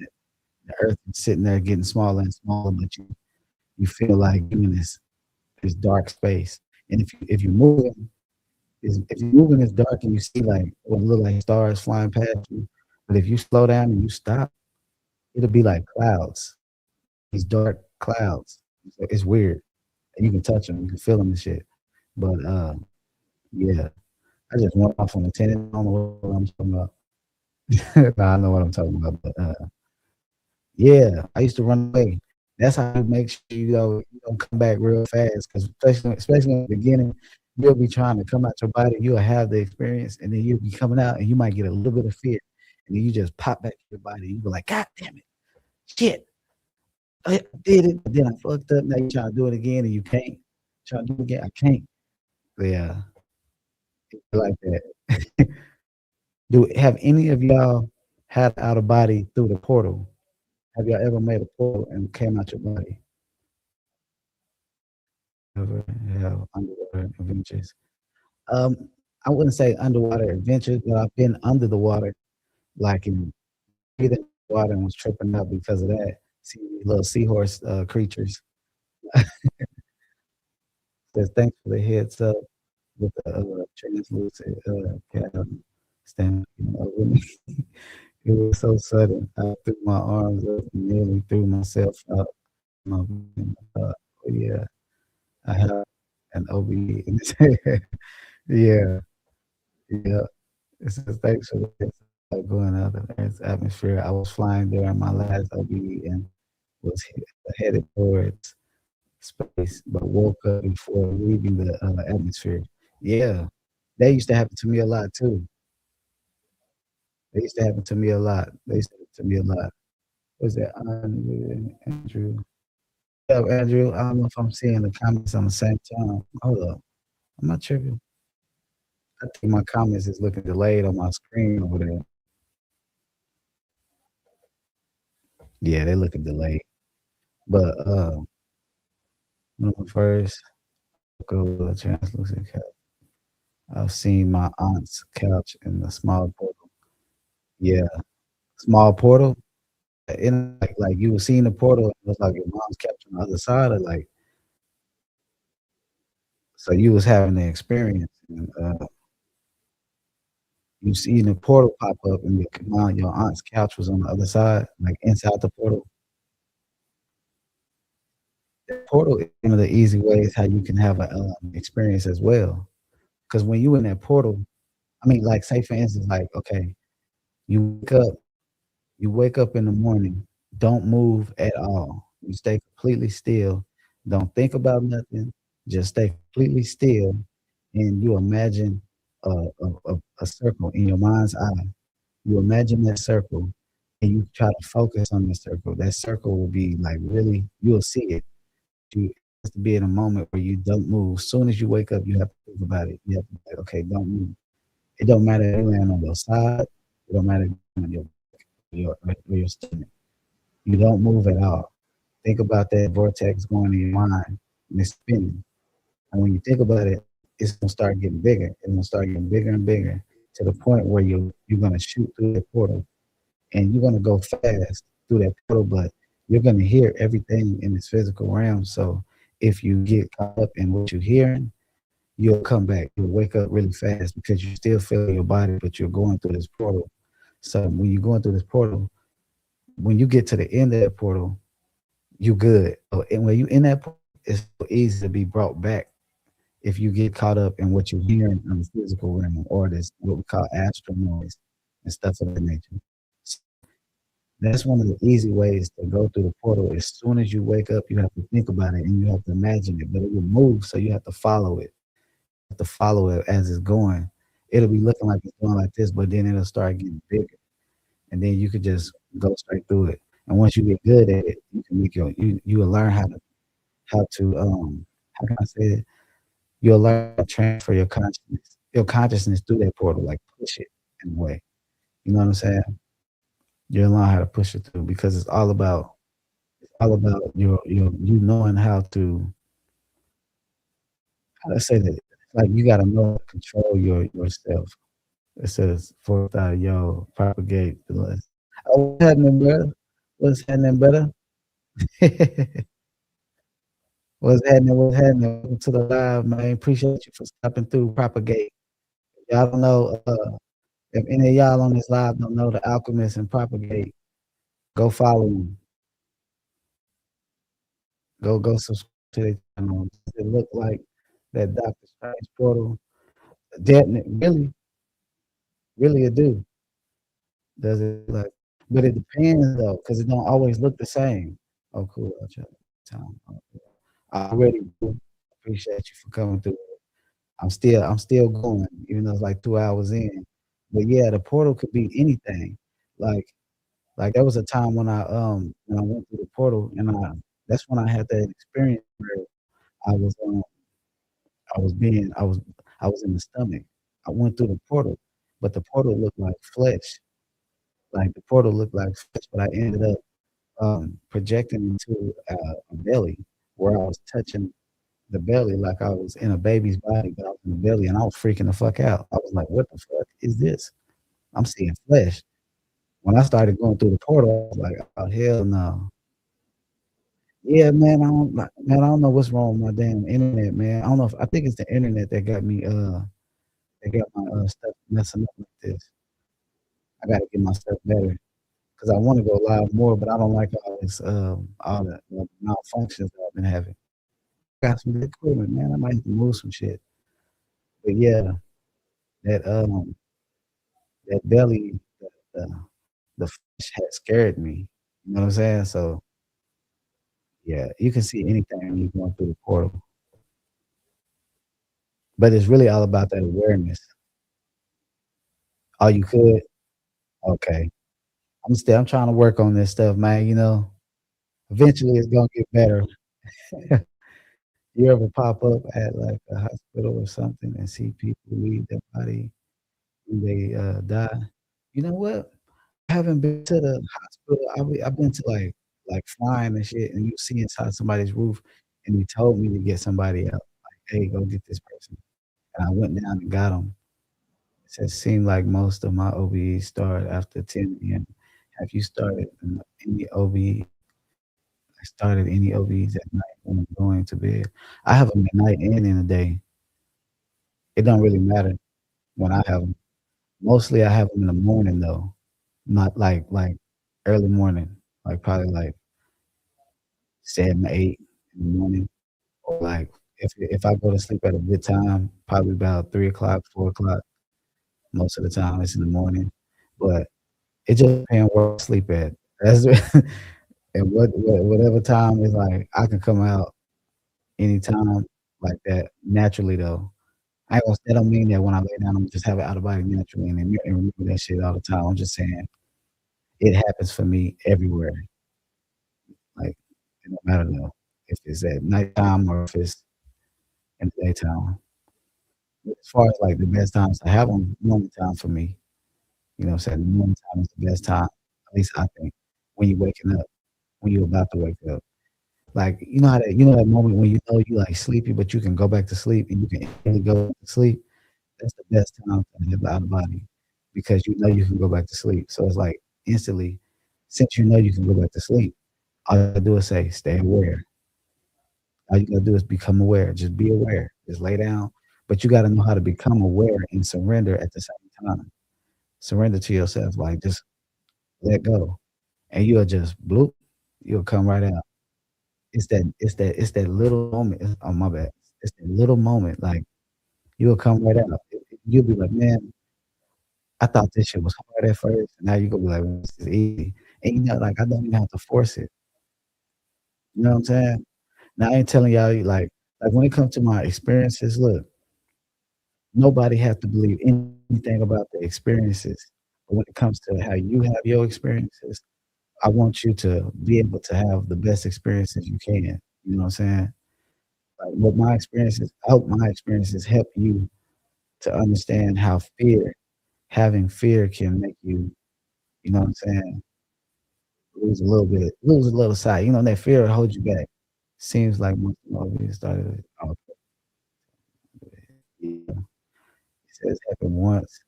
the earth is sitting there getting smaller and smaller, but you feel like you in this dark space. And if you're moving, if you're moving it's dark and you see like what look like stars flying past you, but if you slow down and you stop, it'll be like clouds, these dark clouds. It's weird. And you can touch them, you can feel them and shit. But Yeah. I just went off on a tangent. I don't know what I'm talking about. Nah, I know what I'm talking about, but, yeah, I used to run away. That's how you make sure, you don't come back real fast, 'cause especially in the beginning, you'll be trying to come out your body, you'll have the experience, and then you'll be coming out, and you might get a little bit of fear, and then you just pop back in your body, you be like, "God damn it, shit, I did it, but then I fucked up." Now you trying to do it again, and you can't. Trying to do it again, I can't. Yeah, it's like that. Do have any of y'all had out of body through the portal? Have y'all ever made a portal and came out your body? Ever have underwater adventures? Um, I wouldn't say underwater adventures, but I've been under the water, like in breathing in the water and was tripping out because of that. See these little seahorse creatures. Says thanks for the heads up with the translucent cat standing over me. It was so sudden. I threw my arms up and nearly threw myself up. My, oh yeah, I have an OBE in his head. Yeah, yeah. It says, "Thanks for this, going out of Earth's atmosphere. I was flying during my last OBE and was headed towards space, but woke up before leaving the atmosphere." Yeah, that used to happen to me a lot too. That used to happen to me a lot. That used to happen to me a lot. Was that Andrew? Yeah, Andrew. I don't know if I'm seeing the comments on the same time. Hold up. I'm not tripping. I think my comments is looking delayed on my screen over there. Yeah, they looking delayed. But when I first go to a translucent couch, I've seen my aunt's couch in the small portal. Yeah, small portal. In like you were seeing the portal, it was like your mom's couch on the other side, or like so you was having the experience, and you seen the portal pop up, and your aunt's couch was on the other side, like inside the portal. The portal is one of the easy ways how you can have a experience as well. Because when you in that portal, I mean, like say for instance, like okay, you wake up You wake up in the morning, don't move at all. You stay completely still. Don't think about nothing. Just stay completely still, and you imagine a circle in your mind's eye. You imagine that circle, and you try to focus on that circle. That circle will be like really, you'll see it. You have to be in a moment where you don't move. As soon as you wake up, you have to think about it. You have to be like, okay, don't move. It don't matter if you land on your side. It don't matter if you land on your stomach. You don't move at all. Think about that vortex going in your mind and it's spinning. And when you think about it, it's gonna start getting bigger. It's gonna start getting bigger and bigger to the point where you're gonna shoot through the portal and you're gonna go fast through that portal, but you're gonna hear everything in this physical realm. So if you get caught up in what you're hearing, you'll come back. You'll wake up really fast because you still feel your body, but you're going through this portal. So when you're going through this portal, when you get to the end of that portal, you good. And when you in that portal, it's so easy to be brought back if you get caught up in what you're hearing on the physical realm or this what we call astral noise and stuff of that nature. That's one of the easy ways to go through the portal. As soon as you wake up, you have to think about it and you have to imagine it, but it will move, so you have to follow it. You have to follow it as it's going. It'll be looking like it's going like this, but then it'll start getting bigger, and then you could just go straight through it. And once you get good at it, you can make you will learn how to how can I say it? You'll learn to transfer your consciousness through that portal, like push it in a way. You know what I'm saying? You'll learn how to push it through because it's all about you knowing how to say that. Like you gotta know how to control yourself. It says 4thEye, yo, propagate the list. Oh, what's happening, brother? What's happening, brother? What's happening? What's happening? Welcome to the live, man. Appreciate you for stopping through. Propagate. Y'all don't know if any of y'all on this live don't know the Alchemist and Propagate. Go follow them. Go subscribe to their channel. Does it look like that Doctor Strange portal? Definite really it do. Does it like but it depends though, 'cause it don't always look the same. Oh, cool, I'll try time. Okay. I really do appreciate you for coming through. I'm still going, even though it's like 2 hours in. But yeah, the portal could be anything. Like there was a time when I went through the portal and that's when I had that experience where I was, um, I was being I was in the stomach. I went through the portal, but the portal looked like flesh. Like, the portal looked like flesh, but I ended up, projecting into, a belly where I was touching the belly like I was in a baby's body, but I was in the belly, and I was freaking the fuck out. I was like, "What the fuck is this? I'm seeing flesh." When I started going through the portal, I was like, "Oh, hell no." Yeah, man, I don't know what's wrong with my damn internet, man. I don't know if I think it's the internet that got me, that got my, stuff messing up like this. I gotta get my stuff better. 'Cause I wanna go live more, but I don't like all the malfunctions that I've been having. Got some good equipment, man. I might have to move some shit. But yeah, that, that belly, the the fish had scared me. You know what I'm saying? So, yeah, you can see anything when you're going through the portal, but it's really all about that awareness. Oh, you could? Okay. I'm trying to work on this stuff, man, you know? Eventually, it's gonna get better. You ever pop up at, like, a hospital or something and see people leave their body when they, die? You know what? I haven't been to the hospital. I've been to, like, flying and shit, and you see inside somebody's roof, and he told me to get somebody out, like, "Hey, go get this person." And I went down and got 'em. It seemed like most of my OBs start after 10 PM. Have you started any OB started any OBs at night when I'm going to bed? I have them at night and in the day. It don't really matter when I have them. Mostly I have them in the morning though, not like early morning, like probably like 7, 8 in the morning, or like if I go to sleep at a good time, probably about 3 o'clock, 4 o'clock. Most of the time it's in the morning, but it just depends where I sleep at. That's and whatever time is like, I can come out anytime like that naturally though. I ain't gonna that don't mean that when I lay down, Imma just have it out of body naturally and remember that shit all the time. I'm just saying it happens for me everywhere. Like, it don't matter though if it's at nighttime or if it's in the daytime. As far as, like, the best times to have them, morning time for me. You know what I'm saying? The morning time is the best time, at least I think, when you're waking up, when you're about to wake up. Like, you know that moment when you know you, like, sleepy, but you can go back to sleep and you can instantly go back to sleep? That's the best time to have out of body because you know you can go back to sleep. So it's like instantly, since you know you can go back to sleep, all you gotta do is say, "Stay aware." All you gotta do is become aware. Just be aware. Just lay down, but you gotta know how to become aware and surrender at the same time. Surrender to yourself, like, just let go, and you'll just bloop, you'll come right out. It's that little moment oh, my bad. It's that little moment, like, you'll come right out. You'll be like, "Man, I thought this shit was hard at first, and now you gonna be like, "This is easy." And, like, I don't even have to force it. You know what I'm saying? Now, I ain't telling y'all, when it comes to my experiences, look, nobody has to believe anything about the experiences, but when it comes to how you have your experiences, I want you to be able to have the best experiences you can. You know what I'm saying? Like, what my experiences I hope my experiences help you to understand how having fear can make you, you know what I'm saying, lose a little sight. That fear will hold you back. Seems like most movies started off yeah. It says happened once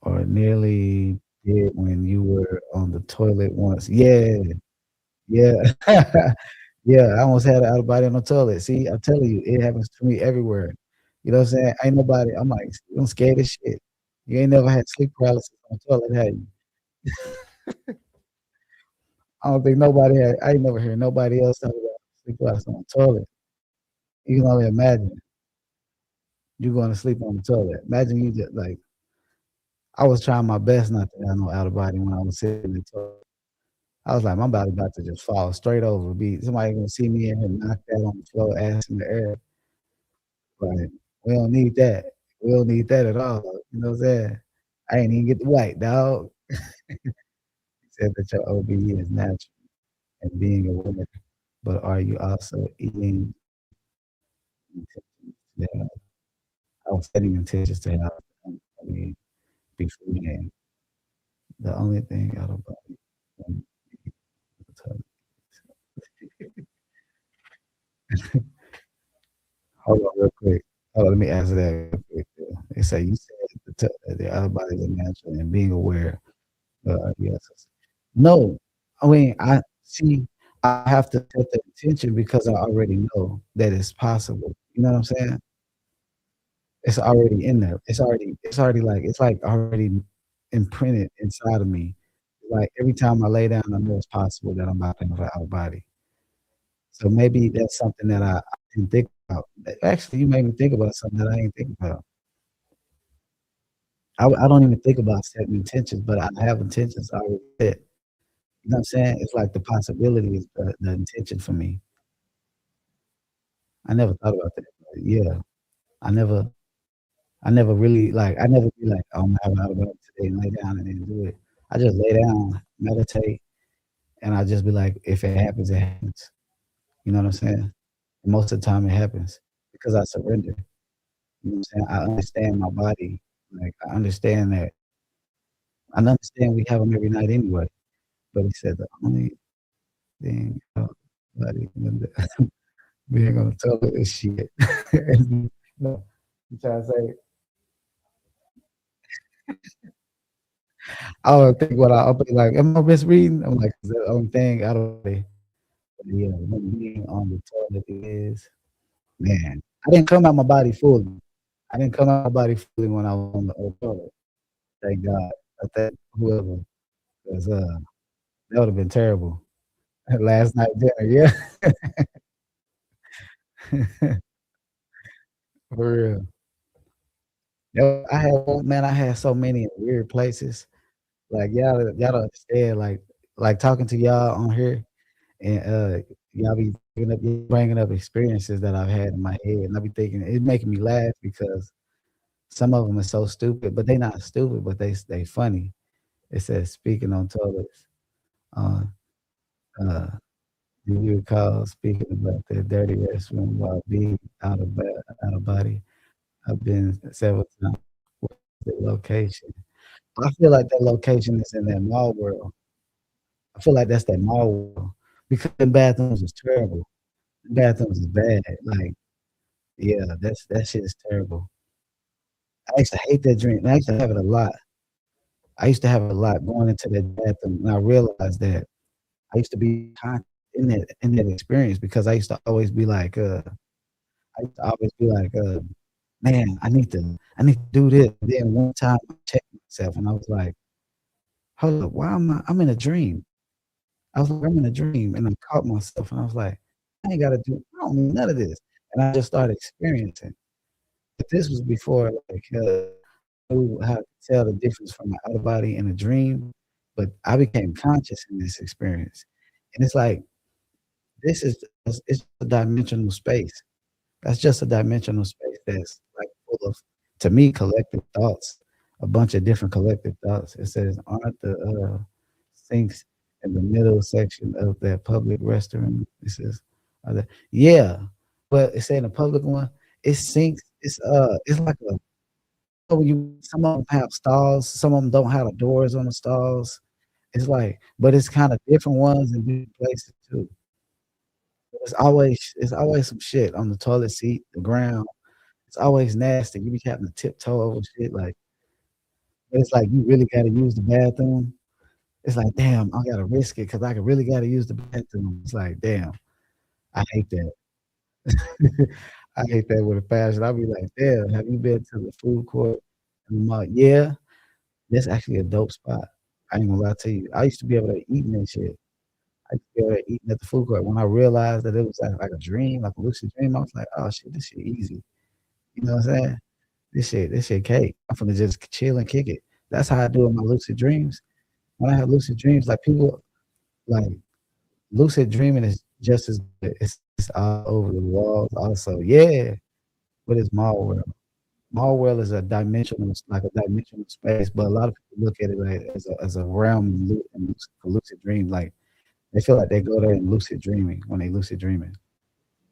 or nearly did when you were on the toilet once. Yeah, yeah. Yeah, I almost had it out of body on the toilet. See, I'm telling you, it happens to me everywhere. You know what I'm saying? Ain't nobody I'm like, I'm scared as shit. You ain't never had sleep paralysis on the toilet, have you? I don't think nobody had I ain't never heard nobody else talk about sleep paralysis on the toilet. You can only imagine. You going to sleep on the toilet. Imagine you just like I was trying my best not to have no out of body when I was sitting in the toilet. I was like, my body about to just fall straight over. Be somebody gonna see me in here knocked out on the floor, ass in the air. Like, we don't need that. We don't need that at all. You know what I'm saying? I ain't even get the white, dog. He said that your OBE is natural and being aware, but are you also eating intentions to have I was setting intentions to have I mean, beforehand. The only thing out of body when the toilet. Hold on real quick. Hold on, let me answer that real quick. They say you said the other bodies are natural and being aware. Yes. No, I mean, I see. I have to set the intention because I already know that it's possible. You know what I'm saying? It's already in there. It's already like it's like already imprinted inside of me. Like every time I lay down, I know it's possible that I'm about to have an out body. So maybe that's something that I didn't think about. Actually, you made me think about something that I didn't think about. I don't even think about setting intentions, but I have intentions already set. You know what I'm saying? It's like the possibility is the intention for me. I never thought about that, but yeah, I never I never really like I never be like, "Oh, I'm having an today," and lay down and then do it. I just lay down, meditate, and I just be like, "If it happens, it happens." You know what I'm saying? And most of the time it happens because I surrender. You know what I'm saying? I understand my body. Like, I understand we have them every night anyway, but he said the only thing about body when the being on the toilet is shit. No, you trying to say I don't think what I'll be like, "Am I misreading?" I'm like, "Is that the only thing?" I don't really yeah, when being on the toilet is man, I didn't come out my body fully. I didn't come out my body fully when I was on the toilet. Thank God. I thank whoever 'cause, that would've been terrible. Last night dinner, yeah. For real. Yo, I had one man, I had so many in weird places. Like, y'all don't understand, like, talking to y'all on here and, y'all be bringing up experiences that I've had in my head, and I be thinking it's making me laugh because some of them are so stupid, but they not stupid, but they funny. It says, "Speaking on toilets." Uh, uh, do you recall speaking about the dirty restroom while being out of body? I've been several times. What's the location? I feel like that location is in that mall world. I feel like that's that mall world because them bathrooms is terrible. The bathrooms is bad. Like, yeah, that shit is terrible. I used to hate that drink. I used to have it a lot. I used to have it a lot going into that bathroom, and I realized that I used to be conscious in that experience because I used to always be like, "Man, I need to do this." Then one time I checked myself and I was like, "Hold up, why am I'm in a dream." I was like, "I'm in a dream," and I caught myself and I was like, I don't need none of this." And I just started experiencing. But this was before like, knew how to tell the difference from an out of body and a dream, but I became conscious in this experience. And it's like, this is it's a dimensional space. That's just a dimensional space that's like full of, to me, collective thoughts, a bunch of different collective thoughts. It says, aren't the sinks in the middle section of that public restroom? It says, yeah, but it said in the public one, it sinks. It's like a oh, you some of them have stalls, some of them don't have the doors on the stalls. It's like but it's kinda different ones in different places too. It's always some shit on the toilet seat, the ground. It's always nasty. You be having to tiptoe over shit, like but it's like you really gotta use the bathroom. It's like, "Damn, I gotta risk it 'cause I could really gotta use the bathroom." It's like, "Damn." I hate that. I hate that with a passion. I'll be like, "Damn, have you been to the food court in the mall?" Yeah. That's actually a dope spot. I ain't gonna lie to you. I used to be able to eat in that shit. I used to be able to eat at the food court. When I realized that it was like a dream, like a lucid dream, I was like, "Oh shit, this shit easy." You know what I'm saying? This shit cake. I'm finna just chill and kick it. That's how I do in my lucid dreams. When I have lucid dreams, like people like lucid dreaming is just as good. It's all over the walls also. Yeah. What is mall world? Mall world is a dimensional, like a dimensional space, but a lot of people look at it like as a realm in lucid dream. Like they feel like they go there in lucid dreaming when they lucid dreaming.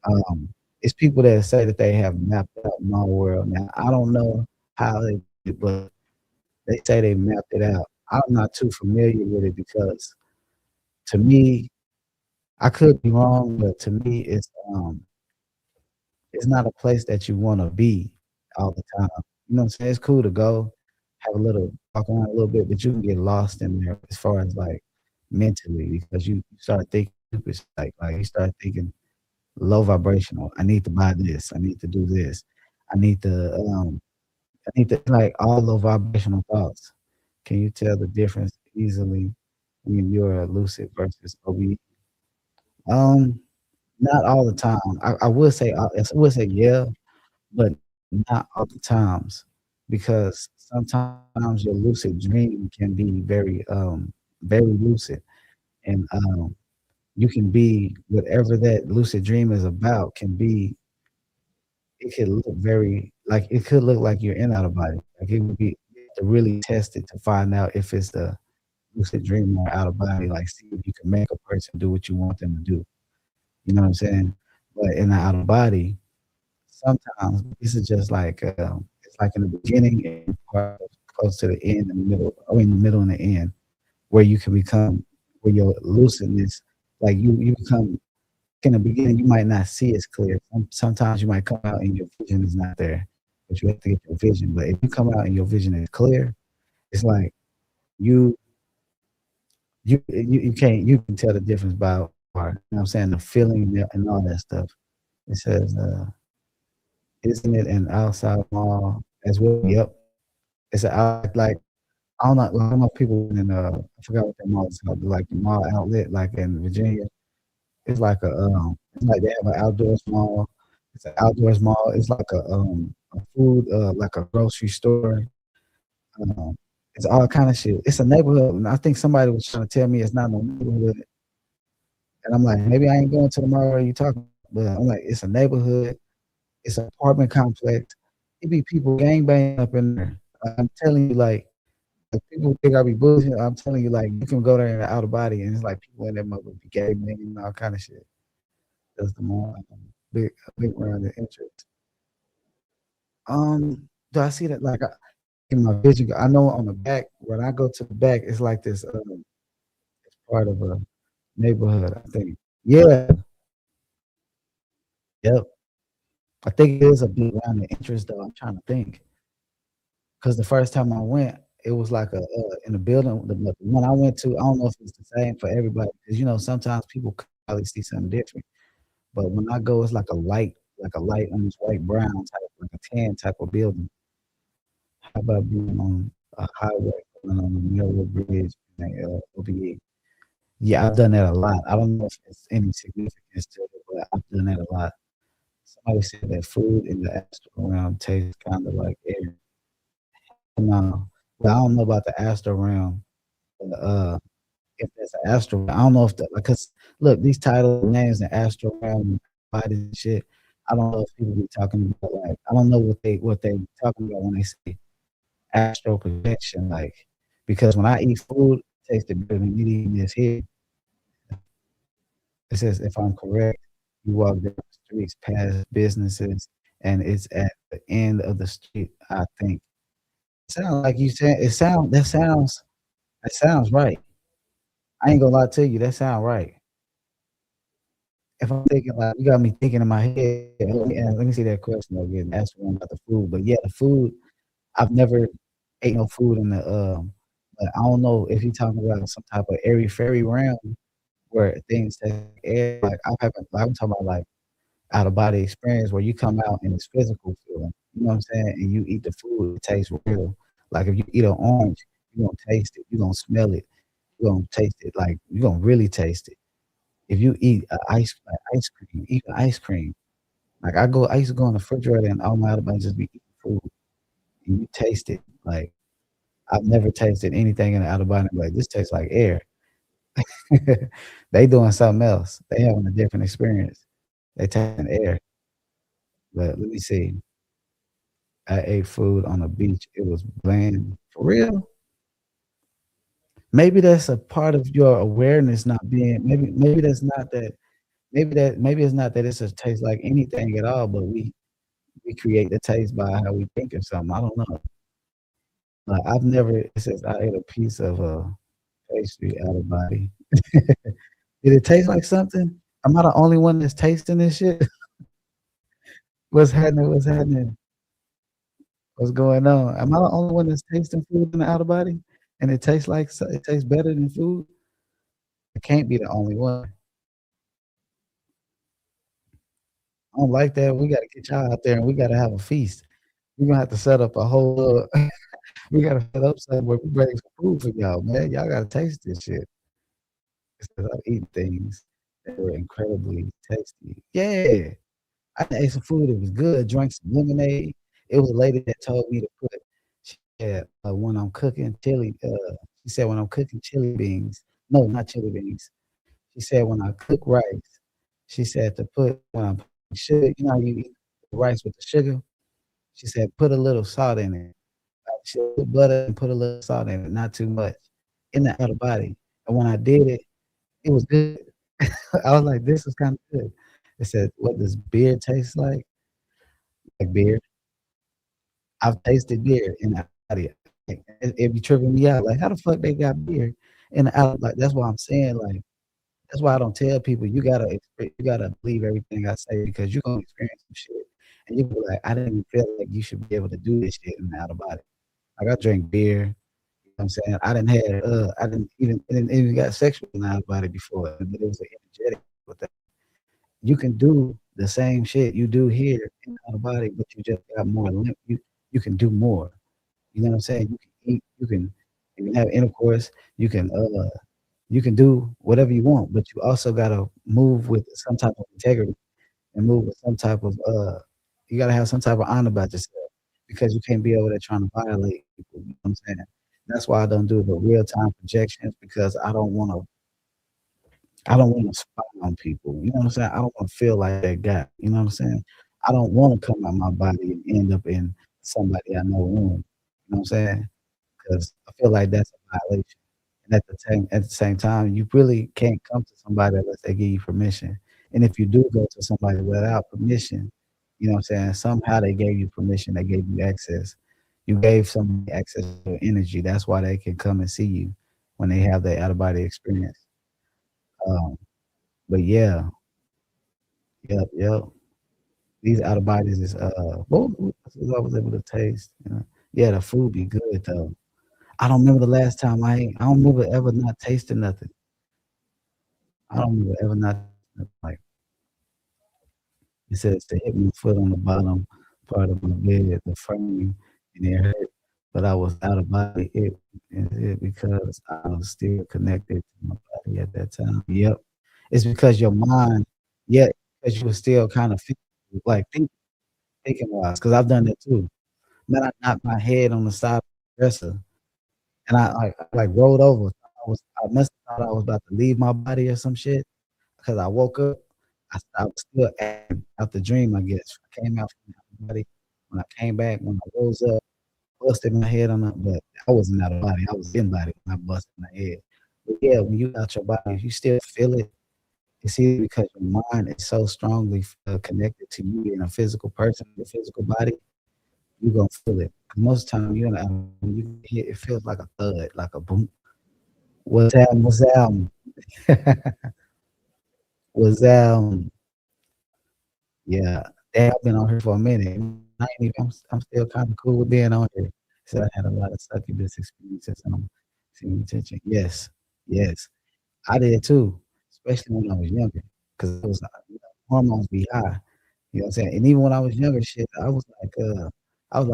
Um, it's people that say that they have mapped out my world. Now, I don't know how they did it, but they say they mapped it out. I'm not too familiar with it because to me, I could be wrong, but to me, it's not a place that you want to be all the time. You know what I'm saying? It's cool to go, have a little walk around a little bit, but you can get lost in there as far as like mentally because you start thinking stupid, like you start thinking low vibrational. I need to buy this. I need to do this. I need to I need to like all low vibrational thoughts. Can you tell the difference easily when you're lucid versus OB? Um, not all the time. I would say would say yeah, but not all the times because sometimes your lucid dream can be very lucid and you can be whatever that lucid dream is about can be it could look very like it could look like you're in out of body. Like it would be you have to really test it to find out if it's the lucid dream or out of body, like see if you can make a person do what you want them to do. You know what I'm saying? But in the out of body, sometimes this is just like it's like in the beginning and part close to the end and the middle, I mean the middle and the end, where you can become where your lucidness, like you become in the beginning you might not see as clear. Sometimes you might come out and your vision is not there, but you have to get your vision. But if you come out and your vision is clear, it's like you you can't you can tell the difference by you know what I'm saying, the feeling and all that stuff. It says, isn't it an outside mall as well? Yep. It's a out like I don't know if people in I forgot what that mall is called, like the mall outlet, like in Virginia. It's like they have an outdoors mall. It's an outdoors mall. It's like a food like a grocery store. Um, it's all kind of shit. It's a neighborhood, and I think somebody was trying to tell me it's not no neighborhood, and I'm like, maybe I ain't going to the mall where you talking, but I'm like, it's a neighborhood. It's an apartment complex. It be people gangbanging up in there. I'm telling you, like people think I be bullshitting. I'm telling you, like you can go there in the outer body, and it's like people in there mother be gangbanging and all kind of shit. That's the more big round of interest. Do I see that like in my vision? I know on the back when I go to the back, it's like this. It's part of a neighborhood. I think. Yeah. Yep. I think it is a big round of interest though. I'm trying to think because the first time I went, it was like in the building. The one I went to, I don't know if it's the same for everybody because you know sometimes people probably see something different. But when I go, it's like a light, almost white brown type, like a tan type of building. How about being on a highway going on the railroad bridge in OBE? Yeah, I've done that a lot. I don't know if it's any significance to it, but I've done that a lot. Somebody said that food in the astral realm tastes kind of like air. No, but I don't know about the astral realm. But, if there's an astral, I don't know if that because look, these title names and astral realm, bodies and shit. I don't know if people be talking about like I don't know what they talking about when they say astral projection, like because when I eat food, it tastes better than me eating this here. It says if I'm correct, you walk down the streets past businesses and it's at the end of the street, I think. Sound like you said it that sounds right. I ain't gonna lie to you, that sound right. If I'm thinking like you got me thinking in my head, let me see that question again. Ask one about the food. But yeah, the food, I've never ate no food in the but I don't know if you're talking about some type of airy fairy realm where things take air. Like I haven't like, I'm talking about like out of body experience where you come out and it's physical feeling. You know what I'm saying? And you eat the food, it tastes real. Like if you eat an orange, you're gonna taste it, you're gonna smell it, you're gonna taste it, like you're gonna really taste it. If you eat ice cream, even ice cream. Like I used to go in the refrigerator and all my other buddies just be eating food. and you taste it, like, I've never tasted anything in the out of body like, "This tastes like air." They doing something else. They having a different experience. They tasting air. But let me see. I ate food on the beach. It was bland. For real? Maybe that's a part of your awareness not being maybe that's not that maybe it's not that it's a taste like anything at all, but we create the taste by how we think of something. I don't know. Like, I've never it says I ate a piece of, pastry out of body. Did it taste like something? Am I the only one that's tasting this shit? What's happening? What's happening? What's going on? Am I the only one that's tasting food in the outer body? And it tastes like it tastes better than food? I can't be the only one. I don't like that. We gotta get y'all out there and we gotta have a feast. We're gonna have to set up a whole we gotta set up something where we bring some food for y'all, man. Y'all gotta taste this shit. Instead of eating things that were incredibly tasty. Yeah. I done ate some food, it was good, drank some lemonade. It was a lady that told me to put she said, when I'm cooking chili, she said when I'm cooking chili beans no, not chili beans. She said when I cook rice, she said to put sugar you know how you eat rice with the sugar? She said, "Put a little salt in it." Like, she put butter and put a little salt in it, not too much, in the outer body, and when I did it, it was good. I was like, "This is kinda good." It said, "What does beer taste like?" Like beer. I've tasted beer in the body. It be tripping me out, like, how the fuck they got beer in the out like, that's why I'm saying, like, that's why I don't tell people you gotta believe everything I say because you're gonna experience some shit, and you be like, "I didn't feel like you should be able to do this shit in the outer body." Like, I drink beer, you know what I'm saying? I didn't even got sexual in the outer body before, but it was energetic with that. You can do the same shit you do here in the outer body, but you just got more you can do more. You know what I'm saying? You can eat, you can have intercourse, you can, you can do whatever you want, but you also gotta move with some type of integrity and move with some type of, you gotta have some type of honor about yourself because you can't be over there trying to violate people, you know what I'm saying? That's why I don't do the real time projections because I don't wanna spy on people, you know what I'm saying? I don't wanna feel like that guy, you know what I'm saying? I don't wanna come out my body and end up in somebody I know room, you know what I'm saying? 'Cause I feel like that's a violation. And at the same time, you really can't come to somebody unless they give you permission. And if you do go to somebody without permission, you know what I'm saying, somehow they gave you permission, they gave you access. You gave somebody access to your energy, that's why they can come and see you when they have that out of body experience. Um, but yeah, yep. These out of bodies is, what else was I was able to taste, you know? Yeah, the food be good though. I don't remember the last time I don't remember ever not tasting nothing. I don't remember ever not like, it says to hit my foot on the bottom part of my bed, the frame, and it hurt, but I was out of body. It because I was still connected to my body at that time. Yep. It's because your mind yeah, because you were still kind of like thinking wise, because 'cause I've done that too. Man, I knocked my head on the side of the dresser, and I rolled over. I must have thought I was about to leave my body or some shit. 'Cause I woke up, I was still out the dream, I guess. I came out from the body. When I came back, when I rose up, busted my head on the but I wasn't out of body, I was in body when I busted my head. But yeah, when you out your body, if you still feel it, it's either because your mind is so strongly connected to you being a physical person, your physical body, you gonna feel it. 'Cause most time you're not when you hit, it feels like a thud, like a boom. What's happening? What's happening? What's happening? Yeah, damn, I've been on here for a minute. I ain't even I'm still kinda cool with being on here. Said I had a lot of succubus experiences and I'm seeing attention. Yes, yes, I did too, especially when I was younger, 'cause it was, hormones be high, you know what I'm saying? And even when I was younger, shit, I was like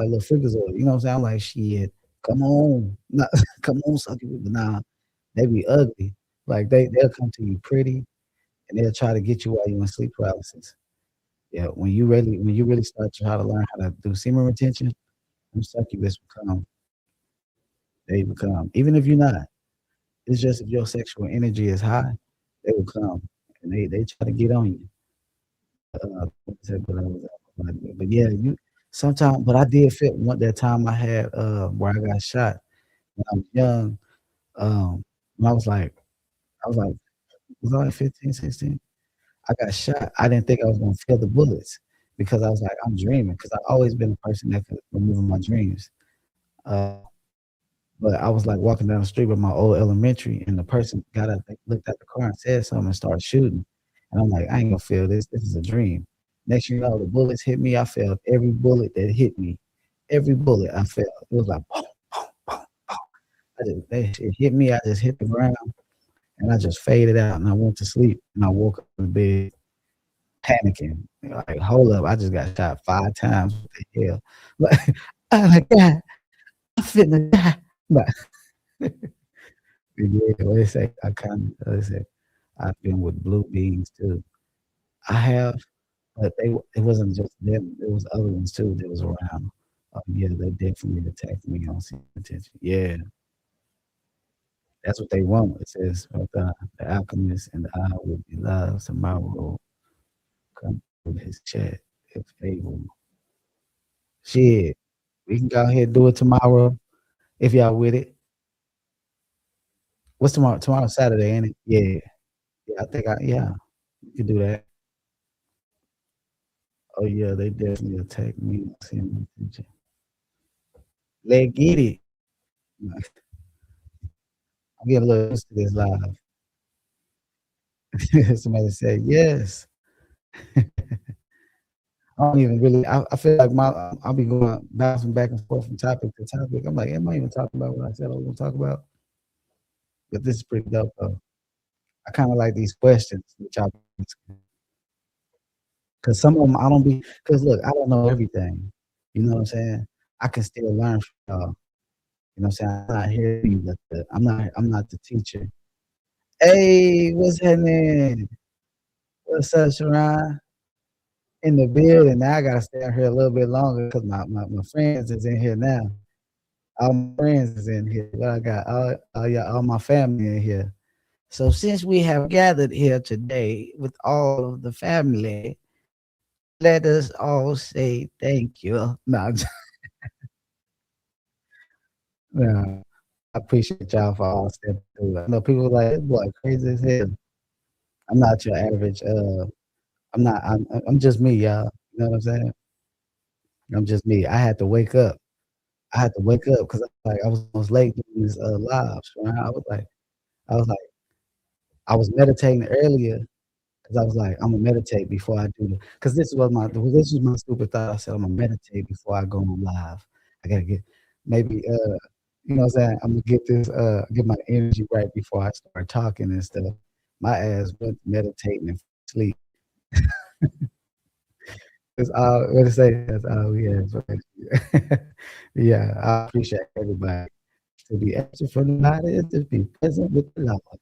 little freakazoid, you know what I'm saying? I'm like, "Shit, come on, nah, come on, succubus," but nah, they be ugly. Like, they'll come to you pretty, and they'll try to get you while you in sleep paralysis. Yeah, when you really start to try to learn how to do semen retention, them succubus will come, they will come. Even if you're not, it's just if your sexual energy is high, they will come, and they try to get on you. Like I said, but yeah, you sometimes but I did feel one that time I had, where I got shot when I was young, when I was like was I like 15, 16? I got shot. I didn't think I was gonna feel the bullets because I was like, "I'm dreaming," because 'cause I've always been a person that could remember my dreams. Uh, but I was, like, walking down the street with my old elementary, and the person got out they looked at the car and said something and started shooting, and I'm like, "I ain't gonna feel this. This is a dream." Next thing you know, the bullets hit me. I felt every bullet that hit me. Every bullet I felt. It was like, boom, boom, boom, boom. I just that shit hit me. I just hit the ground, and I just faded out, and I went to sleep, and I woke up in bed panicking. Like, hold up, I just got shot 5 times. What the hell? Like, oh my god, I'm finna die. But yeah, what they say, I kinda what they say, I've been with blue beings too. I have, but it wasn't just them, it was other ones too that was around. Yeah, they definitely attacked me on seeing attention. Yeah, that's what they want. It says, the alchemist and I will be loved tomorrow. Come with his chat if able. Shit, we can go ahead and do it tomorrow if y'all with it. What's tomorrow? Tomorrow's Saturday, ain't it? Yeah. Yeah, yeah, we could do that. Oh yeah, they definitely attacked me. Seeing attention. Let's get it. I'm getting a little used to this live. Somebody said yes. I don't even really. I feel like I'll be going bouncing back and forth from topic to topic. I'm like, am I even talking about what I said I was gonna talk about? But this is pretty dope though. I kind of like these questions which I because some of them I don't be because look, I don't know everything. You know what I'm saying? I can still learn from y'all. You know what I'm saying? I'm not here to be I'm not the teacher. Hey, what's happening? What's up, Sharon? In the building. Now I gotta stay out here a little bit longer because my friends is in here now. All my friends is in here. But I got all my family in here. So since we have gathered here today with all of the family, let us all say thank you. No, no, I appreciate y'all for all stepping through. I know people like this boy crazy as hell. I'm not your average. I'm just me, y'all. You know what I'm saying? I'm just me. I had to wake up. I had to wake up because like I was late doing this live. Right? I was like, I was meditating earlier because I was like, I'm gonna meditate before I do the. Because this was my stupid thought. I said I'm gonna meditate before I go on live. I gotta get maybe you know what I'm saying. I'm gonna get my energy right before I start talking and stuff. My ass went meditating and sleep. That's all. What to say? That's all we have. Yeah, I appreciate everybody. To be absent from the body is to be present with the Lord.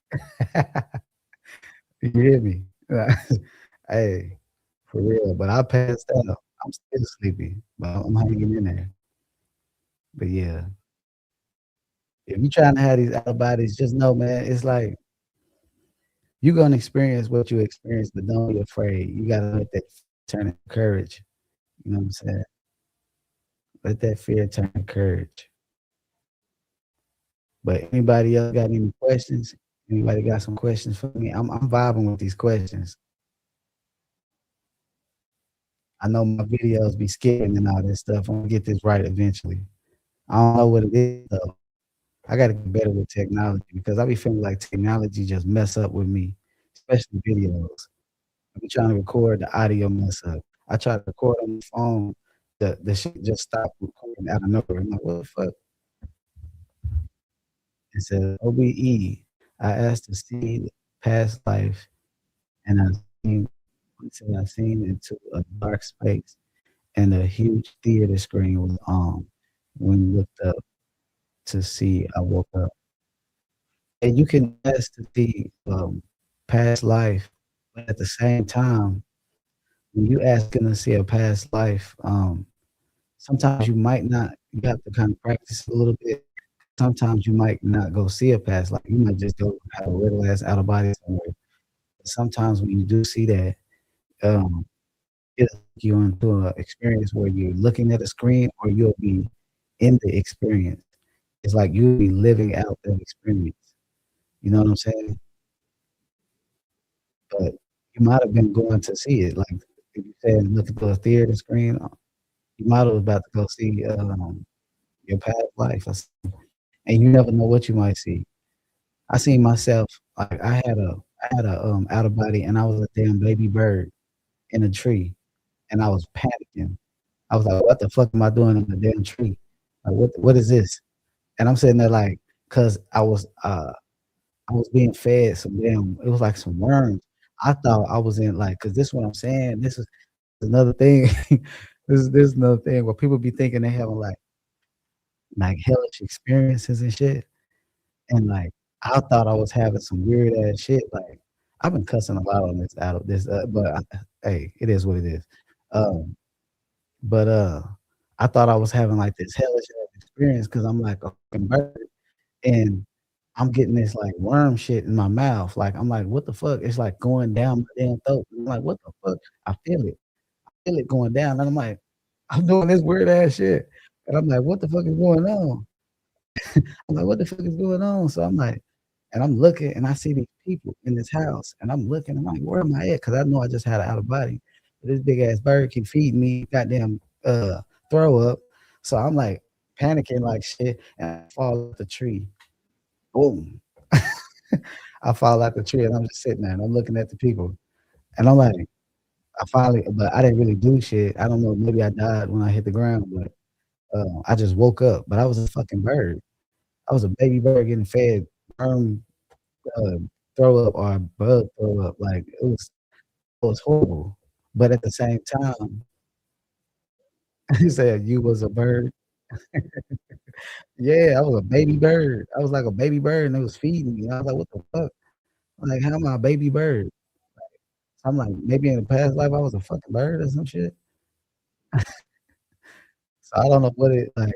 You hear me? Hey, for real. But I passed out. I'm still sleepy, but I'm hanging in there. But yeah, if you trying to have these out of bodies, just know, man, it's like you're gonna experience what you experience, but don't be afraid. You gotta let that turn into courage. You know what I'm saying? Let that fear turn to courage. But anybody else got any questions? Anybody got some questions for me? I'm vibing with these questions. I know my videos be skipping and all that stuff. I'm gonna get this right eventually. I don't know what it is though. I gotta get better with technology because I be feeling like technology just mess up with me, especially videos. I be trying to record, the audio mess up. I try to record on the phone, the shit just stopped recording out of nowhere. I'm like, what the fuck? It said OBE. I asked to see the past life and I seen into a dark space and a huge theater screen was on. When you looked up to see, I woke up. And you can ask to see past life, but at the same time, when you asking to see a past life, sometimes you might not. You have to kind of practice a little bit. Sometimes you might not go see a past life. You might just go have a little ass out of body somewhere. Sometimes when you do see that, um, it'll take you into an experience where you're looking at a screen or you'll be in the experience. It's like you'll be living out that experience. You know what I'm saying? But you might have been going to see it. Like if you said look at the theater screen, you might have about to go see your past life or something. And you never know what you might see. I seen myself like I had a out of body and I was a damn baby bird in a tree and I was panicking. I was like, what the fuck am I doing in the damn tree? Like what is this? And I'm sitting there like, cause I was being fed some damn it was like some worms. I thought I was in like, cause this is what I'm saying. This is another thing. This is another thing where people be thinking they having like hellish experiences and shit. And like I thought I was having some weird ass shit. Like I've been cussing a lot on this out of this, but hey, it is what it is. Um, but I thought I was having like this hellish ass experience because I'm like a fucking bird and I'm getting this like worm shit in my mouth. Like I'm like, what the fuck? It's like going down my damn throat. I'm like, what the fuck? I feel it. I feel it going down. And I'm like, I'm doing this weird ass shit. And I'm like, what the fuck is going on? I'm like, what the fuck is going on? So I'm like, and I'm looking and I see these people in this house and I'm looking, I'm like, where am I at? Cause I know I just had an out of body. But this big ass bird keep feeding me goddamn throw up. So I'm like panicking like shit and I fall out the tree. Boom. I fall out the tree and I'm just sitting there and I'm looking at the people. And I'm like, I finally, but I didn't really do shit. I don't know, maybe I died when I hit the ground, but I just woke up. But I was a fucking bird. I was a baby bird getting fed worm uh, throw up or bug throw up. Like it was horrible. But at the same time, he said you was a bird. Yeah, I was a baby bird. I was like a baby bird and they was feeding me. I was like, what the fuck? I'm like, how am I a baby bird? So I'm like, maybe in the past life I was a fucking bird or some shit. So I don't know what it like.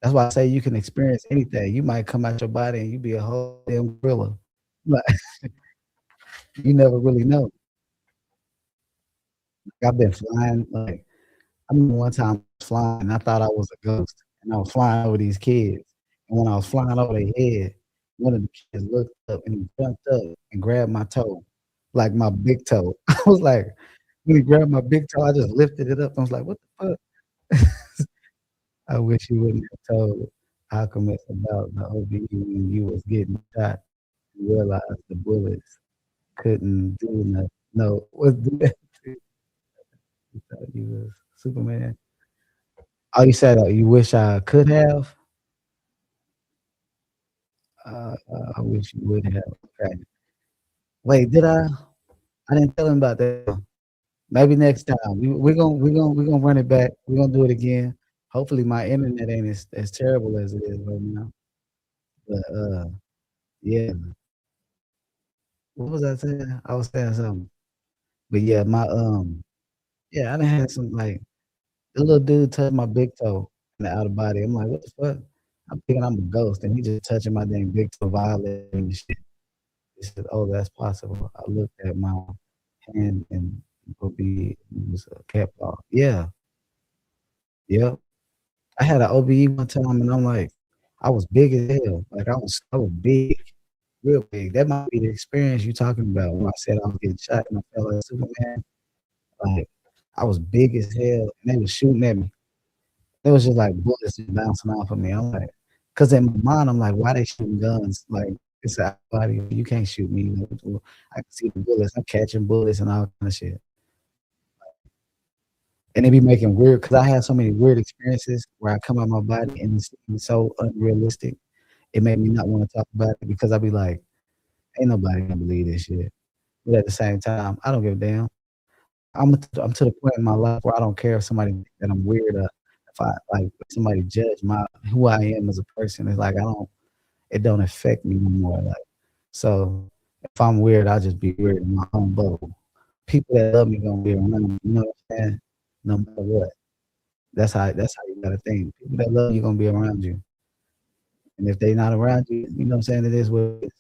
That's why I say you can experience anything. You might come out your body and you be a whole damn gorilla. Like, you never really know. Like, I've been flying. Like I remember one time I was flying and I thought I was a ghost, and I was flying over these kids. And when I was flying over their head, one of the kids looked up and he jumped up and grabbed my toe, like my big toe. I was like, when he grabbed my big toe, I just lifted it up. I was like, what the fuck? I wish you wouldn't have told Alchemist about the OBE when you was getting shot. You realized the bullets couldn't do nothing. No, was do that to you thought you was Superman. Oh, you said, you wish I could have? I wish you would have. Okay. Wait, did I? I didn't tell him about that. Maybe next time. We're gonna run it back. We're gonna do it again. Hopefully my internet ain't as terrible as it is right now. But yeah. What was I saying? I was saying something. But yeah, yeah, I done had some like the little dude touched my big toe in the outer body. I'm like, what the fuck? I'm thinking I'm a ghost, and he just touching my damn big toe, violating the shit. He said, "Oh, that's possible." I looked at my hand, and it was a cat paw. Yeah, yep. I had an OBE one time, and I'm like, I was big as hell. Like I was big, real big. That might be the experience you talking about when I said I was getting shot and I felt like Superman. Like I was big as hell, and they was shooting at me. It was just like bullets just bouncing off of me. I'm like, cause in my mind, I'm like, why they shooting guns? Like it's a body. You can't shoot me. I can see the bullets. I'm catching bullets and all kind of shit. And they be making weird, cause I had so many weird experiences where I come out my body and it seems so unrealistic. It made me not want to talk about it because I'd be like, ain't nobody gonna believe this shit. But at the same time, I don't give a damn. I'm to the point in my life where I don't care if somebody think that I'm weird or if I like if somebody judge my who I am as a person. It's like I don't it don't affect me no more. Like so if I'm weird, I'll just be weird in my own bubble. People that love me gonna be around me, you know what I'm saying? No matter what. That's how you gotta think. People that love you gonna be around you, and if they not around you, you know what I'm saying, it is what it is.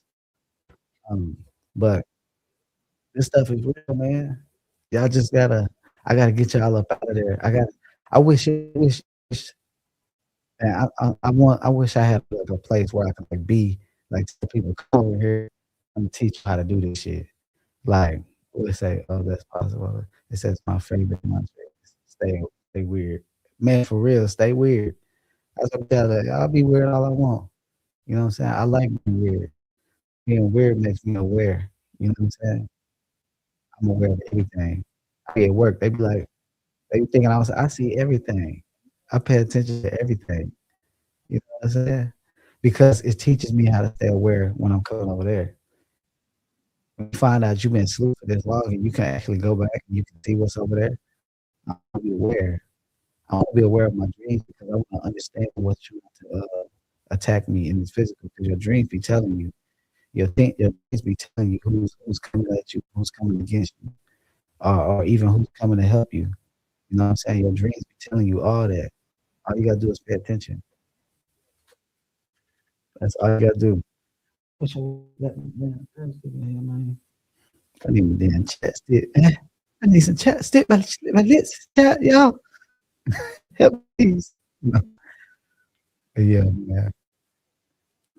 Um, but this stuff is real, man. Y'all just gotta I gotta get y'all up out of there. I wish and I wish I had, like, a place where I could, like, be like, tell people, "Come over here, Imma teach you how to do this shit." Like, what it say? Oh, that's possible. It says, "My favorite contracts, stay weird." Man, for real, stay weird. That's what I'm telling you. I'll be weird all I want. You know what I'm saying? I like being weird. Being weird makes me aware. You know what I'm saying? I'm aware of everything. I be at work, they be thinking I see everything. I pay attention to everything. You know what I'm saying? Because it teaches me how to stay aware when I'm coming over there. When you find out you've been asleep for this long and you can actually go back and you can see what's over there, I'll be aware. I wanna be aware of my dreams because I wanna understand what's trying to, attack me in this physical. Because your dreams be telling you, your dreams be telling you who's coming at you, who's coming against you, or even who's coming to help you. You know what I'm saying? Your dreams be telling you all that. All you gotta do is pay attention. That's all you gotta do. Wish I let me damn girls get in here, man. I need my damn chapstick. I need some chapstick. My lips chapped, y'all. Help please. Yeah, man.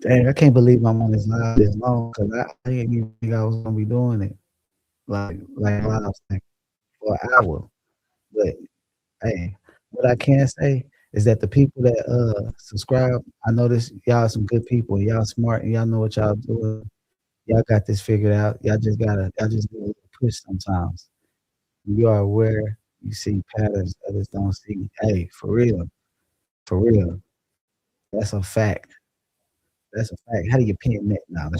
Dang, I can't believe I'm on this live this long because I didn't even think I was gonna be doing it like live like for an hour. But hey, what I can say is that the people that subscribe, I notice y'all some good people. Y'all smart and y'all know what y'all doing. Y'all got this figured out. Y'all just need a little push sometimes. You are aware, you see patterns others don't see. Hey, for real. That's a fact. That's a fact. How do you pin that now?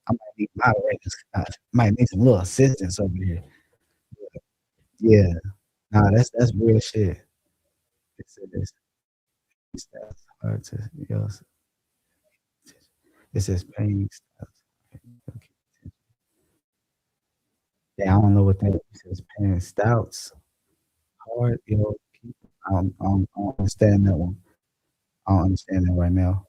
I might need moderators. I might need some little assistance over here. Yeah. Nah, that's real shit. It's that's hard to it says pain stops. Okay. Yeah, I don't know what that it says pain stouts. Hard, people. I don't understand that one. I don't understand that right now.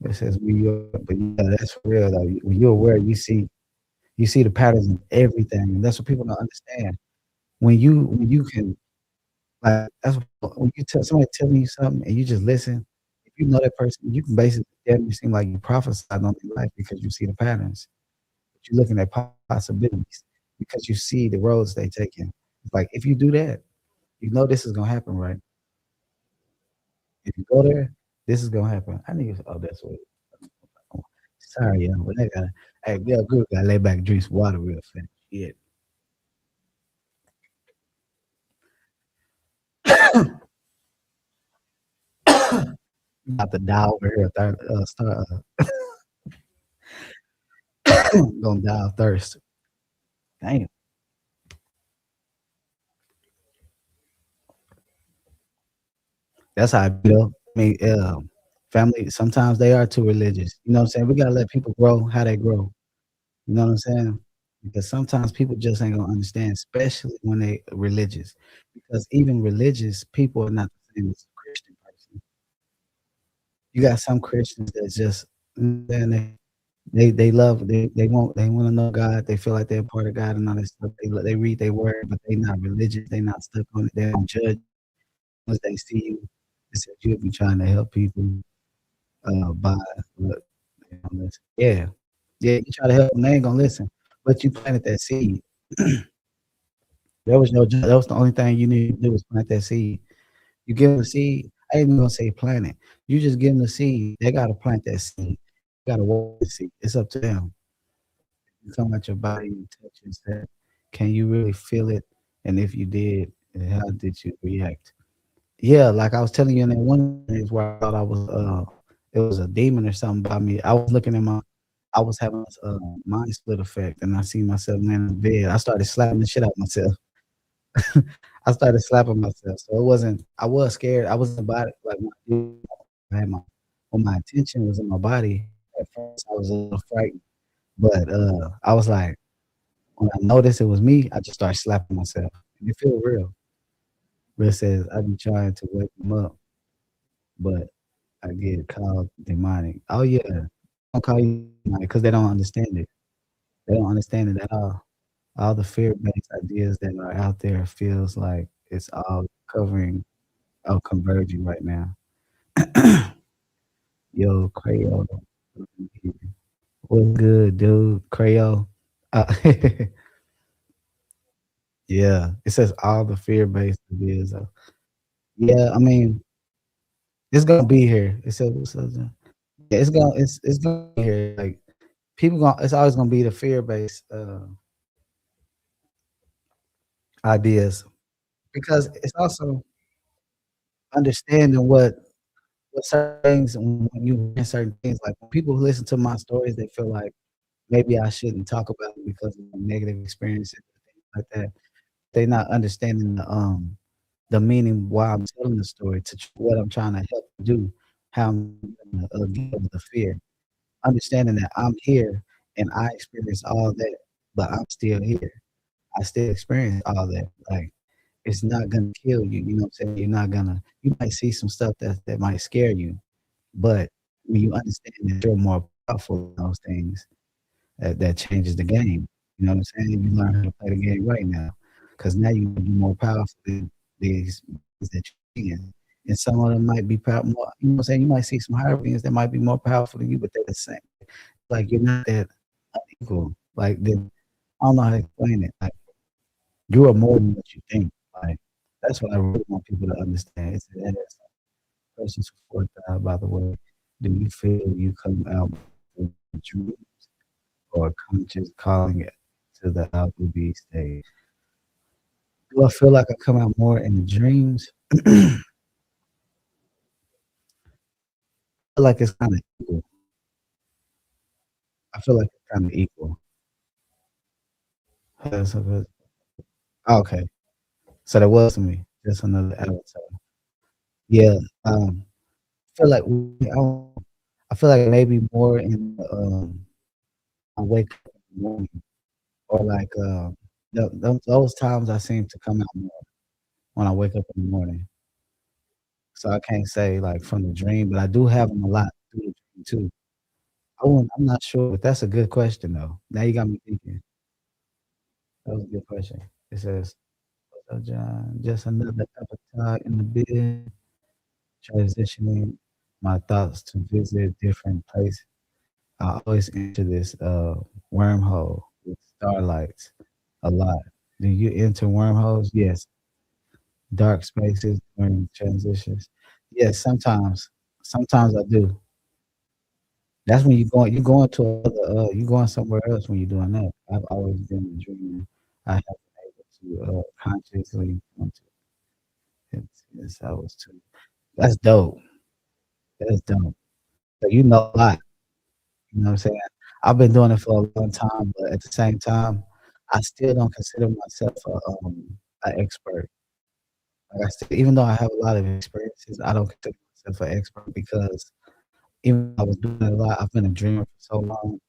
It says we but yeah, that's for real though. When you're aware, you see the patterns in everything, and that's what people don't understand. When you can like that's when you tell somebody telling you something and you just listen, if you know that person, you can basically tell you seem like you prophesied on their life because you see the patterns. But you're looking at possibilities because you see the roads they taking. It's like if you do that, you know this is gonna happen, right? If you go there, this is gonna happen. I need oh that's what sorry, y'all, but I gotta hey, Bill Good gotta lay back and drink some water real fast. Yeah. About to die over here, start gonna die of thirst. Damn. That's how I feel. I mean, family sometimes they are too religious. You know what I'm saying? We gotta let people grow how they grow. You know what I'm saying? Because sometimes people just ain't gonna understand, especially when they religious. Because even religious people are not the same as a Christian person. You got some Christians that just then they love they wanna know God. They feel like they're part of God and all that stuff. They read their word, but they not religious. They not stuck on it. They don't judge. Once they see you, they said you'll be trying to help people by what they don't listen. Yeah. Yeah, you try to help them, they ain't gonna listen. But you planted that seed. That was the only thing you need to do was plant that seed. You give them the seed, I ain't even gonna say plant it. You just give them the seed. They gotta plant that seed. You gotta water the seed. It's up to them. You come at your body and touch and say, "Can you really feel it? And if you did, how did you react?" Yeah, like I was telling you in that one is where I thought I was it was a demon or something by me. I was having this mind split effect and I see myself laying in the bed. I started slapping the shit out of myself. I started slapping myself. So it wasn't I was scared. I was about it like I had my when my attention was in my body, at first I was a little frightened. But I was like, when I noticed it was me, I just started slapping myself. And it feel real. It says, "I be trying to wake them up, but I get called demonic." Oh, yeah. Don't call you demonic because they don't understand it. They don't understand it at all. All the fear-based ideas that are out there feels like it's all covering converging right now. Yo, Creole. What's good, dude? Creole. Uh, yeah, it says all the fear-based ideas. Yeah, I mean, it's gonna be here. It says, yeah, it's gonna be here. Like people gonna, it's always gonna be the fear-based ideas because it's also understanding what certain things when you hear certain things. Like when people listen to my stories, they feel like maybe I shouldn't talk about it because of negative experiences and things like that. They're not understanding the meaning why I'm telling the story to what I'm trying to help do, how I'm gonna deal with the fear. Understanding that I'm here and I experienced all that, but I'm still here. I still experience all that. Like it's not gonna kill you. You know what I'm saying? You're not gonna. You might see some stuff that might scare you, but when you understand that you're more powerful than those things, that changes the game. You know what I'm saying? You learn how to play the game right now, because now you're more powerful than these things that you're in. And some of them might be more. You know what I'm saying? You might see some higher beings that might be more powerful than you, but they're the same. Like you're not that unequal. Like I don't know how to explain it. Like you are more than what you think. Like that's what I really want people to understand. It's that questions for 4th Eye, by the way. Do you feel you come out with a dream or conscious calling it to the alpha B stage? Do I feel like I come out more in dreams? I feel like it's kind of equal. I feel like it's kind of equal. Okay, so that was me. Just another avatar. Yeah, I feel like I feel like maybe more in I wake up in the morning or like those times I seem to come out more when I wake up in the morning. So I can't say like from the dream, but I do have them a lot through the dream too. I'm not sure, but that's a good question though. Now you got me thinking. That was a good question. It says, "So John, just another avatar in the bed, transitioning my thoughts to visit different places. I always enter this wormhole with starlights a lot. Do you enter wormholes? Yes. Dark spaces during transitions. Yes, sometimes. Sometimes I do. That's when you going somewhere else when you're doing that. I've always been a dreamer. I have been able to consciously come to it since I was two. That's dope. That's dope. So you know a lot. You know what I'm saying? I've been doing it for a long time, but at the same time, I still don't consider myself a expert. Like I said, even though I have a lot of experiences, I don't consider myself an expert because even though I was doing it a lot, I've been a dreamer for so long.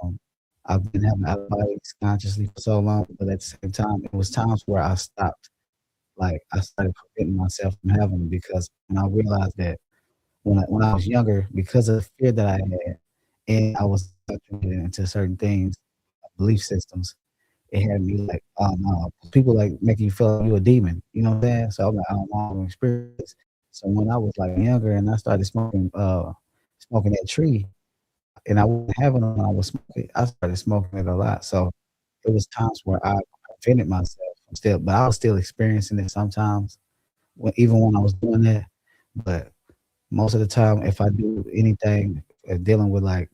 Um, I've been having out of body consciously for so long, but at the same time, it was times where I stopped. Like I started preventing myself from having them because when I realized that when I was younger, because of the fear that I had, and I was indoctrinated into certain things, belief systems, it had me like, oh no, people like making you feel like you a demon. You know what I'm saying? So I'm like, I don't want to experience. So when I was like younger and I started smoking that tree, and I wasn't having them when I was smoking, I started smoking it a lot. So it was times where I prevented myself from still, but I was still experiencing it sometimes, even when I was doing that. But most of the time, if I do anything dealing with like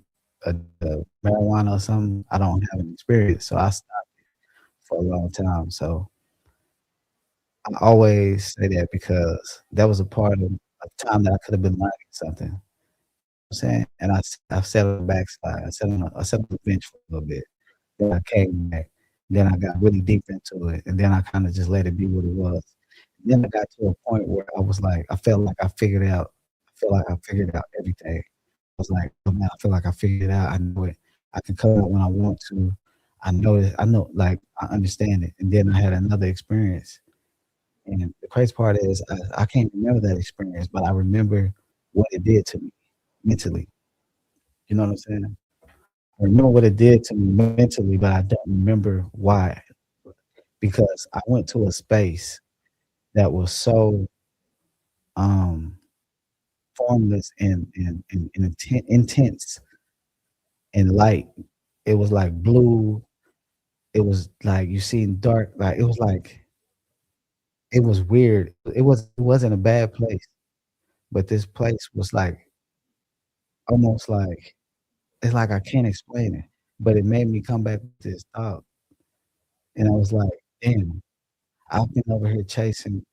marijuana or something, I don't have an experience. So I stopped for a long time. So I always say that because that was a part of a time that I could have been learning something. You know what I'm saying? And I sat on the backside. I sat on the bench for a little bit. Then I came back. Then I got really deep into it, and then I kind of just let it be what it was. Then I got to a point where I was like, I felt like I figured out. I feel like I figured out everything. I was like, oh man, I feel like I figured it out. I know it. I can come out when I want to. I know it. I know, like I understand it. And then I had another experience, And the crazy part is I can't remember that experience, but I remember what it did to me mentally. You know what I'm saying? I remember what it did to me mentally, but I don't remember why. Because I went to a space that was so um formless and intense and light. It was like blue. It was like you seen dark. Like it was like it was weird. It wasn't a bad place, but this place was like almost like it's like I can't explain it, but it made me come back to this thought, and I was like, damn, I've been over here chasing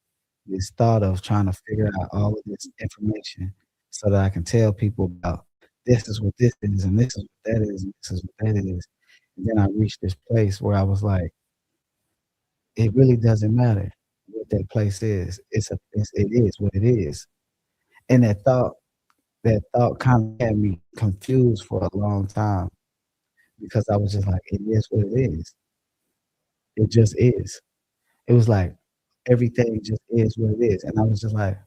this thought of trying to figure out all of this information so that I can tell people about this is what this is, and this is what that is, and this is what that is. And then I reached this place where I was like, it really doesn't matter what that place is. It is what it is. And that thought kind of had me confused for a long time because I was just like, it is what it is. It just is. It was like everything just is what it is. And I was just like,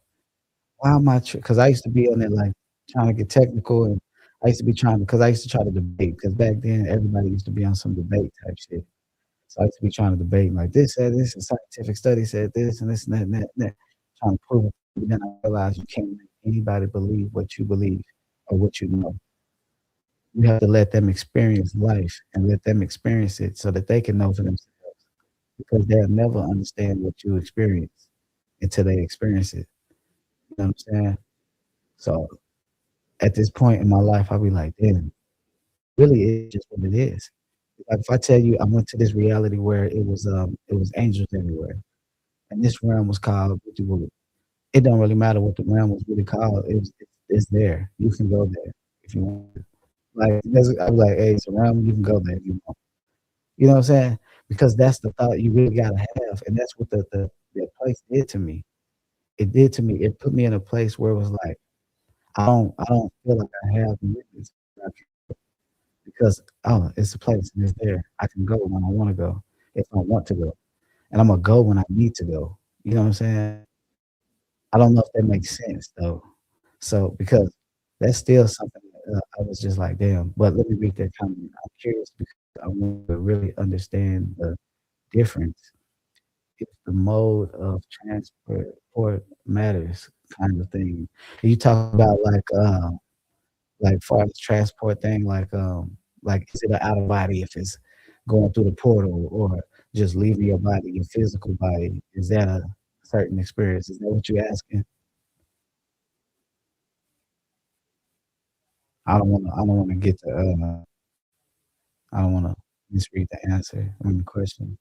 why am I? Because I used to be on it like trying to get technical, and I used to be trying because I used to try to debate because back then everybody used to be on some debate type shit. So I used to be trying to debate like this said this, and scientific study said this, and this and that and that, and that trying to prove it. But then I realized you can't make anybody believe what you believe or what you know. You have to let them experience life and let them experience it so that they can know for themselves because they'll never understand what you experience until they experience it. You know what I'm saying? So at this point in my life, I'll be like, damn, really is just what it is. Like if I tell you I went to this reality where it was angels everywhere. And this realm was called it don't really matter what the realm was really called. It's there. You can go there if you want to. Like I was like, hey, it's a realm, you can go there if you want. You know what I'm saying? Because that's the thought you really gotta have. And that's what that place did to me. It did to me. It put me in a place where it was like, I don't feel like I have limits because oh, it's a place and it's there. I can go when I want to go if I want to go, and I'm gonna go when I need to go. You know what I'm saying? I don't know if that makes sense though. So because that's still something that, I was just like, damn. But let me read that comment. I'm curious because I want to really understand the difference if the mode of transport matters, kind of thing. You talk about like far as transport thing, like is it an out of body if it's going through the portal or just leaving your body, your physical body? Is that a certain experience? Is that what you're asking? I don't wanna get to I don't wanna misread the answer on the question.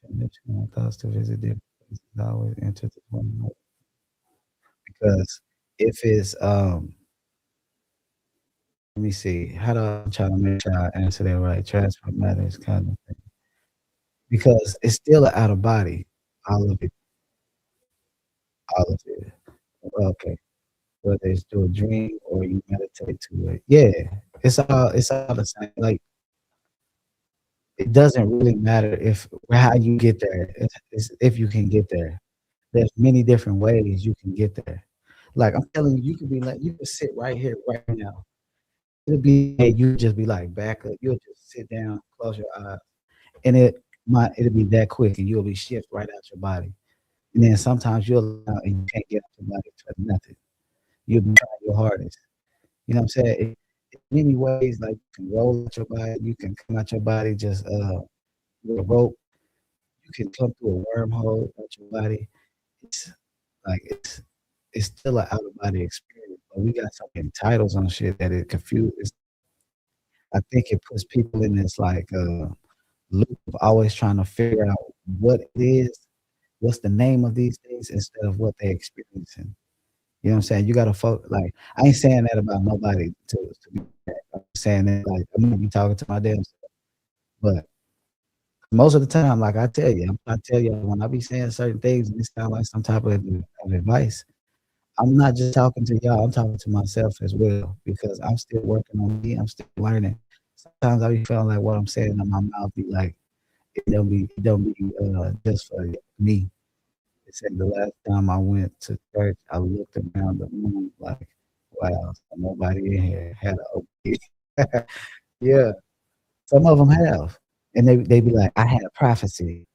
Traditional thoughts to visit different places always enter the one because if it's let me see, how do I try to make sure I answer that right? Transport matters kind of thing. Because it's still a out of body, all of it, all of it. Okay. Whether it's through a dream or you meditate to it. Yeah, it's all the same. Like it doesn't really matter if how you get there. It's if you can get there. There's many different ways you can get there. Like I'm telling you, you could be like you could sit right here right now. It'll be hey, you just be like back up. You'll just sit down, close your eyes, and it'll be that quick, and you'll be shift right out your body. And then sometimes you'll and you can't get out your body for nothing. You'll be trying your hardest. You know what I'm saying? In many ways, like you can roll out your body, you can come out your body just with a rope. You can come through a wormhole out your body. It's it's still an out of body experience, but we got so many titles on shit that it confuses. I think it puts people in this like loop of always trying to figure out what it is, what's the name of these things instead of what they're experiencing. You know what I'm saying? You gotta like I ain't saying that about nobody to be bad. I'm saying that like I'm gonna be talking to my damn self. But most of the time, like I tell you when I be saying certain things and it sound like some type of advice, I'm not just talking to y'all, I'm talking to myself as well because I'm still working on me, I'm still learning. Sometimes I be feeling like what I'm saying in my mouth be like it don't be just for me. said the last time I went to church, I looked around the room like, "Wow, so nobody in here had a OP." Yeah, some of them have, and they be like, "I had a prophecy.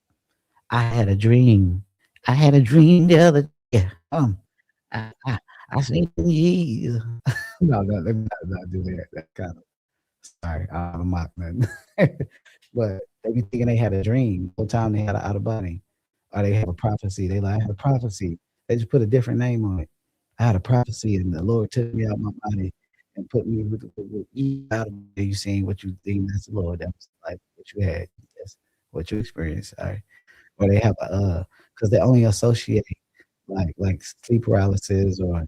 I had a dream. I had a dream the other day. I I I seen Jesus." No, no, let me not do that. That kinda sorry, I don't wanna mock nothing. But they be thinking they had a dream the whole time they had a out of body, or they have a prophecy. They like, "I had a prophecy." They just put a different name on it. "I had a prophecy, and the Lord took me out my body and put me with you out of there. You seen what you think that's the Lord. That was like what you had. That's what you experienced." Alright. Or they have a, because they only associate like sleep paralysis or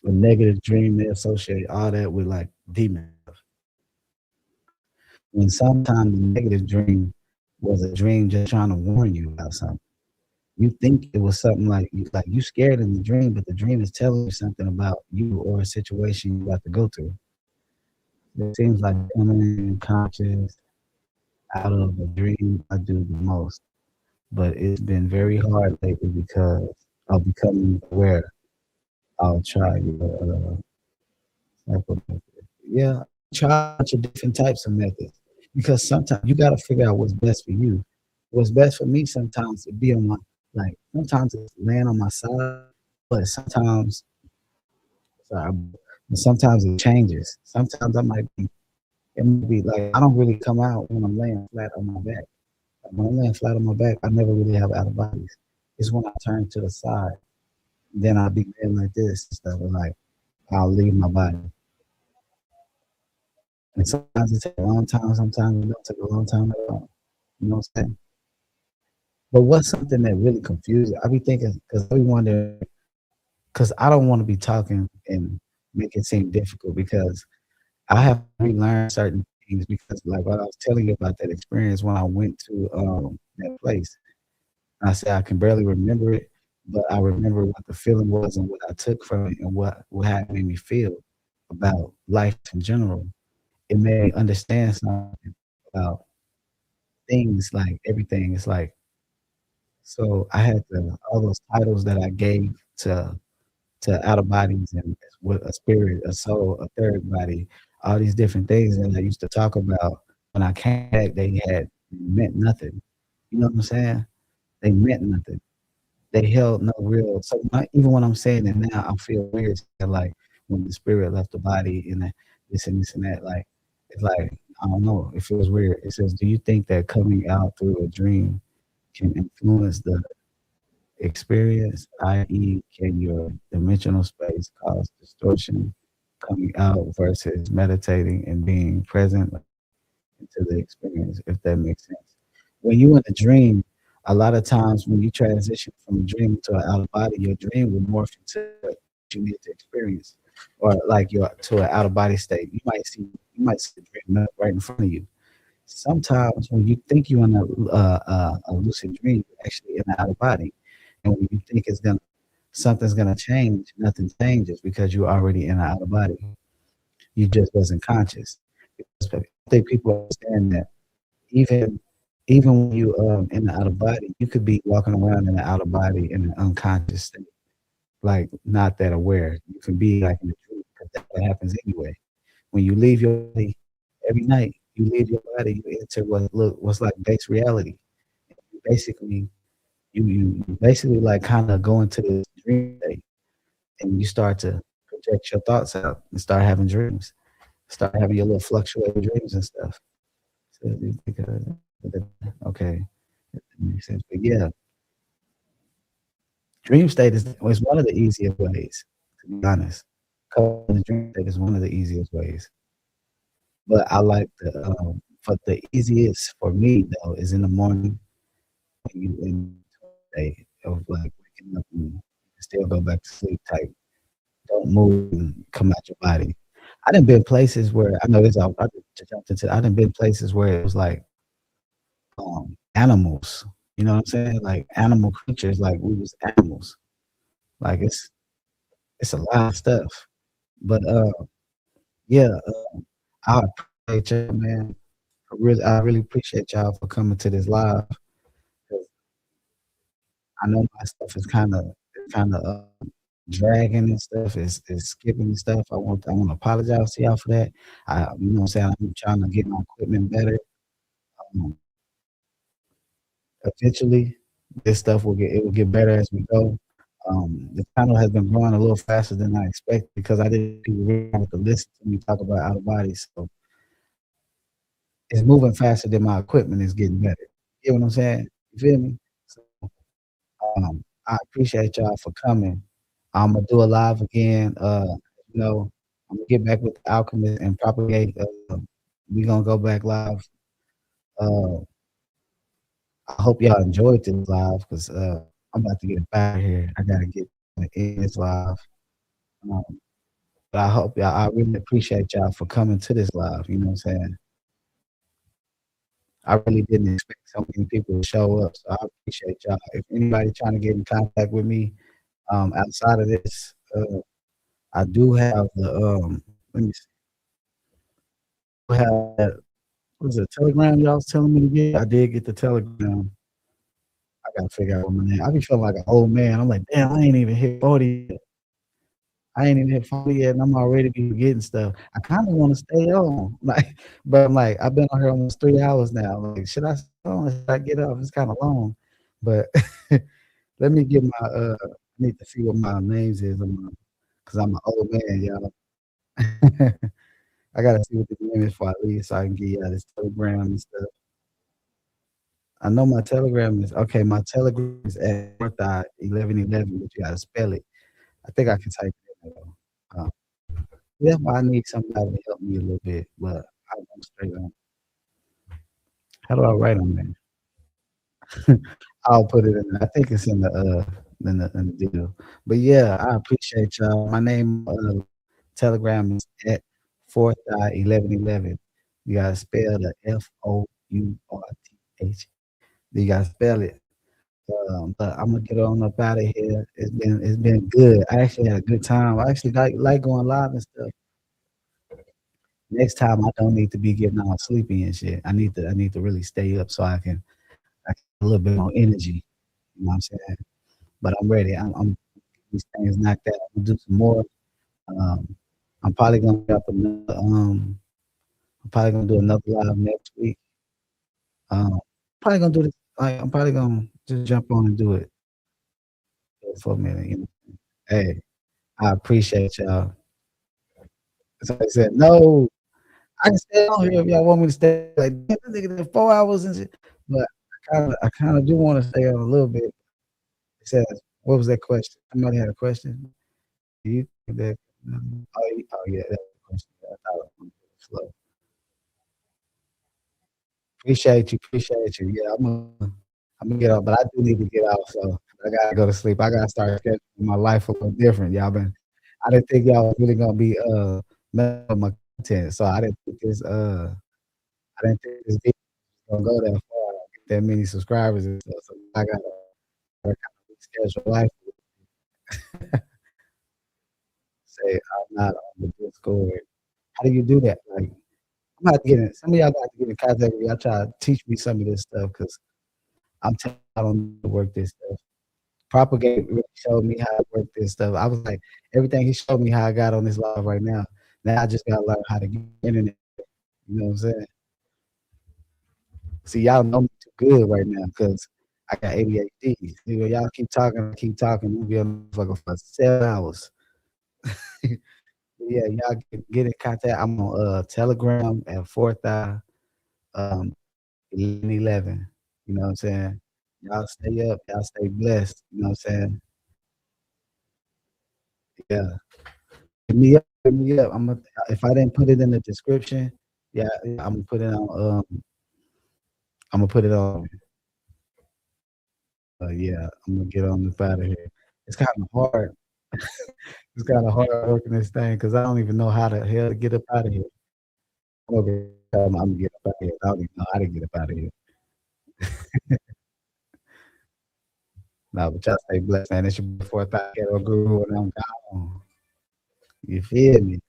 a negative dream, they associate all that with, like, demons. When sometimes the negative dream was a dream just trying to warn you about something. You think it was something like you scared in the dream, but the dream is telling you something about you or a situation you about to go through. It seems like coming conscious out of a dream I do the most, but it's been very hard lately because of becoming aware. I'll try type of method. Yeah, try a bunch of different types of methods because sometimes you got to figure out what's best for you. What's best for me sometimes it be on my like sometimes it's laying on my side, but sorry, but sometimes it changes. Sometimes it might be like I don't really come out when I'm laying flat on my back. Like, when I'm laying flat on my back, I never really have out of bodies. It's when I turn to the side, then I'll be laying like this and stuff, and like I'll leave my body. And sometimes it takes a long time, sometimes it don't take a long time at all. You know what I'm saying? But what's something that really confuses I be thinking because I be wondering because I don't want to be talking and make it seem difficult because I have to relearn certain things because like what I was telling you about that experience when I went to that place. I said I can barely remember it, but I remember what the feeling was and what I took from it and what had made me feel about life in general. It made me understand something about things like everything. It's like so I had all those titles that I gave to out of bodies and with a spirit, a soul, a third body, all these different things that I used to talk about. When I came back, they had meant nothing. You know what I'm saying? They meant nothing. They held no real. So even when I'm saying it now, I feel weird. Like when the spirit left the body and this and this and that. Like it's like I don't know. It feels weird. It says, "Do you think that coming out through a dream can influence the experience, i.e., can your dimensional space cause distortion coming out versus meditating and being present into the experience, if that makes sense?" When you in a dream, a lot of times when you transition from a dream to an out of body, your dream will morph into what you need to experience, or like your to an out of body state. You might see the dream right in front of you. Sometimes when you think you're in a lucid dream, you're actually in an out of body. And when you think something's gonna change, nothing changes because you're already in an out of body. You just wasn't conscious. I think people understand that even even when you in the out of body, you could be walking around in the out of body in an unconscious state, like not that aware. You can be like in a dream because that's what happens anyway. When you leave your body every night, you leave your body, you enter what's like base reality. You basically you basically like kind of go into this dream state and you start to project your thoughts out and start having dreams, start having your little fluctuating dreams and stuff. So you think okay, that makes sense. But yeah, dream state is one of the easiest ways, to be honest. Going in the dream state is one of the easiest ways. But I like but the easiest for me though is in the morning when you in the day of like waking up and you still go back to sleep type. Don't move and come out your body. I done been places where I know this I just jumped into I done been places where it was like animals. You know what I'm saying? Like animal creatures, like we was animals. Like it's a lot of stuff. But yeah, I appreciate y'all, man. I really appreciate y'all for coming to this live. 'Cause I know my stuff is kinda dragging and stuff, is skipping and stuff. I wanna apologize to y'all for that. You know what I'm saying? I'm trying to get my equipment better. Um, Eventually, this stuff will get better as we go. The channel has been growing a little faster than I expected because I didn't people really want to listen to me talk about out of body, so it's moving faster than my equipment is getting better. You get what I'm saying? You feel me? So, I appreciate y'all for coming. Imma do a live again, you know, Imma get back with the Alchemist and propagate, we gonna go back live. Uh, I hope y'all enjoyed this live because I'm about to get up outta here. I gotta get in this live. Um, but I really appreciate y'all for coming to this live, you know what I'm saying? I really didn't expect so many people to show up, so I appreciate y'all. If anybody trying to get in contact with me, outside of this, I do have let me see, I have that what was it, Telegram y'all was telling me to get? I did get the Telegram. I gotta figure out what my name I be feeling like an old man. I'm like, "Damn, I ain't even hit 40 yet. I ain't even hit 40 yet, and I'm already be forgetting stuff." I kinda wanna stay on, like, but I'm like, I've been on here almost 3 hours now. Like, should I stay on or should I get off? It's kinda long, but let me get my, I need to see what my names is on my 'cause I'm an old man, y'all. I gotta see what the name is before I leave so I can get y'all this Telegram and stuff. I know my Telegram is okay, my Telegram is at 4thEye 1111, but you gotta spell it. I think I can type it in there though. Yeah, but I need somebody to help me a little bit, but I'm straight on. How do I write on there? I'll put it in I think it's in the deal. But yeah, I appreciate y'all. My name, Telegram is at 4thEye 1111. You gotta spell the FOURTH. You gotta spell it. But Imma get on up outta here. It's been good. I actually had a good time. I actually like going live and stuff. Next time, I don't need to be getting all sleepy and shit. I need to really stay up so I can a little bit more energy. You know what I'm saying? But I'm ready. I'm these things knocked out. I'm gonna do some more. Um, I'm probably gonna drop another, I'm probably gonna do another live next week. Probably gonna do this I'm probably gonna just jump on and do it for a minute, you know. Hey, I appreciate y'all. Somebody said, "No, I can stay on here if y'all want me to stay." Like, "Damn, this nigga did 4 hours and shit." But I kinda do wanna stay on a little bit. It says, what was that question? Somebody had a question? Do you think that yeah, that's the question. I thought it was slow. Appreciate you. Yeah, Imma get off, but I do need to get off, so I gotta go to sleep. I gotta start scheduling my life a little different. I didn't think y'all was really gonna be, messing with my content, so I didn't think this video was gonna go that far, get that many subscribers and stuff, so I gotta kinda reschedule life. Say I'm not on the Discord. How do you do that? Like, I'm gonna have to get in some of y'all got to get in contact with me. Y'all try to teach me some of this stuff because I don't know how to work this stuff. Propagate really showed me how to work this stuff. I was like, everything he showed me how I got on this live right now. Now I just gotta learn how to get internet. You know what I'm saying? See, y'all know me too good right now because I got ADHD. See, when y'all keep talking, we'll be on the motherfucker for 7 hours. Yeah, y'all get in contact. I'm on Telegram at 4thEye 1111. You know what I'm saying? Y'all stay up, y'all stay blessed. You know what I'm saying? Yeah. Hit me up. If I didn't put it in the description, yeah, I'm gonna put it on. I'm gonna put it on. Yeah, I'm gonna get on up out of here. It's kind of hard. It's kind of hard working this thing because I don't even know how the hell to get up out of here. Okay, I'm gonna get up out of here. I don't even know how to get up out of here. Nah, but y'all stay blessed, man. It's your boy 4thEye Guru, and I'm gone. You feel me?